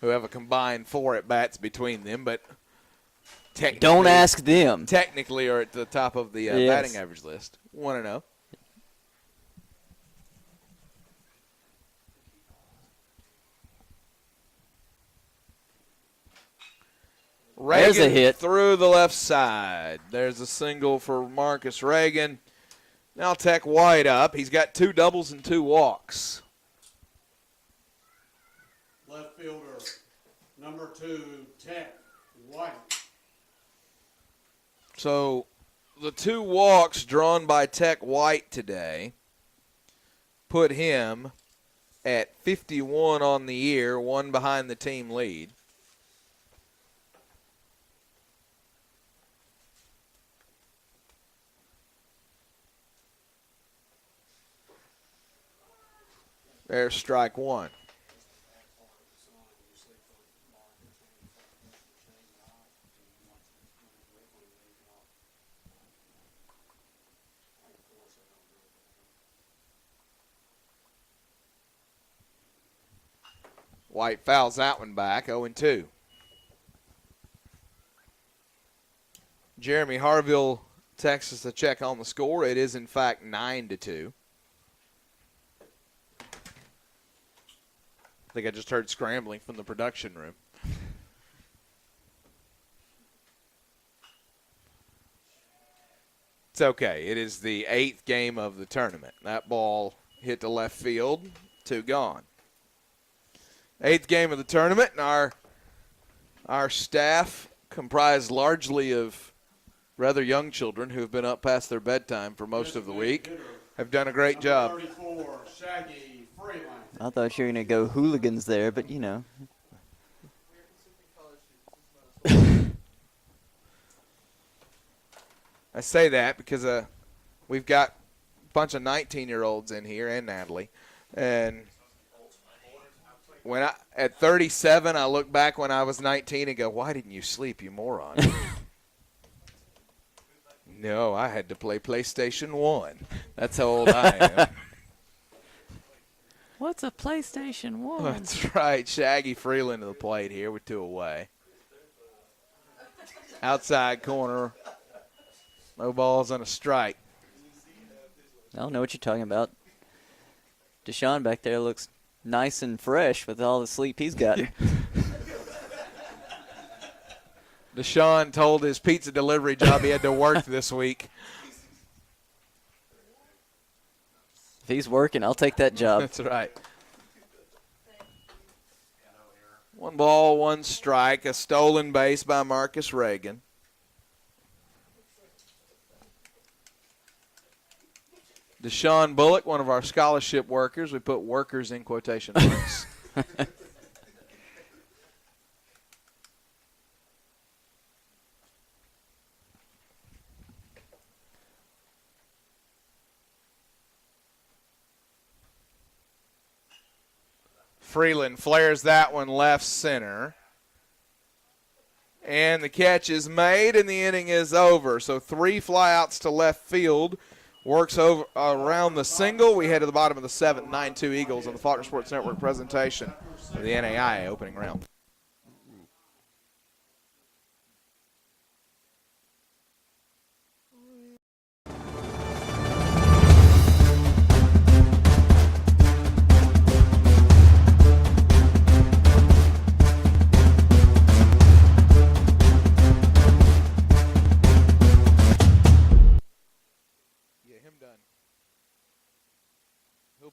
who have a combined 4 at-bats between them, but don't ask them. Technically are at the top of the batting average list. 1-0. Reagan There's a hit through the left side. There's a single for Marcus Reagan. Now Tech White up. He's got 2 doubles and 2 walks. Left fielder, number 2, Tech White. So the 2 walks drawn by Tech White today put him at 51 on the year, 1 behind the team lead. There's strike 1. White fouls that one back, 0-2. Jeremy Harville texts us to check on the score. It is, in fact, 9-2. I think I just heard scrambling from the production room. It's okay. It is the 8th game of the tournament. That ball hit the left field, 2 gone. Eighth game of the tournament, and our staff, comprised largely of rather young children who have been up past their bedtime for most of the week, have done a great job. 34, Shaggy Freeland. I thought you were going to go hooligans there, but you know. I say that because we've got a bunch of 19-year-olds in here and Natalie. And at 37, I look back when I was 19 and go, why didn't you sleep, you moron? No, I had to play PlayStation 1. That's how old I am. What's a PlayStation 1? That's right. Shaggy Freeland to the plate here with 2 away. Outside corner. No balls and a strike. I don't know what you're talking about. Deshaun back there looks nice and fresh with all the sleep he's gotten. Deshaun told his pizza delivery job he had to work this week. If he's working, I'll take that job. That's right. 1 ball, 1 strike. A stolen base by Marcus Reagan. Deshaun Bullock, one of our scholarship workers. We put workers in quotation marks. Freeland flares that one left center. And the catch is made, and the inning is over. So 3 flyouts to left field. Works over around the single. We head to the bottom of the 7th, 9-2 Eagles on the Faulkner Sports Network presentation of the NAIA opening round.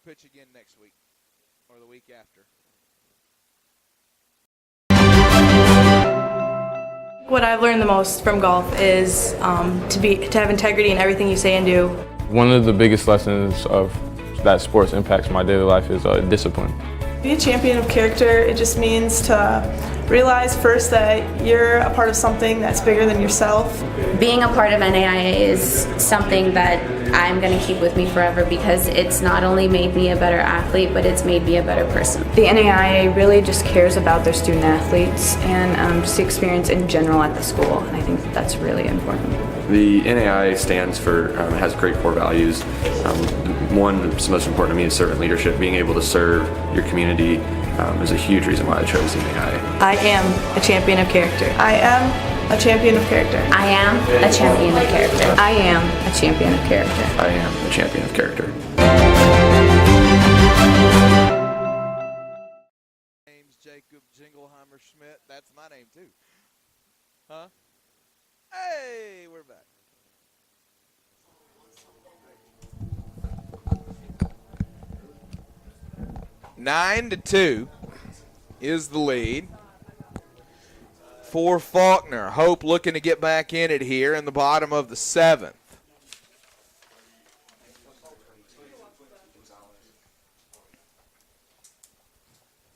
Pitch again next week or the week after. What I've learned the most from golf is to have integrity in everything you say and do. One of the biggest lessons of that sports impacts my daily life is discipline. Be a champion of character. It just means to realize first that you're a part of something that's bigger than yourself. Being a part of NAIA is something that I'm going to keep with me forever because it's not only made me a better athlete, but it's made me a better person. The NAIA really just cares about their student athletes and just the experience in general at the school. And I think that's really important. The NAIA stands for, has great core values. One that's most important to me is servant leadership. Being able to serve your community is a huge reason why I chose the NAIA. I am a champion of character. I am a champion of character. I am a champion of character. I am a champion of character. I am a champion of character. James Jacob Jingleheimer Schmidt. That's my name too. Huh? Hey, we're back. Nine to 2 is the lead for Faulkner. Hope looking to get back in it here in the bottom of the 7th.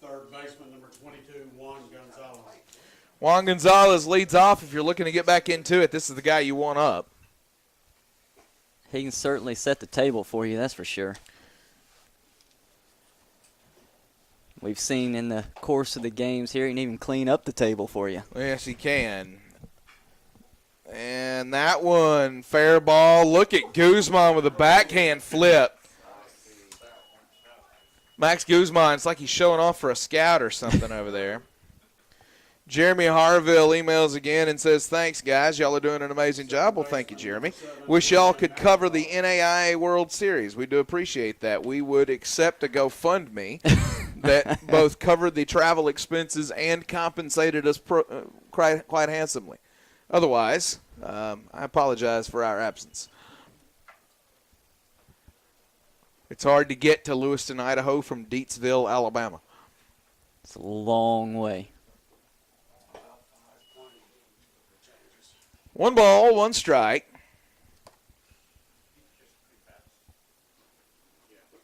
Third baseman, number 22, Juan Gonzalez. Juan Gonzalez leads off. If you're looking to get back into it, this is the guy you want up. He can certainly set the table for you, that's for sure. We've seen in the course of the games here, he can even clean up the table for you. Yes, he can. And that one, fair ball. Look at Guzman with a backhand flip. Max Guzman, it's like he's showing off for a scout or something over there. Jeremy Harville emails again and says, thanks, guys. Y'all are doing an amazing job. Well, thank you, Jeremy. Wish y'all could cover the NAIA World Series. We do appreciate that. We would accept a GoFundMe that both covered the travel expenses and compensated us quite handsomely. Otherwise, I apologize for our absence. It's hard to get to Lewiston, Idaho from Deatsville, Alabama. It's a long way. 1 ball, 1 strike.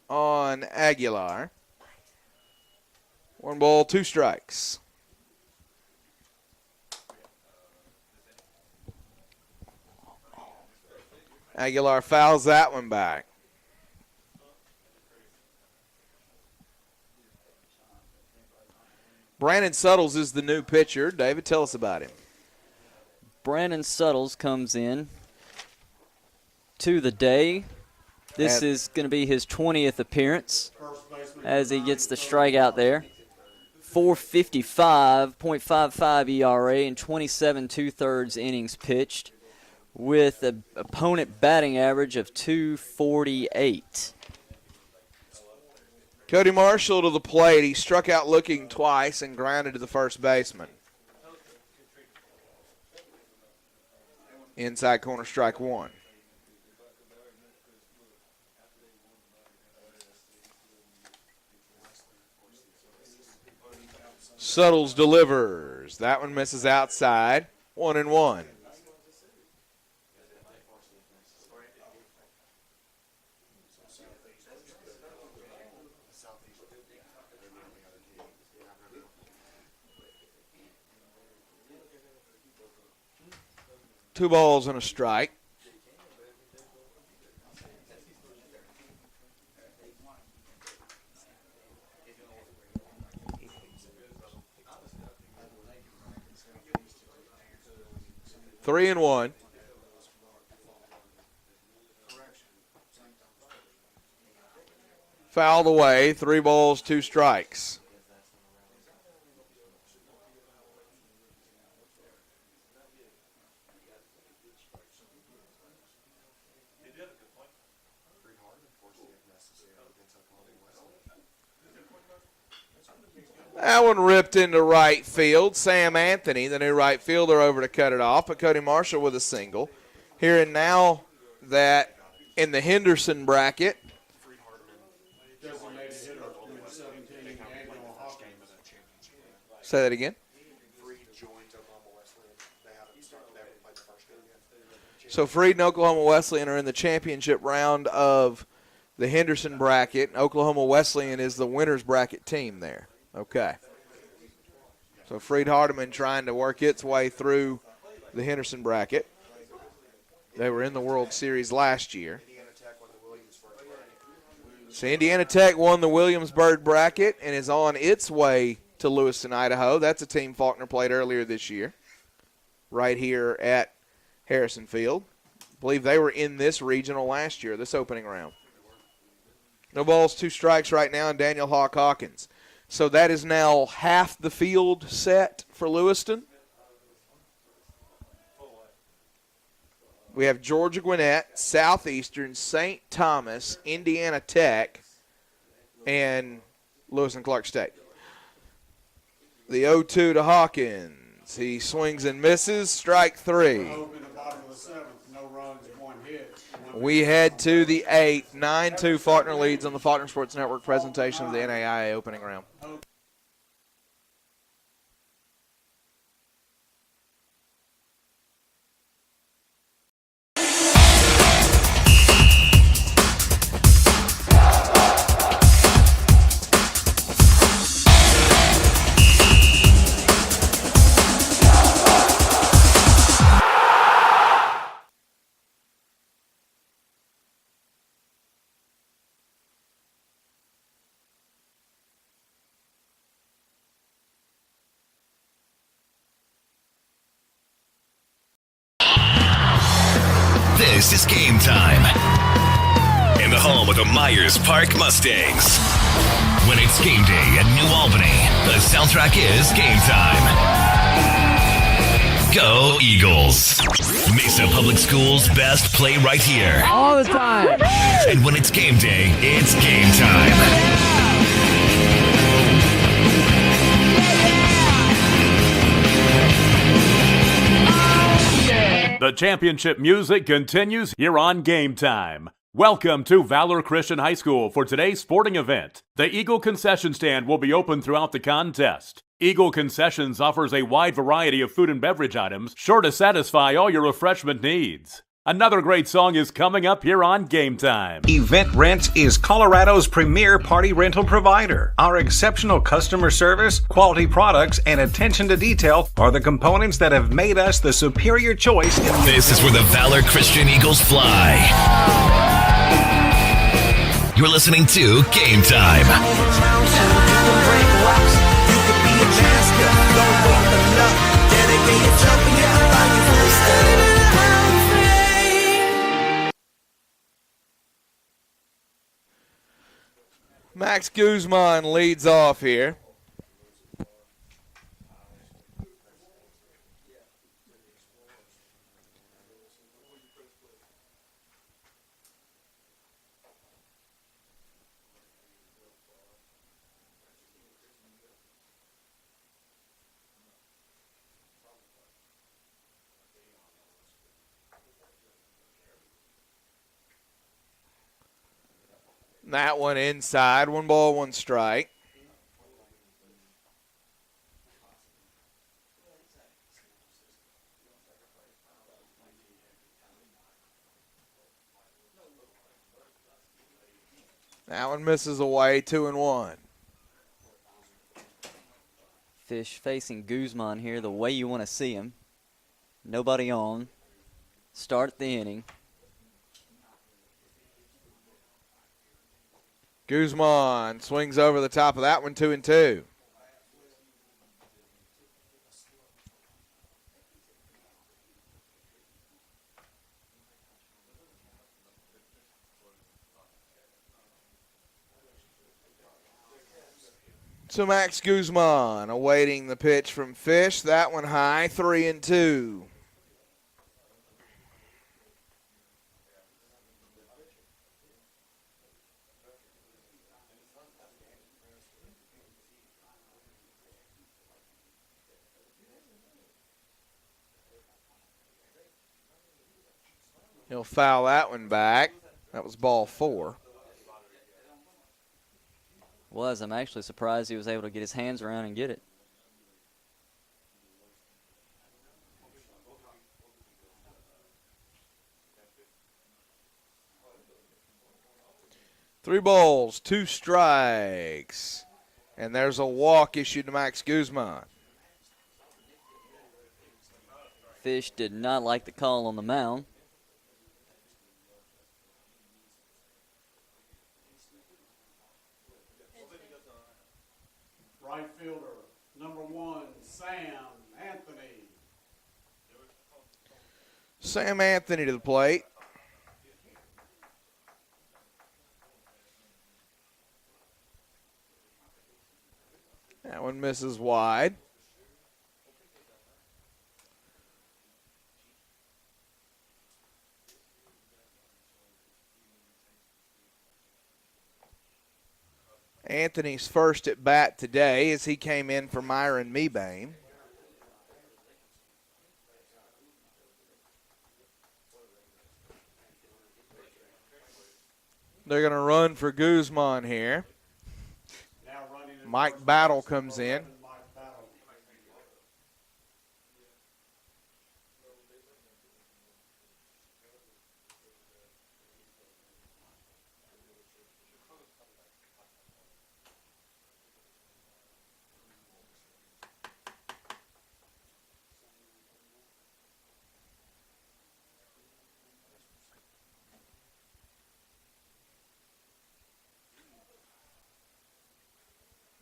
On Aguilar. 1 ball, 2 strikes. Aguilar fouls that one back. Brandon Suttles is the new pitcher. David, tell us about him. Brandon Suttles comes in to the day. This is going to be his 20th appearance as he gets the strikeout there. 4.55 ERA and 27 2/3 innings pitched with an opponent batting average of 248. Cody Marshall to the plate. He struck out looking twice and grounded to the first baseman. Inside corner, strike 1. Suttles delivers. That one misses outside. 1-1. Two balls and a strike. Three and one. Fouled away. 3 balls, 2 strikes. That one ripped into right field. Sam Anthony, the new right fielder, over to cut it off, but Cody Marshall with a single. Here and now that in the Henderson bracket. Say that again. So Freed and Oklahoma Wesleyan are in the championship round of the Henderson bracket. Oklahoma Wesleyan is the winner's bracket team there. Okay. So Freed Hardeman trying to work its way through the Henderson bracket. They were in the World Series last year. So Indiana Tech won the Williamsburg bracket and is on its way to Lewiston, Idaho. That's a team Faulkner played earlier this year, right here at Harrison Field. I believe they were in this regional last year, this opening round. No balls, 2 strikes right now, and Daniel Hawk Hawkins. So that is now half the field set for Lewiston. We have Georgia Gwinnett, Southeastern, St. Thomas, Indiana Tech, and Lewis and Clark State. The 0-2 to Hawkins. He swings and misses. Strike 3. We head to the 8th. 9-2 Faulkner leads on the Faulkner Sports Network presentation of the NAIA opening round. This is Game Time in the home of the Myers Park Mustangs. When it's game day at New Albany, the soundtrack is Game Time. Go Eagles! Mesa Public Schools best play right here. All the time. And when it's game day, it's Game Time. The championship music continues here on Game Time. Welcome to Valor Christian High School for today's sporting event. The Eagle concession stand will be open throughout the contest. Eagle Concessions offers a wide variety of food and beverage items, sure to satisfy all your refreshment needs. Another great song is coming up here on Game Time. Event Rent is Colorado's premier party rental provider. Our exceptional customer service, quality products, and attention to detail are the components that have made us the superior choice. This is where the Valor Christian Eagles fly. You're listening to Game Time. Max Guzman leads off here. That one inside. 1 ball, 1 strike. That one misses away. 2-1. Fish facing Guzman here the way you want to see him. Nobody on. Start the inning. Guzman swings over the top of that one, 2-2. So Max Guzman awaiting the pitch from Fish. That one high, 3-2. He'll foul that one back. That was ball 4. I'm actually surprised he was able to get his hands around and get it. Three balls, 2 strikes. And there's a walk issued to Max Guzman. Fish did not like the call on the mound. Right fielder, number 1, Sam Anthony. Sam Anthony to the plate. That one misses wide. Anthony's first at bat today as he came in for Myron Mebane. They're going to run for Guzman here. Mike Battle comes in.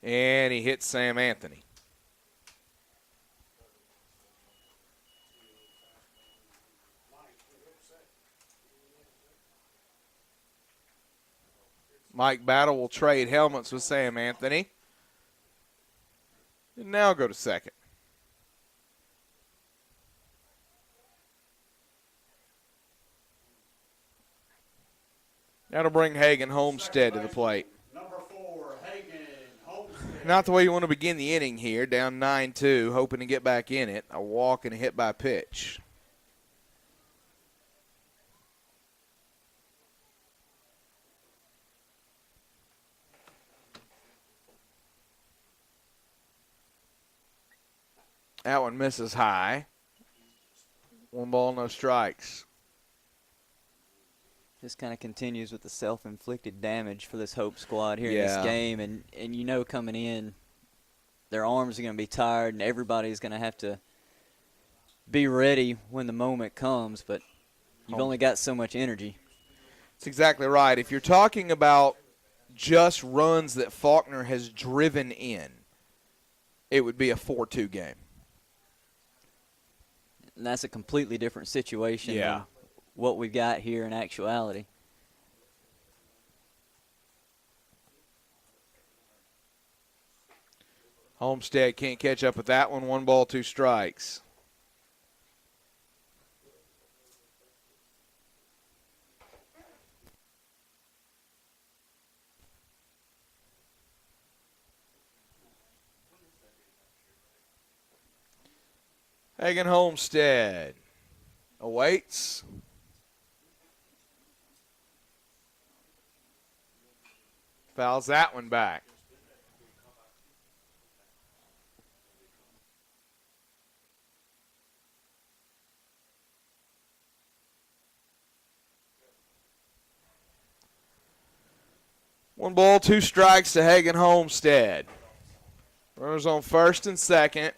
And he hits Sam Anthony. Mike Battle will trade helmets with Sam Anthony. And now go to second. That'll bring Hagan Homestead to the plate. Not the way you want to begin the inning here. Down 9-2, hoping to get back in it. A walk and a hit by pitch. That one misses high. 1 ball, no strikes. Just kind of continues with the self-inflicted damage for this Hope squad here in Yeah. this game. And you know coming in, their arms are going to be tired, and everybody's going to have to be ready when the moment comes. But you've only got so much energy. That's exactly right. If you're talking about just runs that Faulkner has driven in, it would be a 4-2 game. And that's a completely different situation Yeah. than what we've got here in actuality. Homestead can't catch up with that one. 1 ball, 2 strikes. Hagen Homestead awaits. Fouls that one back. One ball, 2 strikes to Hagen Homestead. Runners on first and second.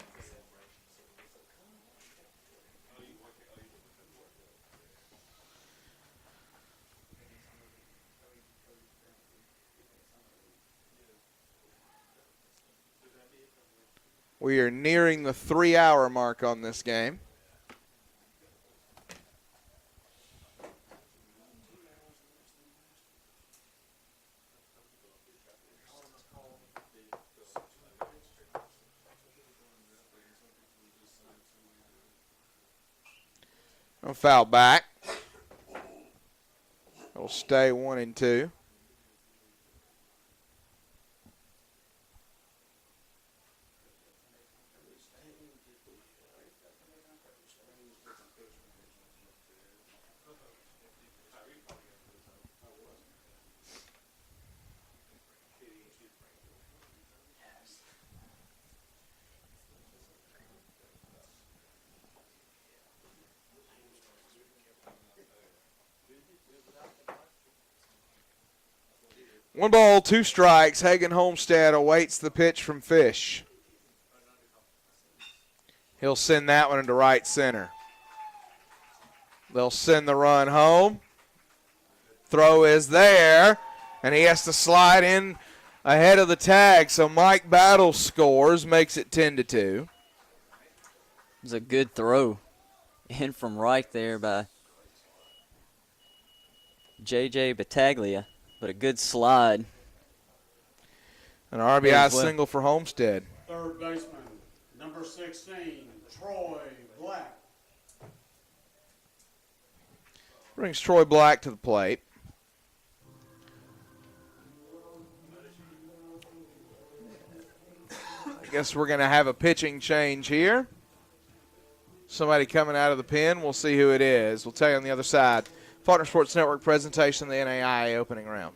We are nearing the 3-hour mark on this game. No foul back. It'll stay 1 and 2. One ball, 2 strikes. Hagen Homestead awaits the pitch from Fish. He'll send that one into right center. They'll send the run home. Throw is there, and he has to slide in ahead of the tag. So Mike Battle scores, makes it 10-2. It was a good throw in from right there by J.J. Battaglia. But a good slide. An RBI single for Homestead. Third baseman, number 16, Troy Black. Brings Troy Black to the plate. I guess we're going to have a pitching change here. Somebody coming out of the pen. We'll see who it is. We'll tell you on the other side. Faulkner Sports Network presentation of the NAIA opening round.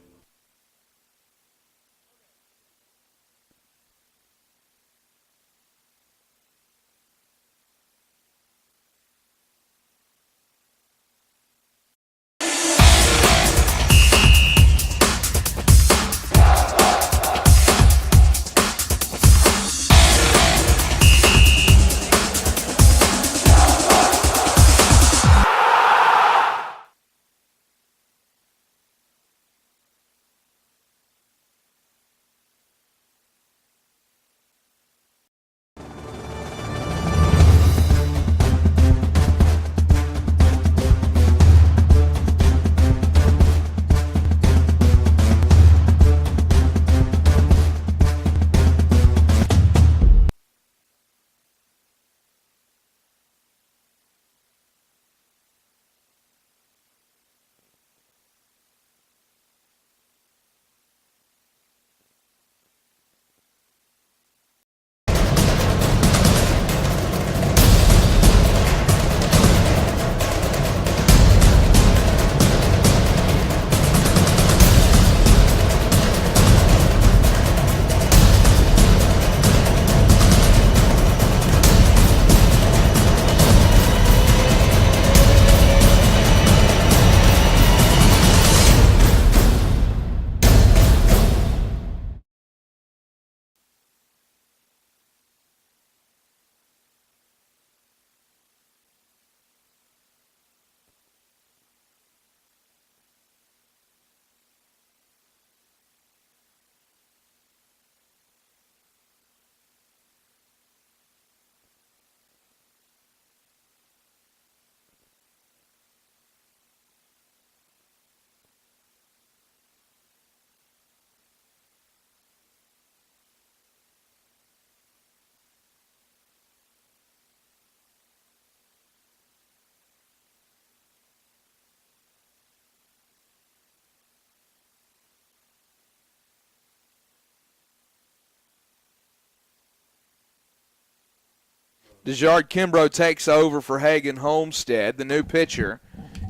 DeJard Kimbrough takes over for Hagan Homestead. The new pitcher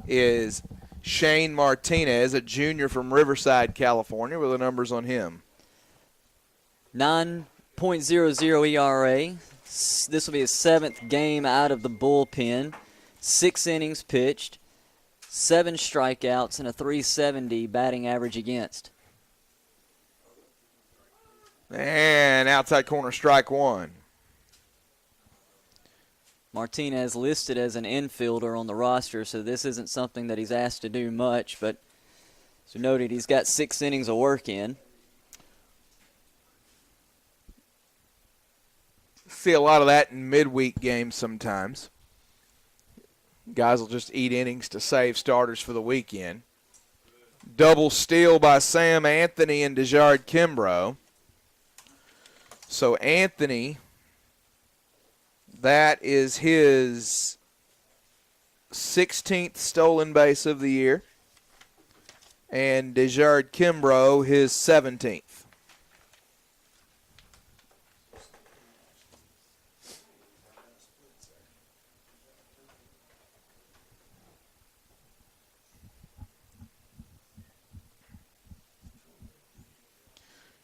is Shane Martinez, a junior from Riverside, California. What are the numbers on him? 9.00 ERA. This will be his 7th game out of the bullpen. 6 innings pitched, 7 strikeouts, and a .370 batting average against. And outside corner, strike one. Martinez listed as an infielder on the roster, so this isn't something that he's asked to do much, but as we noted, he's got 6 innings of work in. See a lot of that in midweek games sometimes. Guys will just eat innings to save starters for the weekend. Double steal by Sam Anthony and DeJard Kimbrough. So Anthony, that is his 16th stolen base of the year. And DeJard Kimbrough, his 17th.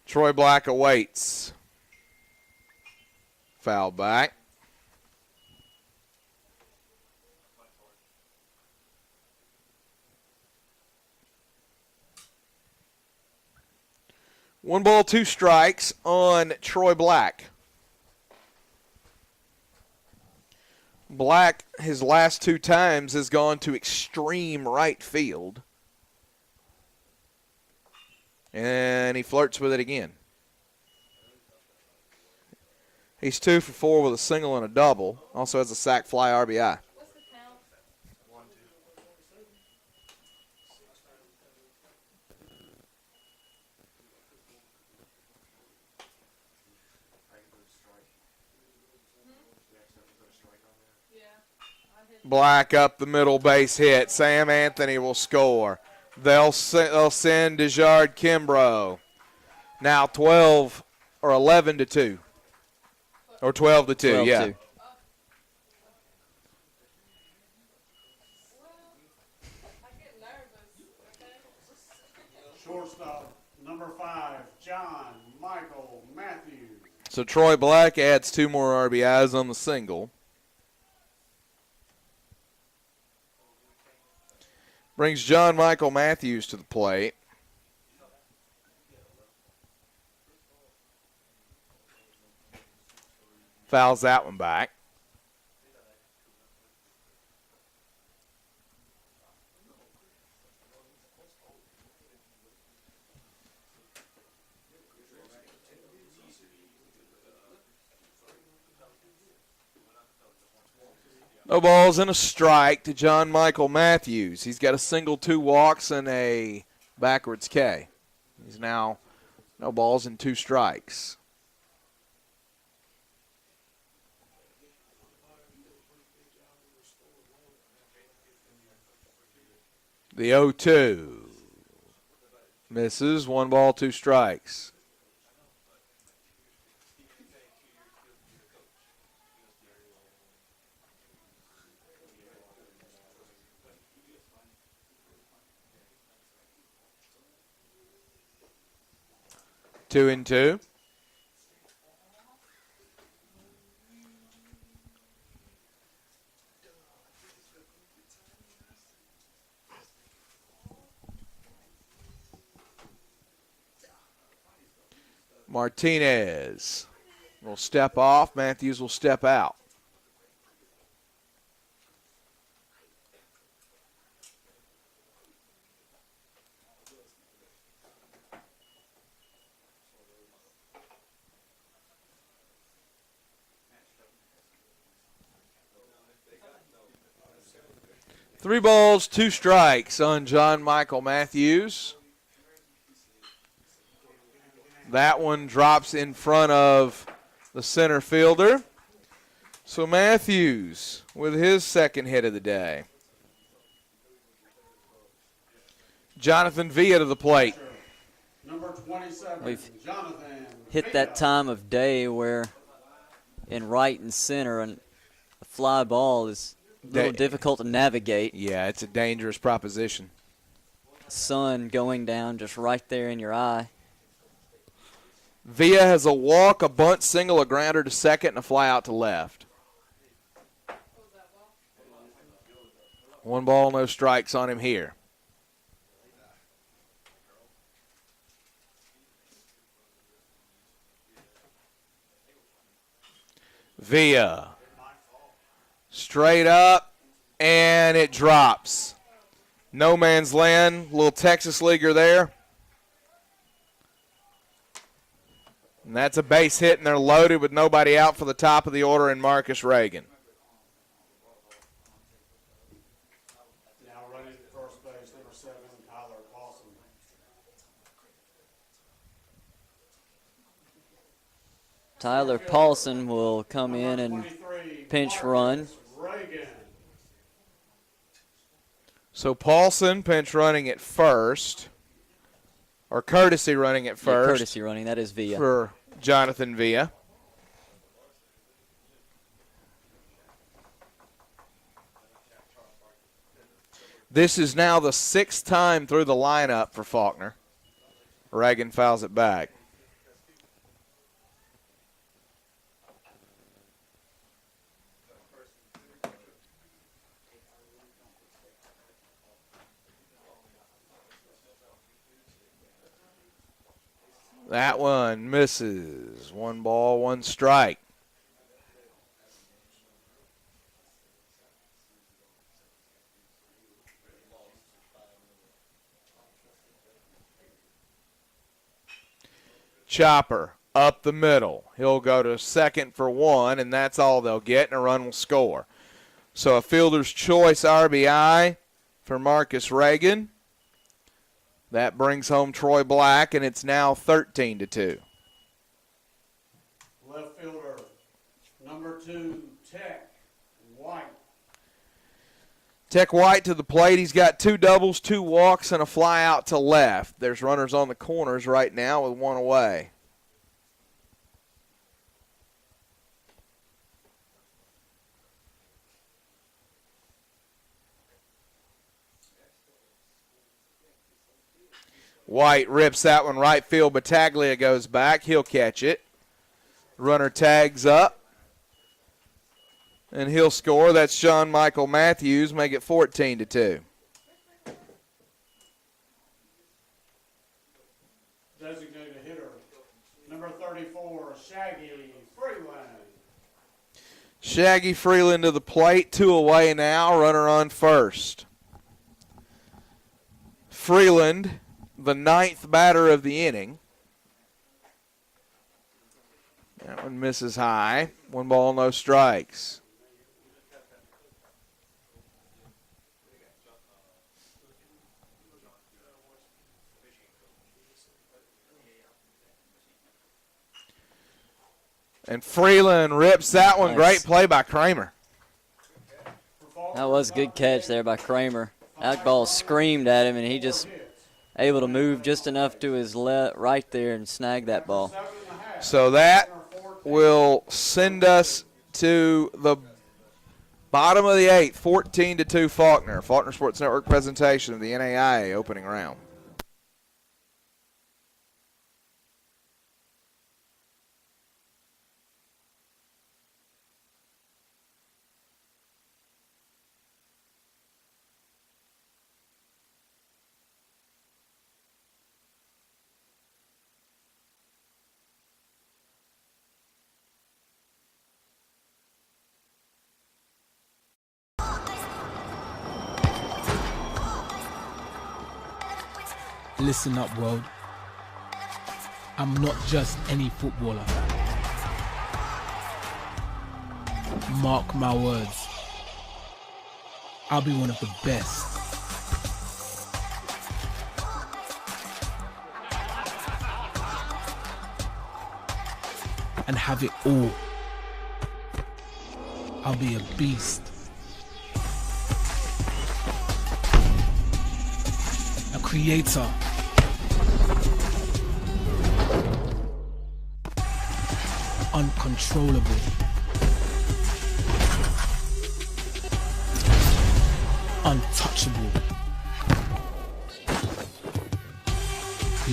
Troy Black awaits. Foul back. One ball, 2 strikes on Troy Black. Black, his last 2 times, has gone to extreme right field. And he flirts with it again. He's 2 for 4 with a single and a double. Also has a sac fly RBI. Black up the middle, base hit. Sam Anthony will score. They'll send DeJard Kimbrough. Now 12 or 11 to 2. Or 12 to 2, 12 yeah. 2. Shortstop, number 5, John Michael Matthews. So Troy Black adds 2 more RBIs on the single. Brings John Michael Matthews to the plate. Fouls that one back. No balls and a strike to John Michael Matthews. He's got a single, 2 walks, and a backwards K. He's now no balls and 2 strikes. The 0-2. Misses. 1 ball, 2 strikes. Two and 2. Martinez will step off. Matthews will step out. Three balls, 2 strikes on John Michael Matthews. That one drops in front of the center fielder. So Matthews with his second hit of the day. Jonathan Villa to the plate. Number 27, We've Jonathan hit that time of day where in right and center, and a fly ball is a little difficult to navigate. Yeah, it's a dangerous proposition. Sun going down just right there in your eye. Villa has a walk, a bunt single, a grounder to second, and a fly out to left. 1 ball, no strikes on him here. Villa. Straight up, and it drops. No man's land, little Texas leaguer there. And that's a base hit, and they're loaded with nobody out for the top of the order in Marcus Reagan. Now running at first base, number 7, Tyler Paulson. Tyler Paulson will come in and pinch run. So Paulson pinch running at first, or courtesy running at first. Yeah, courtesy running, that is Villa. For Jonathan Villa. This is now the 6th time through the lineup for Faulkner. Reagan fouls it back. That one misses. 1 ball, 1 strike. Chopper up the middle. He'll go to second for 1, and that's all they'll get, and a run will score. So a fielder's choice RBI for Marcus Reagan. That brings home Troy Black, and it's now 13-2. Left fielder, number 2, Tech White. Tech White to the plate. He's got 2 doubles, 2 walks, and a fly out to left. There's runners on the corners right now with 1 away. White rips that one right field. Battaglia goes back. He'll catch it. Runner tags up. And he'll score. That's John Michael Matthews. Make it 14-2. Designated hitter, number 34, Shaggy Freeland. Shaggy Freeland to the plate. 2 away now. Runner on first. Freeland, the 9th batter of the inning. That one misses high. 1 ball, no strikes. And Freeland rips that one. Nice. Great play by Kramer. That was a good catch there by Kramer. That ball screamed at him, and he just able to move just enough to his left, right there, and snag that ball. So that will send us to the bottom of the 8th, 14-2 Faulkner. Faulkner Sports Network presentation of the NAIA opening round. Listen up, world. I'm not just any footballer. Mark my words. I'll be one of the best. And have it all. I'll be a beast. A creator. Uncontrollable. Untouchable.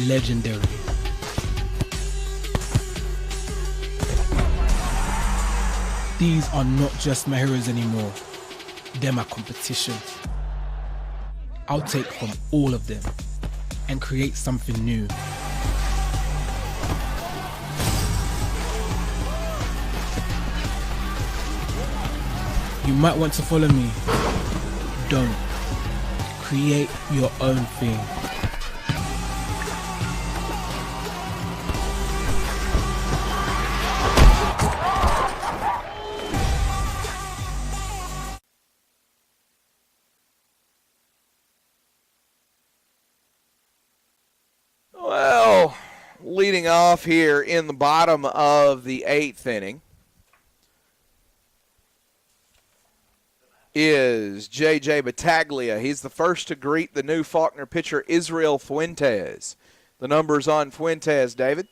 Legendary. These are not just my heroes anymore. They're my competition. I'll take from all of them and create something new. You might want to follow me. Don't. Create your own thing. Well, leading off here in the bottom of the 8th inning is J.J. Battaglia. He's the first to greet the new Faulkner pitcher, Israel Fuentes. The numbers on Fuentes, David.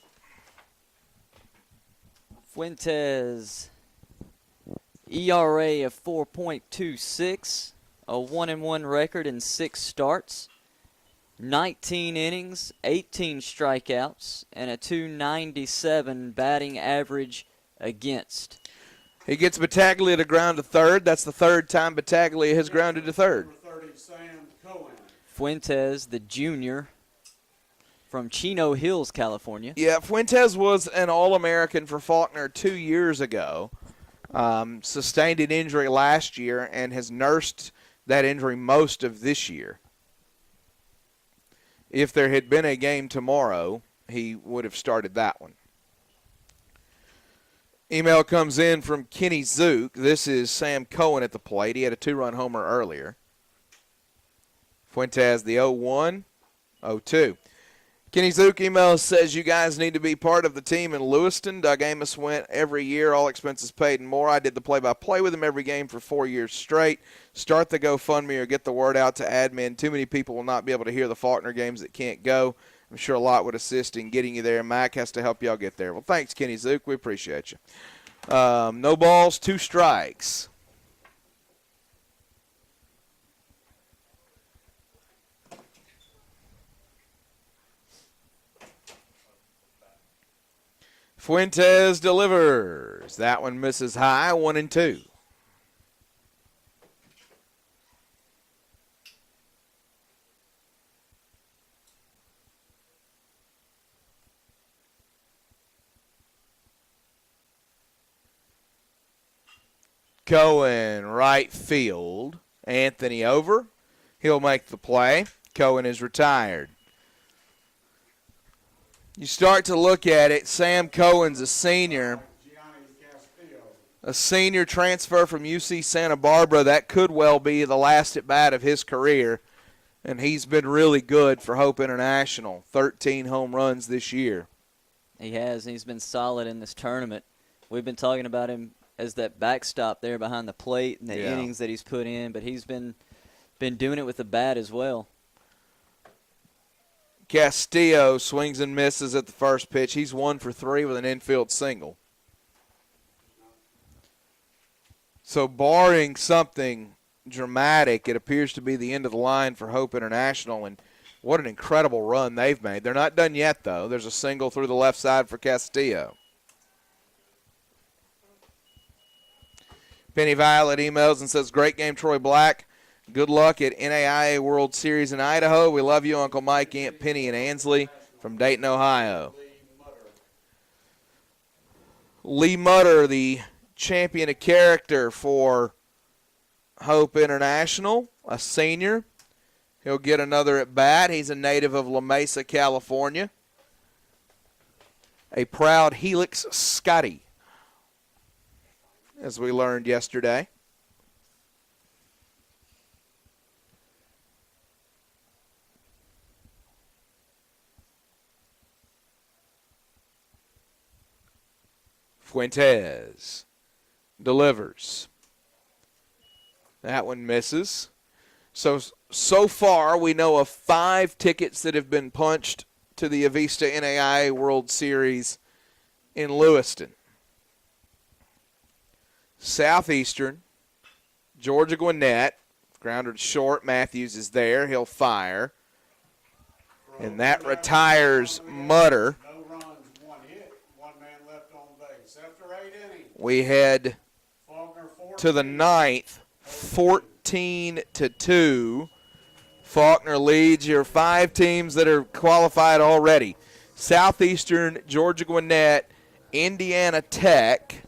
Fuentes, ERA of 4.26, a 1-1 record in 6 starts, 19 innings, 18 strikeouts, and a .297 batting average against. He gets Battaglia to ground to third. That's the third time Battaglia has grounded to third. Fuentes, the junior from Chino Hills, California. Yeah, Fuentes was an All-American for Faulkner 2 years ago. Sustained an injury last year and has nursed that injury most of this year. If there had been a game tomorrow, he would have started that one. Email comes in from Kenny Zook. This is Sam Cohen at the plate. He had a 2-run homer earlier. Fuentes, the 0-1, 0-2. Kenny Zook email says, you guys need to be part of the team in Lewiston. Doug Amos went every year, all expenses paid and more. I did the play-by-play with him every game for 4 years straight. Start the GoFundMe or get the word out to admin. Too many people will not be able to hear the Faulkner games that can't go. I'm sure a lot would assist in getting you there. Mac has to help y'all get there. Well, thanks, Kenny Zook. We appreciate you. No balls, 2 strikes. Fuentes delivers. That one misses high, 1-2. Cohen, right field. Anthony over. He'll make the play. Cohen is retired. You start to look at it, Sam Cohen's a senior transfer from UC Santa Barbara. That could well be the last at-bat of his career, and he's been really good for Hope International. 13 home runs this year. He has, and he's been solid in this tournament. We've been talking about him as that backstop there behind the plate and the innings that he's put in, but he's been doing it with the bat as well. Castillo swings and misses at the first pitch. He's 1 for 3 with an infield single. So barring something dramatic, it appears to be the end of the line for Hope International, and what an incredible run they've made. They're not done yet, though. There's a single through the left side for Castillo. Penny Violet emails and says, great game, Troy Black. Good luck at NAIA World Series in Idaho. We love you, Uncle Mike, Aunt Penny, and Ansley from Dayton, Ohio. Lee Mutter, the champion of character for Hope International, a senior. He'll get another at bat. He's a native of La Mesa, California. A proud Helix Scotty, as we learned yesterday. Fuentes delivers. That one misses. So far, we know of 5 tickets that have been punched to the Avista NAIA World Series in Lewiston. Southeastern, Georgia Gwinnett, Grounded short. Matthews is there. He'll fire. And that retires Mutter. No runs, one hit, one man left on base. After 8 innings, We head Faulkner to the ninth, 14-2. Faulkner leads your 5 teams that are qualified already. Southeastern, Georgia Gwinnett, Indiana Tech,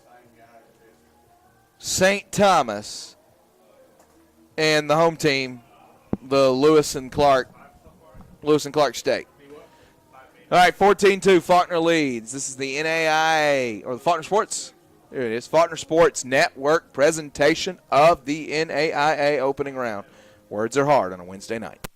St. Thomas, and the home team, the Lewis and Clark State. All right, 14-2, Faulkner leads. This is the NAIA, or the Faulkner Sports. There it is, Faulkner Sports Network presentation of the NAIA opening round. Words are hard on a Wednesday night.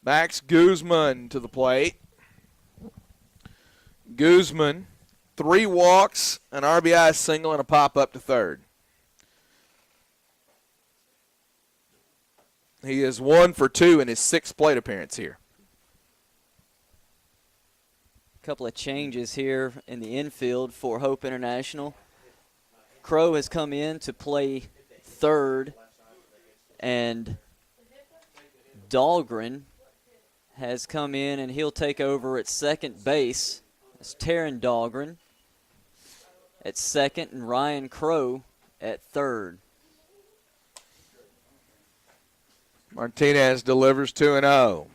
Max Guzman to the plate. Guzman, 3 walks, an RBI single, and a pop up to third. He is 1 for 2 in his 6th plate appearance here. A couple of changes here in the infield for Hope International. Crow has come in to play third, and Dahlgren has come in, and he'll take over at second base. It's Taryn Dahlgren at second, and Ryan Crow at third. Martinez delivers 2-0.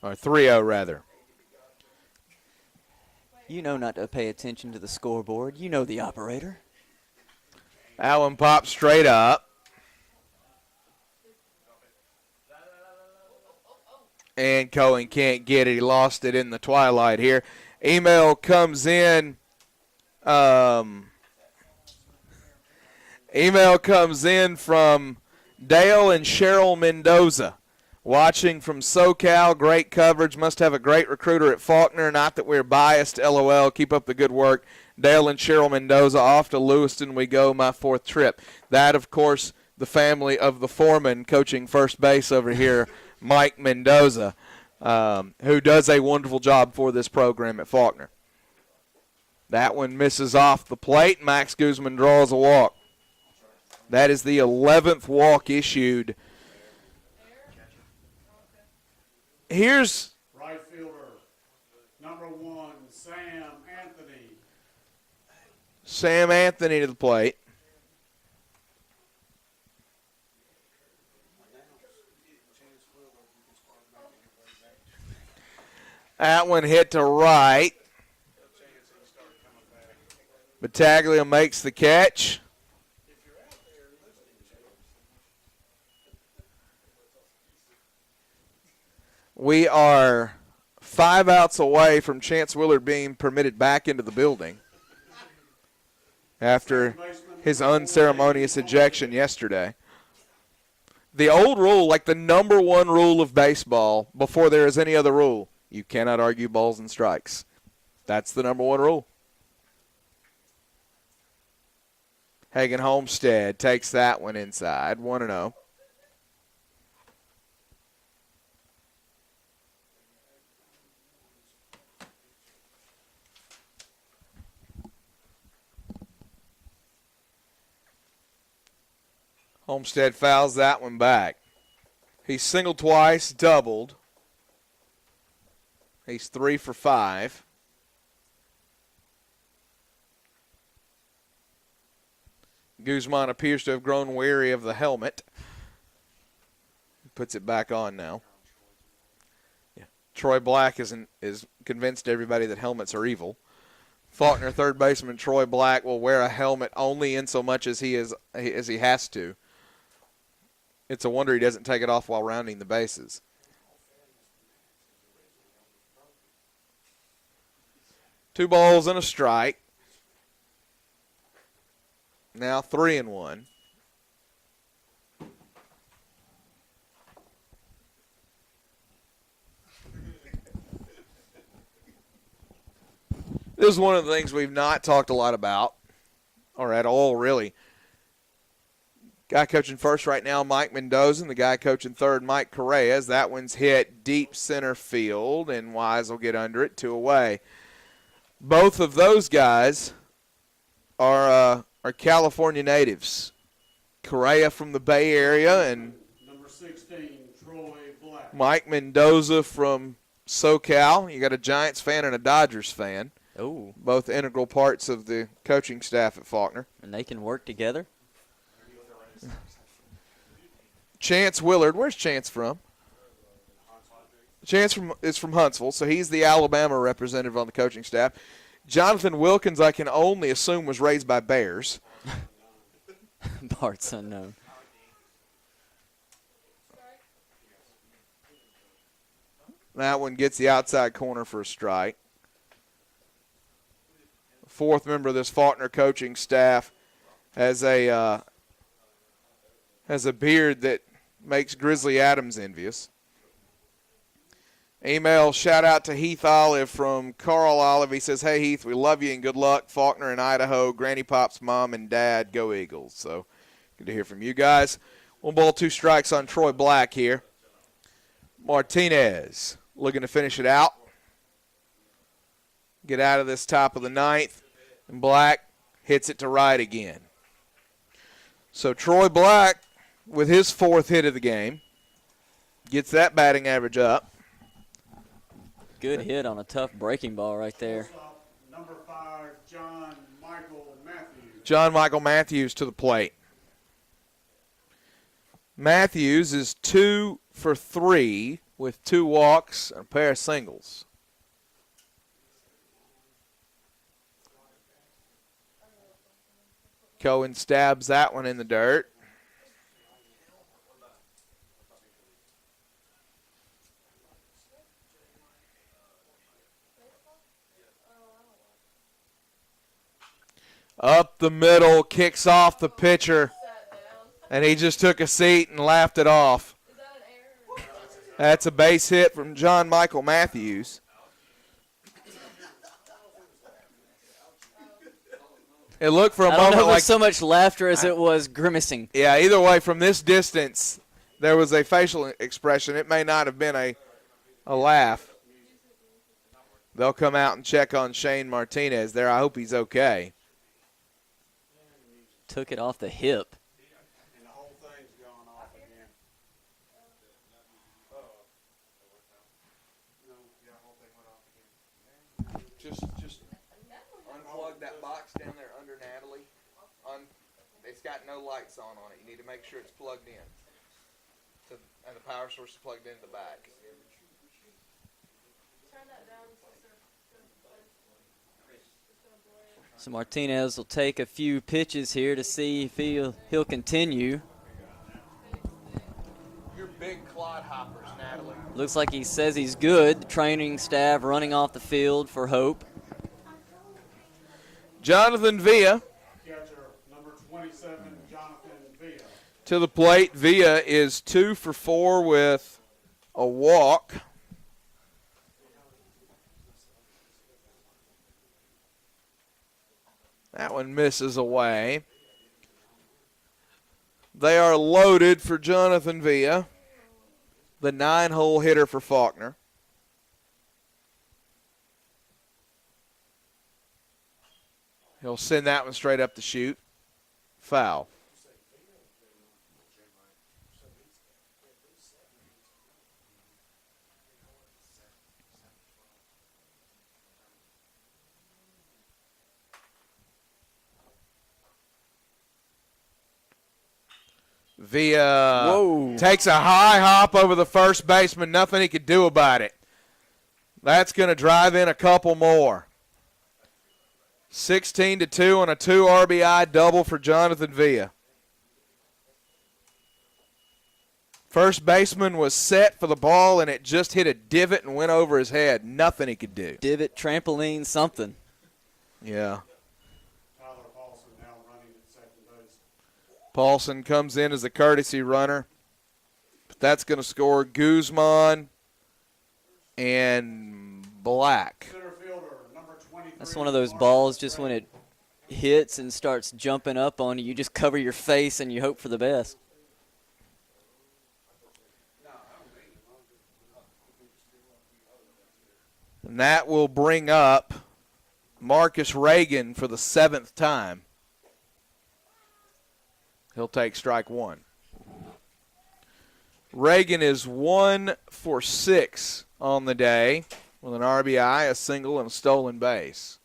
Or 3-0, rather. You know not to pay attention to the scoreboard. You know the operator. Allen pops straight up. And Cohen can't get it. He lost it in the twilight here. Email comes in. Email comes in from Dale and Cheryl Mendoza. Watching from SoCal. Great coverage. Must have a great recruiter at Faulkner. Not that we're biased. LOL. Keep up the good work. Dale and Cheryl Mendoza. Off to Lewiston we go. My 4th trip. That, of course, the family of the foreman coaching first base over here, Mike Mendoza, who does a wonderful job for this program at Faulkner. That one misses off the plate. Max Guzman draws a walk. That is the 11th walk issued. Here's right fielder, number 1, Sam Anthony. Sam Anthony to the plate. That one hit to right. Battaglia makes the catch. We are 5 outs away from Chance Willard being permitted back into the building after his unceremonious ejection yesterday. The old rule, like the number 1 rule of baseball before there is any other rule, you cannot argue balls and strikes. That's the number 1 rule. Hagen Homestead takes that one inside, 1-0. Homestead fouls that one back. He singled twice, doubled. He's 3 for 5. Guzman appears to have grown weary of the helmet. Puts it back on now. Yeah. Troy Black is convinced everybody that helmets are evil. Faulkner third baseman Troy Black will wear a helmet only in so much as he has to. It's a wonder he doesn't take it off while rounding the bases. Two balls and a strike. Now 3-1. This is one of the things we've not talked a lot about, or at all, really. Guy coaching first right now, Mike Mendoza, and the guy coaching third, Mike Correas. That one's hit deep center field, and Wise will get under it, 2 away. Both of those guys are California natives. Correa from the Bay Area, and number 16, Troy Black. Mike Mendoza from SoCal. You got a Giants fan and a Dodgers fan. Oh. Both integral parts of the coaching staff at Faulkner. And they can work together. Chance Willard. Where's Chance from? Chance is from Huntsville, so he's the Alabama representative on the coaching staff. Jonathan Wilkins, I can only assume, was raised by Bears. Parts unknown. That one gets the outside corner for a strike. Fourth member of this Faulkner coaching staff has a beard that makes Grizzly Adams envious. Email shout out to Heath Olive from Carl Olive. He says, "Hey Heath, we love you and good luck. Faulkner in Idaho. Granny Pop's mom and dad. Go Eagles." So good to hear from you guys. 1 ball, 2 strikes on Troy Black here. Martinez looking to finish it out. Get out of this top of the 9th. And Black hits it to right again. So Troy Black, with his 4th hit of the game, gets that batting average up. Good hit on a tough breaking ball right there. Number 5, John Michael Matthews. John Michael Matthews to the plate. Matthews is 2 for 3 with 2 walks and a pair of singles. Cohen stabs that one in the dirt. Up the middle, kicks off the pitcher, and he just took a seat and laughed it off. That's a base hit from John Michael Matthews. It looked for a moment I don't know if it like was so much laughter as it was grimacing. Yeah, either way, from this distance, there was a facial expression. It may not have been a laugh. They'll come out and check on Shane Martinez there. I hope he's okay. Took it off the hip. And the whole thing's gone off again. Just unplug that box down there under Natalie. It's got no lights on it. You need to make sure it's plugged in. And the power source is plugged into the back. So Martinez will take a few pitches here to see if he'll continue. You're big clod hoppers, Natalie. Looks like he says he's good. The training staff running off the field for hope. Jonathan Villa. Catcher, number 27, Jonathan Villa. To the plate. Villa is 2 for 4 with a walk. That one misses away. They are loaded for Jonathan Villa, the 9-hole hitter for Faulkner. He'll send that one straight up the chute. Foul. Villa takes a high hop over the first baseman. Nothing he could do about it. That's going to drive in a couple more. 16-2 on a 2 RBI double for Jonathan Villa. First baseman was set for the ball, and it just hit a divot and went over his head. Nothing he could do. Divot, trampoline, something. Yeah. Tyler Paulson now running at second base. Paulson comes in as a courtesy runner. But that's going to score Guzman and Black. Center fielder, number 23. That's one of those balls, just when it hits and starts jumping up on you, you just cover your face and you hope for the best. And that will bring up Marcus Reagan for the 7th time. He'll take strike one. Reagan is 1 for 6 on the day with an RBI, a single, and a stolen base.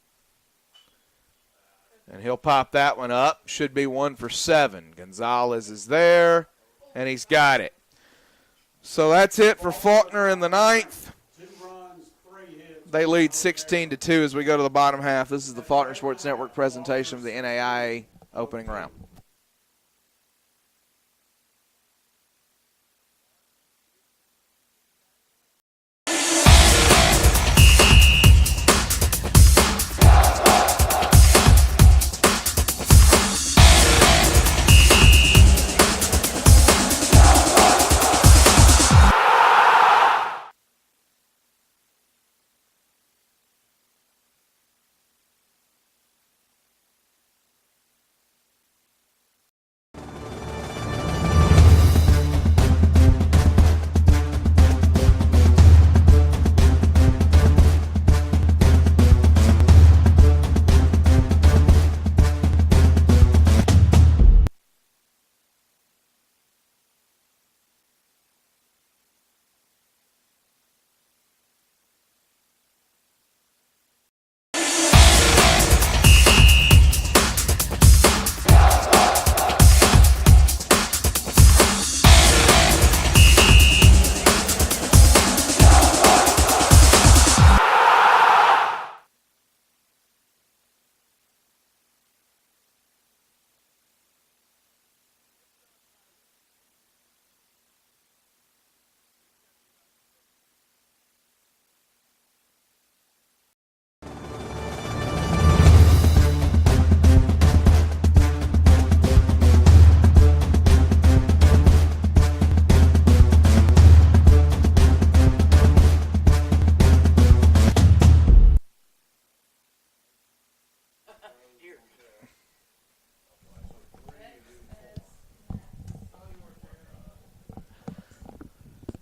And he'll pop that one up. Should be 1 for 7. Gonzalez is there, and he's got it. So that's it for Faulkner in the 9th. They lead 16-2 as we go to the bottom half. This is the Faulkner Sports Network presentation of the NAIA opening round.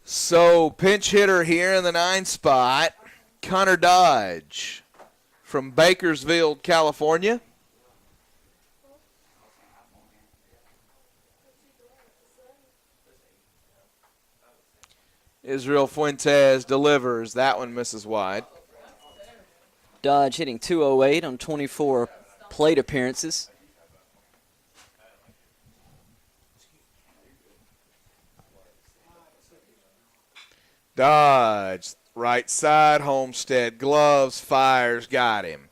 So pinch hitter here in the 9th spot, Connor Dodge from Bakersfield, California. Israel Fuentes delivers. That one misses wide. Dodge hitting .208 on 24 plate appearances. Dodge, right side, Homestead gloves, fires, got him.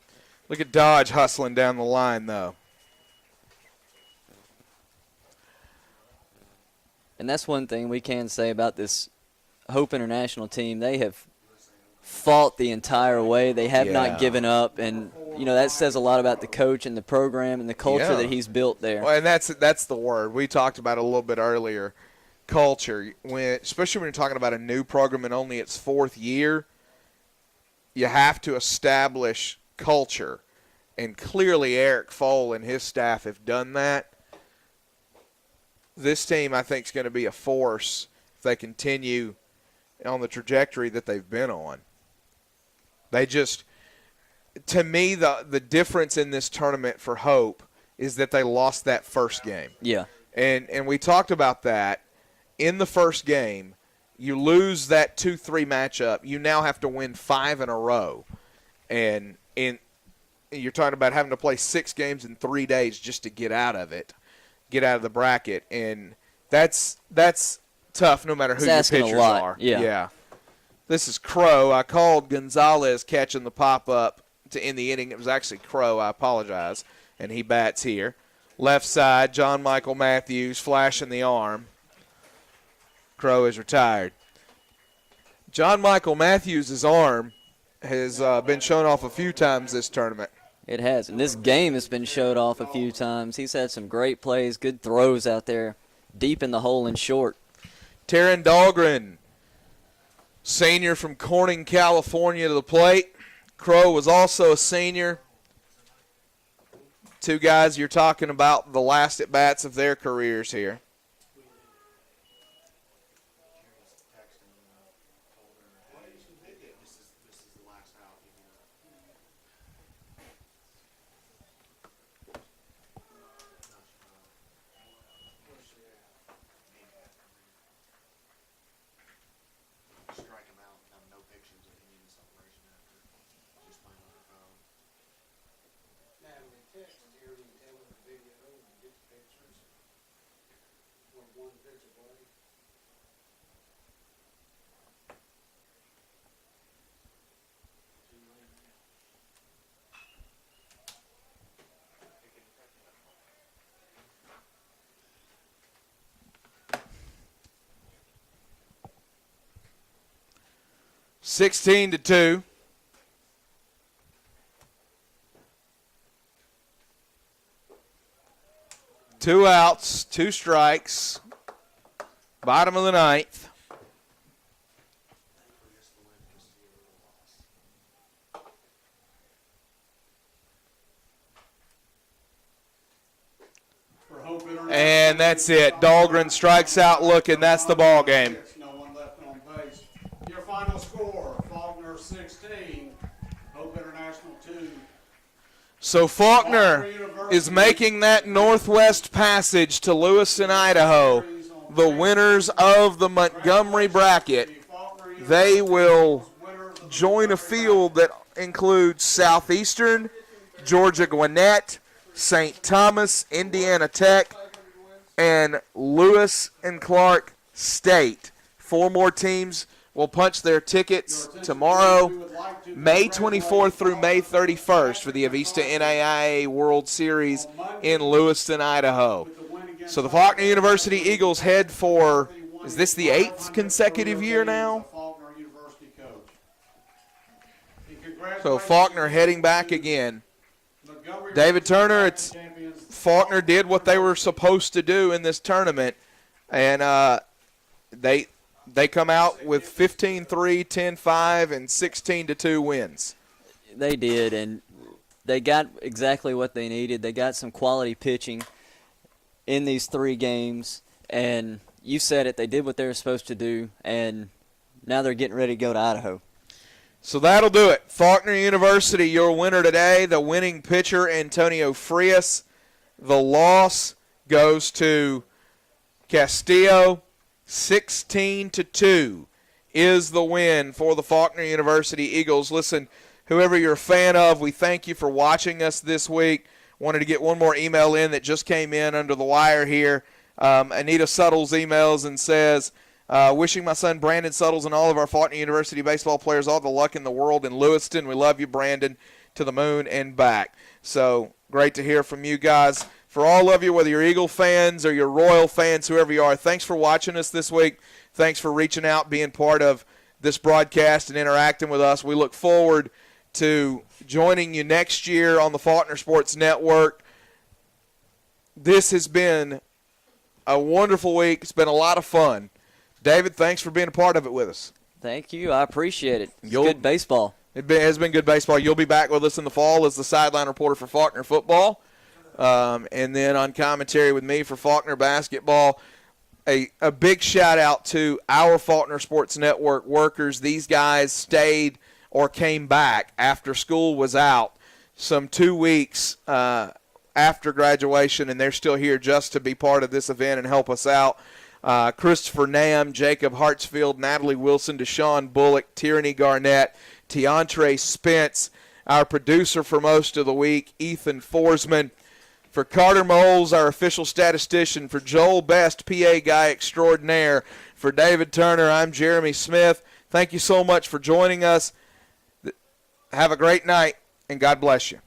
Look at Dodge hustling down the line, though. And that's one thing we can say about this Hope International team. They have fought the entire way. They have not given up, and you know that says a lot about the coach and the program and the culture that he's built there. Well, and that's the word. We talked about it a little bit earlier. Culture, especially when you're talking about a new program in only its 4th year, you have to establish culture. And clearly Eric Fohl and his staff have done that. This team, I think, is going to be a force if they continue on the trajectory that they've been on. They just, to me, the difference in this tournament for Hope is that they lost that first game. Yeah. And we talked about that. In the first game, you lose that 2-3 matchup. You now have to win 5 in a row. And you're talking about having to play 6 games in 3 days just to get out of it, get out of the bracket. And That's tough no matter who your asking a pitchers lot. are. Yeah. This is Crow. I called Gonzalez catching the pop-up to end the inning. It was actually Crow. I apologize. And he bats here. Left side, John Michael Matthews flashing the arm. Crow is retired. John Michael Matthews' arm has been shown off a few times this tournament. It has. And this game has been showed off a few times. He's had some great plays, good throws out there, deep in the hole and short. Taryn Dahlgren, senior from Corning, California, to the plate. Crow was also a senior. Two guys you're talking about the last at-bats of their careers here. Sixteen to 2. Two outs, two strikes. Bottom of the ninth. And that's it. Dahlgren strikes out looking. That's the ball game. No one left on base. Your final score, Faulkner 16, Hope International 2. So Faulkner is making that northwest passage to Lewiston, Idaho. The winners of the Montgomery bracket. They will join a field that includes Southeastern, Georgia Gwinnett, St. Thomas, Indiana Tech, and Lewis and Clark State. 4 more teams will punch their tickets tomorrow, May 24th through May 31st for the Avista NAIA World Series in Lewiston, Idaho. So the Faulkner University Eagles head for, is this the 8th consecutive year now? So Faulkner heading back again. David Turner, Faulkner did what they were supposed to do in this tournament, and they come out with 15-3, 10-5, and 16-2 wins. They did, and they got exactly what they needed. They got some quality pitching in these 3 games, and you said it, they did what they were supposed to do, and now they're getting ready to go to Idaho. So that'll do it. Faulkner University, your winner today, the winning pitcher, Antonio Frias. The loss goes to Castillo. 16-2 is the win for the Faulkner University Eagles. Listen, whoever you're a fan of, we thank you for watching us this week. Wanted to get one more email in that just came in under the wire here. Anita Suttles emails and says, wishing my son Brandon Suttles and all of our Faulkner University baseball players all the luck in the world in Lewiston. We love you, Brandon, to the moon and back. So great to hear from you guys. For all of you, whether you're Eagle fans or you're Royal fans, whoever you are, thanks for watching us this week. Thanks for reaching out, being part of this broadcast and interacting with us. We look forward to joining you next year on the Faulkner Sports Network. This has been a wonderful week. It's been a lot of fun. David, thanks for being a part of it with us. Thank you. I appreciate it. It's good baseball. It has been good baseball. You'll be back with us in the fall as the sideline reporter for Faulkner football. And then on commentary with me for Faulkner basketball. A big shout-out to our Faulkner Sports Network workers. These guys stayed or came back after school was out some 2 weeks after graduation, and they're still here just to be part of this event and help us out. Christopher Nam, Jacob Hartsfield, Natalie Wilson, Deshaun Bullock, Tyranny Garnett, Tiantre Spence, our producer for most of the week, Ethan Forsman. For Carter Moles, our official statistician, for Joel Best, PA guy extraordinaire, for David Turner, I'm Jeremy Smith. Thank you so much for joining us. Have a great night, and God bless you.